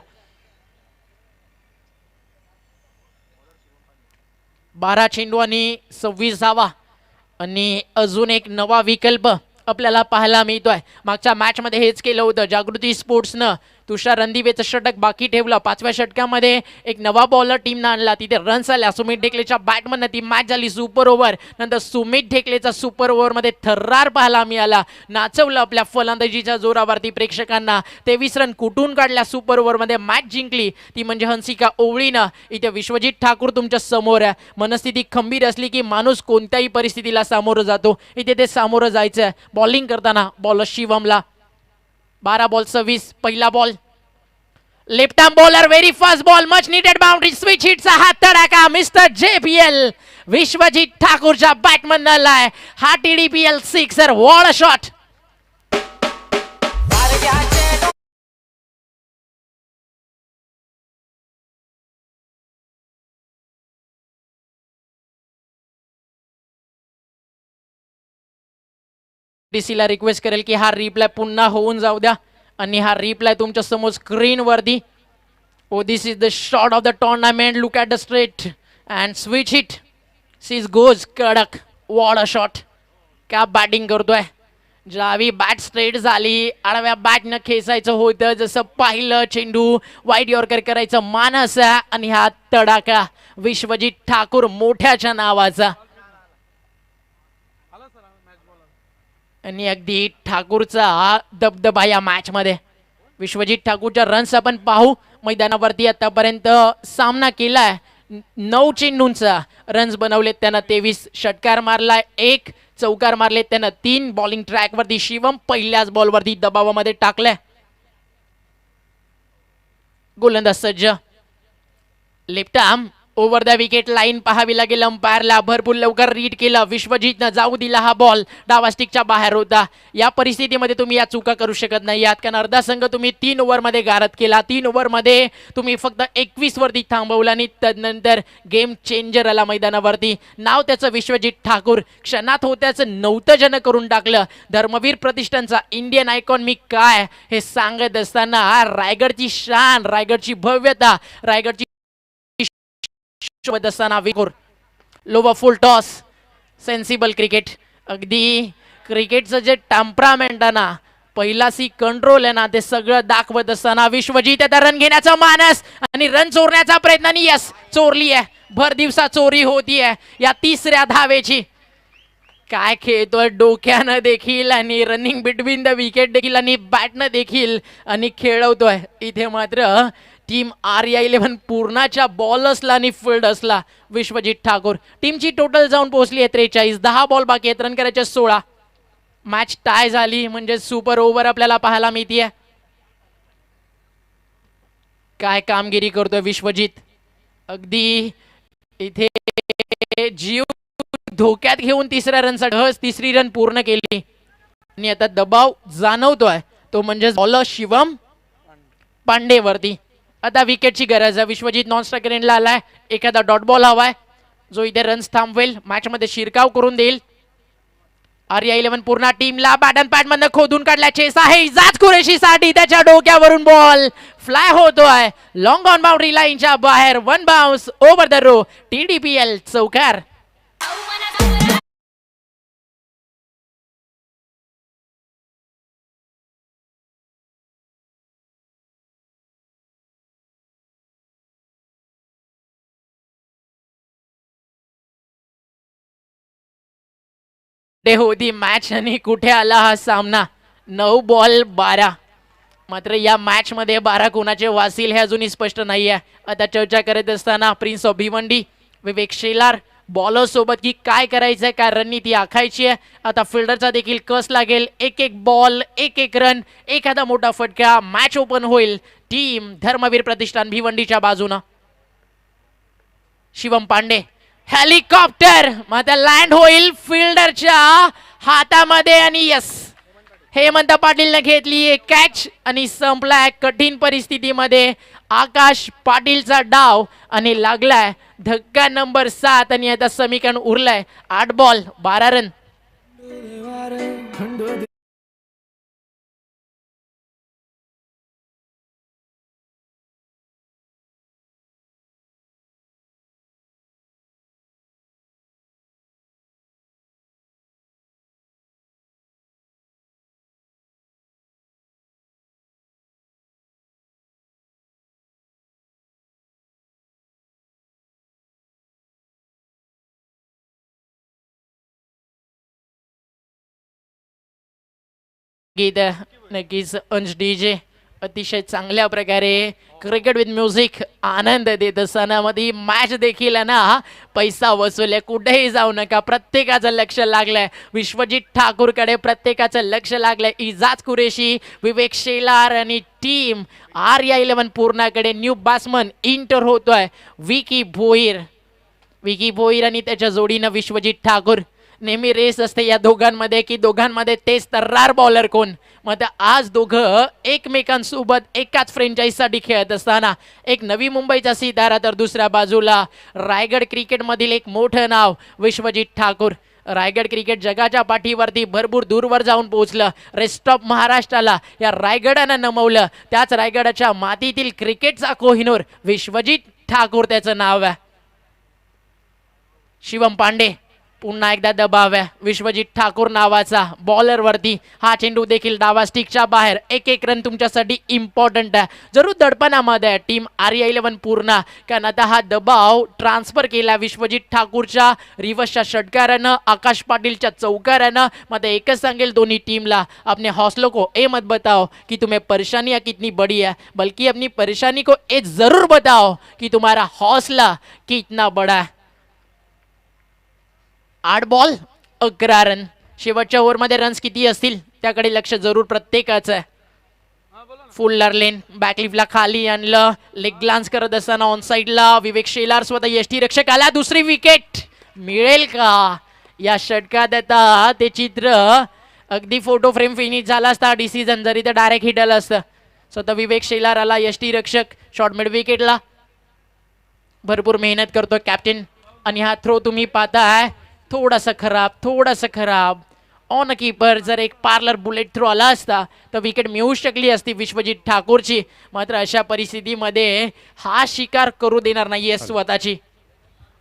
12 चेंडू आणि 26 धावा आणि अजून एक नवा विकल्प आपल्याला पाहायला मिळतोय. मागच्या मॅच मध्ये हेच केलं होतं जागृती स्पोर्ट्सनं. तुषार रणदिवेचं षटक बाकी ठेवलं. 5व्या षटकामध्ये एक नवा बॉलर टीमनं आणला, तिथे रन्स आल्या. सुमित ढेकलेच्या बॅटमधनं ती मॅच झाली सुपर ओव्हर. नंतर सुमित ढेकलेचा सुपर ओव्हरमध्ये थर्रार पाहायला मिळाला. नाचवलं आपल्या फलंदाजीच्या जोरावरती प्रेक्षकांना. 23 रन कुठून काढल्या सुपर ओव्हरमध्ये. मॅच जिंकली ती म्हणजे हंसिका ओवळीनं. इथे विश्वजित ठाकूर तुमच्या समोर आहे. मनस्थिती खंबीर असली की माणूस कोणत्याही परिस्थितीला सामोरं जातो. इथे ते सामोरं जायचं. बॉलिंग करताना बॉलर शिवमला 12 बॉल 26. पहिला ball left arm bowler, very fast ball, much needed boundary, switch हिटचा हा तडाखा मिस्टर JPL विश्वजित ठाकूरच्या बॅटमन आलाय. हा TDPL सिक्सर. What a shot. डीसीला रिक्वेस्ट करेल की हा रिप्लाय पुन्हा होऊन जाऊ द्या आणि हा रिप्लाय तुमच्या समोर स्क्रीनवरती. Oh, this is the shot of the tournament. Look at the straight and switch hit. Sis goes कडक. What a shot. क्या बॅटिंग करतोय. ज्यावेळी बॅट स्ट्रेट झाली, आडव्या बॅटनं खेचायचं होतं, जसं पाहिलं चेंडू वाईट यॉर्कर करायचं मानस आणि हा तडाका विश्वजित ठाकूर मोठ्याच्या नावाचा. आणि अगदी ठाकूरचा दबदबा या मॅच मध्ये. विश्वजित ठाकूरच्या रन्स आपण पाहू. मैदानावरती आतापर्यंत सामना केलाय 9 चेंडूंचा, रन्स बनवलेत त्यानं 23, षटकार मारलाय 1, चौकार मारलेत त्यानं 3. बॉलिंग ट्रॅकवरती शिवम पहिल्याच बॉलवरती दबावामध्ये टाकलाय. गोलंदाज सज्ज. Left arm over the wicket line पाहावी लागेल अंपायरला. भरपूर लवकर रीड केलं. विश्वजितनं जाऊ दिला हा बॉल. डावा स्टिकच्या बाहेर होता. या परिस्थितीमध्ये तुम्ही या चुका करू शकत नाही आहात, कारण अर्धा संघ तुम्ही 3 ओव्हरमध्ये गारद केला. 3 ओव्हरमध्ये तुम्ही फक्त 21 वरती थांबवला आणि तदनंतर गेम चेंजर आला मैदानावरती. नाव त्याचं विश्वजित ठाकूर. क्षणात होत्याचं नव्हतं जन करून टाकलं. धर्मवीर प्रतिष्ठानचा इंडियन आयकॉन मी काय हे सांगत असताना रायगडची शान, रायगडची भव्यता, रायगडची असताना विकोर लोवा फुल टॉस. Sensible cricket. अगदी क्रिकेटचं जे टेम्परामेंट आहे ना, पहिला सी कंट्रोल आहे ना, ते सगळं दाखवत असताना विश्वजित आता रन घेण्याचा मानस आणि रन चोरण्याचा प्रयत्न. आणि यस, चोरली आहे. भर दिवसा चोरी होतीये या 3ऱ्या धावेची. काय खेळतोय डोक्यानं देखील आणि रनिंग बिटवीन द विकेट देखील आणि बॅटनं देखील आणि खेळवतोय. इथे मात्र टीम RI11 पूर्णाच्या बॉलर्सला आणि फिल्डर्सला विश्वजित ठाकूर. टीमची टोटल जाऊन पोहोचली आहे 43. 10 बॉल बाकी आहेत, रन करायचे 16. मॅच टाय झाली म्हणजे सुपर ओव्हर आपल्याला पाहायला मिळतीये. काय कामगिरी करतोय विश्वजित. अगदी इथे जीव धोक्यात घेऊन 3ऱ्या रनचा 3री रन पूर्ण केली आणि आता दबाव जाणवतोय तो म्हणजे बॉलर शिवम पांडेवरती. आता विकेटची गरज आहे. विश्वजित नॉन स्ट्रायकर एंडला आलाय. एखादा डॉट बॉल हवाय जो इथे रन्स थांबवेल, मॅच मध्ये शिरकाव करून देईल. RI11 पूर्ण टीमला बॅट अँड पॅड मधनं खोदून काढला. चेस आहे इजाज कुरेशी साठी. त्याच्या डोक्यावरून बॉल फ्लाय होतोय लॉंग ऑन बाउंड्री लाईनच्या बाहेर. 1 bounce over the rope. TDPL चौकार. होती मॅच आणि कुठे आला हा सामना. 9 बॉल 12. मात्र या मॅच मध्ये 12 कोणाचे वासील हे अजूनही स्पष्ट नाहीये. आता चर्चा करत असताना prince of Bhiwandi, Vivek Shelar bowler सोबत की काय करायचंय, काय रणनीती आखायची आहे. आता फिल्डरचा देखील कस लागेल. 1-1 बॉल 1-1 रन, एखादा मोठा फटका, मॅच ओपन होईल टीम धर्मवीर प्रतिष्ठान भिवंडीच्या बाजूनं. शिवम पांडे हेलिकॉप्टर मात्र लँड होईल फिल्डरच्या हातामध्ये आणि यस, हेमंत पाटीलने घेतली कॅच आणि संपलाय कठीण परिस्थितीमध्ये आकाश पाटीलचा डाव आणि लागलाय धक्का नंबर 7 आणि आता समीकरण उरलाय 8 बॉल 12 रन. गीत नक्कीच अंश DJ अतिशय चांगल्या प्रकारे क्रिकेट विथ म्युझिक आनंद देत असताना मध्ये मॅच देखील आहे ना पैसा वसूल आहे. कुठेही जाऊ नका, प्रत्येकाचं लक्ष लागलंय विश्वजित ठाकूरकडे, प्रत्येकाचं लक्ष लागलंय इजाज कुरेशी, विवेक शेलार आणि टीम RI11 पूर्णाकडे. न्यू बॅट्समन इंटर होतोय विकी भोईर आणि त्याच्या जोडीनं विश्वजित ठाकूर. नेहमी रेस असते या दोघांमध्ये की दोघांमध्ये तेच तर्रार बॉलर कोण. मग आज दोघं एकमेकांसोबत एकाच फ्रँचायझीसाठी खेळत असताना एक नवी मुंबईचा सितारा तर दुसऱ्या बाजूला रायगड क्रिकेटमधील एक मोठं नाव विश्वजित ठाकूर. रायगड क्रिकेट जगाच्या पाठीवरती भरपूर दूरवर जाऊन पोहोचलं. रेस्ट ऑफ महाराष्ट्राला या रायगडानं नमवलं. त्याच रायगडाच्या मातीतील क्रिकेटचा कोहिनूर विश्वजित ठाकूर त्याचं नाव आहे. शिवम पांडे पुन्हा एकदा दबाव आहे विश्वजित ठाकूर नावाचा बॉलरवरती. हा चेंडू देखील डावा स्टिकच्या बाहेर. एक एक रन तुमच्यासाठी इम्पॉर्टंट आहे. जरूर दडपणामध्ये टीम RE11 पूर्ण, कारण आता हा दबाव ट्रान्सफर केला विश्वजित ठाकूरच्या रिवर्सच्या षटकारानं, आकाश पाटीलच्या चौकारानं. मग एकच सांगेल दोन्ही टीमला, अपने हौसलों को ये मत बताओ कि तुम्हें परेशानियां कितनी बड़ी है, बल्कि अपनी परेशानी को ये जरूर बताओ कि तुम्हारा हौसला कितना बड़ा है. 8 बॉल 11 रन. शेवटच्या ओव्हरमध्ये रन्स किती असतील त्याकडे लक्ष जरूर प्रत्येकाचं आहे. फुल्लर लेन बॅकलिफ्टला खाली आणलं. लेग ग्लान्स करत असताना ऑन साईडला विवेक शेलार स्वतः यष्टीरक्षक आला. दुसरी विकेट मिळेल का या षटकात? आता ते चित्र अगदी फोटो फ्रेम फिनिश झाला असता डिसिजन, जरी ते डायरेक्ट हिट आलं असतं. स्वतः विवेक शेलार आला यष्टीरक्षक शॉर्ट मिड विकेटला. भरपूर मेहनत करतोय कॅप्टन. आणि हा थ्रो तुम्ही पाहताय थोडासा खराब ऑन कीपर. जर एक पार्लर बुलेट थ्रो आला असता तर विकेट मिळू शकली असती विश्वजित ठाकूरची. मात्र अशा परिस्थितीमध्ये हा शिकार करू देणार नाहीये स्वतःची.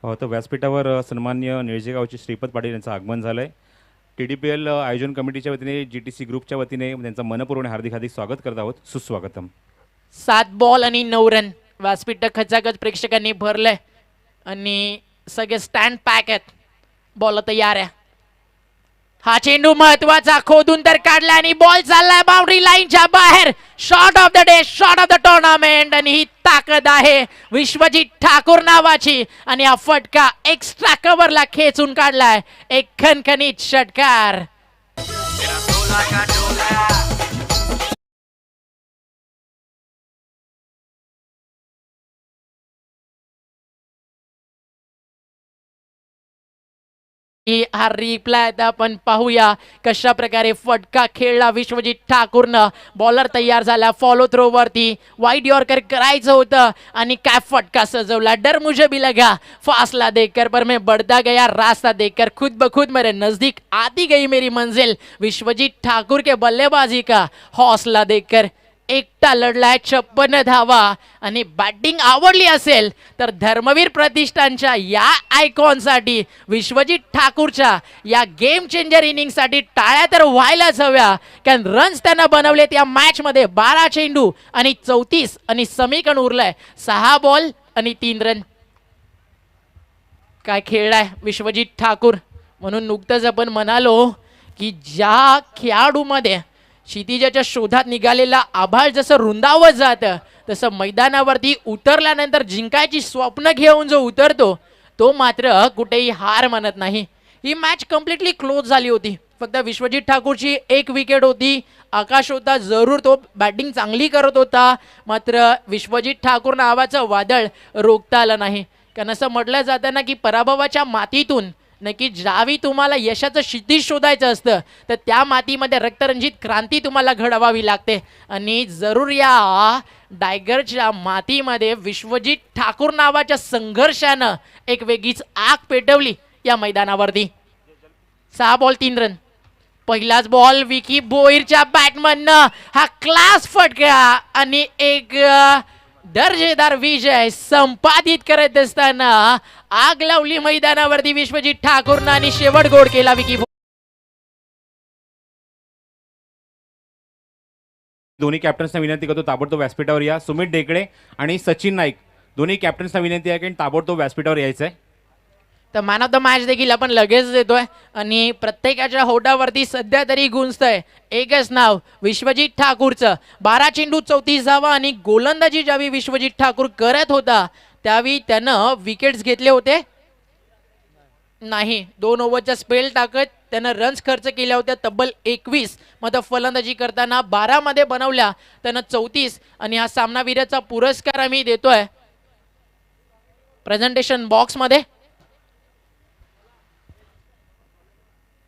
तर व्यासपीठावर सन्मान्य निळजेगावचे श्रीपद पाटील यांचं आगमन झालंय. TDPL आयोजन कमिटीच्या वतीने GTC ग्रुपच्या वतीने त्यांचं मनपूर्वक हार्दिक हार्दिक स्वागत करत आहोत. सुस्वागतम. 7 बॉल आणि 9 रन. व्यासपीठ खचाखच प्रेक्षकांनी भरलंय आणि सगळे स्टँड पॅक आहेत. बॉल तयार आहे. हा चेंडू महत्वाचा खोदून तर काढला आणि बॉल चाललाय बाउंड्री लाईनच्या बाहेर. Shot of the day, shot of the tournament. आणि ही ताकद आहे विश्वजित ठाकूर नावाची. आणि हा फटका एक्स्ट्रा कव्हरला खेचून काढलाय. एक खणखणीत षटकार. हा रिप्लाय आपण पाहूया कशा प्रकारे फटका खेळला विश्वजित ठाकूरनं. बॉलर तयार झाला फॉलो थ्रो वरती. वाईड यॉर्कर करायचं होतं आणि काय फटका सजवला. डर मुझे भी लगा फासला देखकर, पर मैं बढ़ता गया रास्ता देखकर, खुद ब खुद मेरे नजदीक आती गई मेरी मंजिल. विश्वजित ठाकूर के बल्लेबाजी का हौसला देखकर एकटा लढलाय 56 धावा. आणि बॅटिंग आवडली असेल तर धर्मवीर प्रतिष्ठानच्या या आयकॉनसाठी, विश्वजित ठाकूरच्या या गेम चेंजर इनिंगसाठी टाळ्या तर व्हायलाच हव्या. कारण रन्स त्यांना बनवलेत या मॅचमध्ये. 12 चेंडू आणि 34 आणि समीकरण उरलंय 6 बॉल आणि 3 रन. काय खेळलाय विश्वजित ठाकूर. म्हणून नुकतंच आपण म्हणालो की ज्या खेळाडूमध्ये क्षितिजाच्या शोधात निघालेला आभाळ जसं रुंदावत जातं, तसं मैदानावरती उतरल्यानंतर जिंकायची स्वप्न घेऊन जो उतरतो तो मात्र कुठेही हार मानत नाही. ही मॅच कम्प्लिटली क्लोज झाली होती. फक्त विश्वजित ठाकूरची एक विकेट होती. आकाश होता जरूर, तो बॅटिंग चांगली करत होता. मात्र विश्वजित ठाकूर नावाचं वादळ रोखता आलं नाही. कारण असं म्हटलं जातं ना की पराभवाच्या मातीतून नक्की ज्यावेळी तुम्हाला यशाचं क्षितिज शोधायचं असतं तर त्या मातीमध्ये रक्तरंजित क्रांती तुम्हाला घडवावी लागते. आणि जरूर या टायगरच्या मातीमध्ये विश्वजित ठाकूर नावाच्या संघर्षानं एक वेगळीच आग पेटवली या मैदानावरती. 6 बॉल 3 रन. पहिलाच बॉल विकी बोईरच्या बॅटमननं हा क्लास फटका आणि एक दर्जेदार विजय संपादित करत असताना आग लावली मैदानावरती विश्वजित ठाकूरनं आणि शेवट गोड केला विकी. दोन्ही कॅप्टन्सना विनंती करतो ताबडतोब व्यासपीठावर या. सुमित ढेकळे आणि सचिन नाईक दोन्ही कॅप्टन्सना विनंती आहे की ताबडतोब व्यासपीठावर यायचं आहे. तर मॅन ऑफ द मॅच देखील आपण लगेच देतोय. आणि प्रत्येकाच्या होटावरती सध्या तरी गुंजतंय एकच नाव विश्वजित ठाकूरचं. 12 चेंडू 34 धावा. आणि गोलंदाजी ज्यावेळी विश्वजित ठाकूर करत होता त्यावेळी त्यानं विकेट्स घेतले होते नाही. 2 ओव्हरचा स्पेल टाकत त्यानं रन्स खर्च केल्या होत्या तब्बल 21. मात्र फलंदाजी करताना 12 मध्ये बनवल्या त्यानं 34. आणि हा सामनावीराचा पुरस्कार आम्ही देतोय प्रेझेंटेशन बॉक्समध्ये.